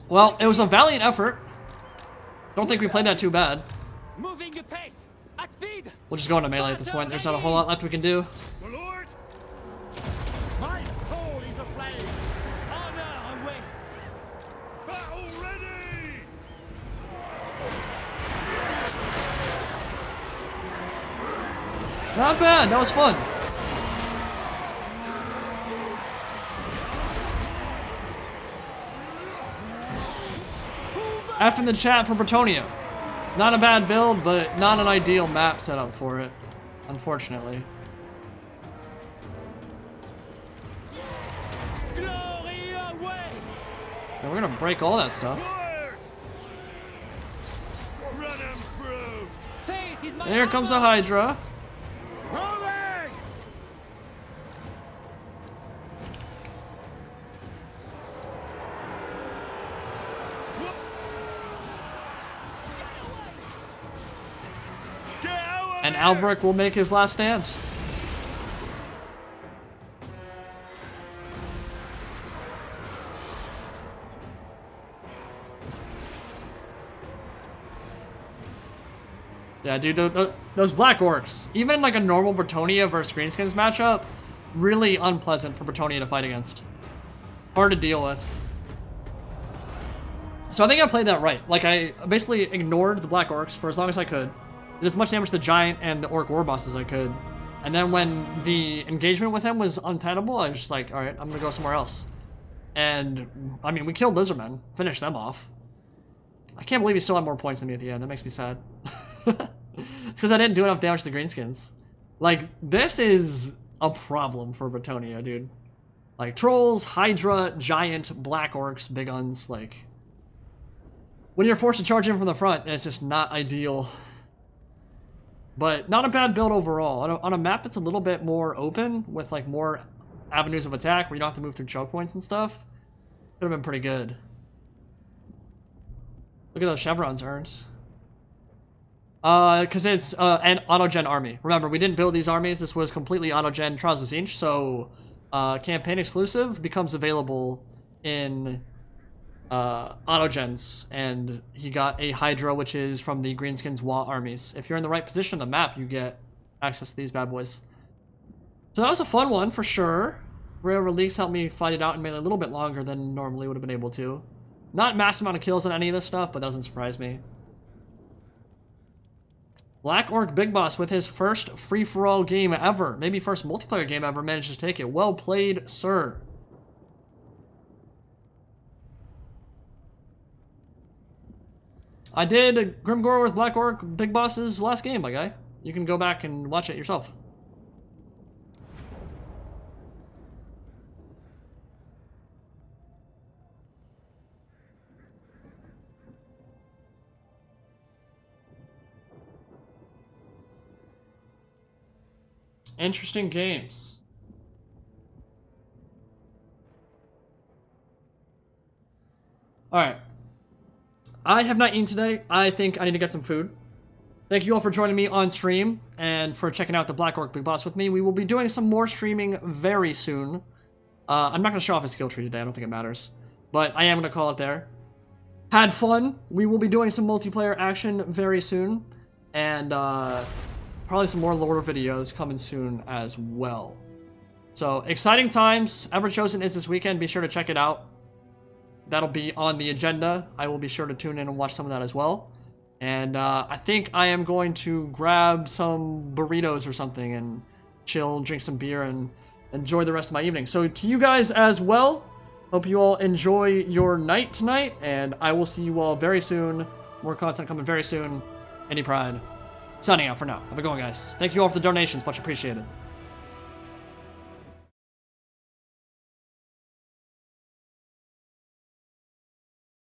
Well, it was a valiant effort. Don't think we played that too bad. Moving apace, at speed. We'll just go into melee at this point. There's not a whole lot left we can do. My lord. My soul is aflame. Honor awaits. Battle ready. Not bad, that was fun. F in the chat for Bretonia. Not a bad build, but not an ideal map setup for it, unfortunately. Glory awaits. Yeah, we're gonna break all that stuff. Squires. Run 'em through. Faith is my There comes the armor. Hydra. Rolling. Get away. And Albrecht will make his last stand. Yeah, dude, those Black Orcs, even in like a normal Bretonia versus Greenskins matchup, really unpleasant for Bretonia to fight against. Hard to deal with. So I think I played that right. Like, I basically ignored the Black Orcs for as long as I could. Did as much damage to the Giant and the Orc War Boss as I could. And then when the engagement with him was untenable, I was just like, alright, I'm gonna go somewhere else. And, I mean, we killed Lizardmen, finished them off. I can't believe he still had more points than me at the end. That makes me sad. It's because I didn't do enough damage to the Greenskins. Like, this is a problem for Bretonnia, dude. Like, Trolls, Hydra, Giant, Black Orcs, Big Uns, like... When you're forced to charge in from the front, it's just not ideal. But not a bad build overall. On a map that's a little bit more open, with, like, more avenues of attack, where you don't have to move through choke points and stuff, could have been pretty good. Look at those chevrons earned. Because it's an auto-gen army. Remember, we didn't build these armies. This was completely auto-gen Trials of Tzeentch, so campaign exclusive becomes available in auto-gens. And he got a Hydra, which is from the Greenskins WA armies. If you're in the right position on the map, you get access to these bad boys. So that was a fun one, for sure. Rare Leaks helped me fight it out and made it a little bit longer than normally would have been able to. Not massive amount of kills on any of this stuff, but that doesn't surprise me. Black Orc Big Boss with his first free-for-all game ever, maybe first multiplayer game ever, managed to take it. Well played, sir. I did Grimgore with Black Orc Big Boss's last game, my guy. You can go back and watch it yourself. Interesting games. Alright. I have not eaten today. I think I need to get some food. Thank you all for joining me on stream and for checking out the Black Orc Big Boss with me. We will be doing some more streaming very soon. I'm not going to show off his skill tree today. I don't think it matters. But I am going to call it there. Had fun. We will be doing some multiplayer action very soon. And, probably some more lore videos coming soon as well. So, exciting times. Everchosen is this weekend. Be sure to check it out. That'll be on the agenda. I will be sure to tune in and watch some of that as well. And I think I am going to grab some burritos or something and chill, drink some beer, and enjoy the rest of my evening. So, to you guys as well, hope you all enjoy your night tonight. And I will see you all very soon. More content coming very soon. Any pride. Signing out for now. Have a good one, guys. Thank you all for the donations. Much appreciated.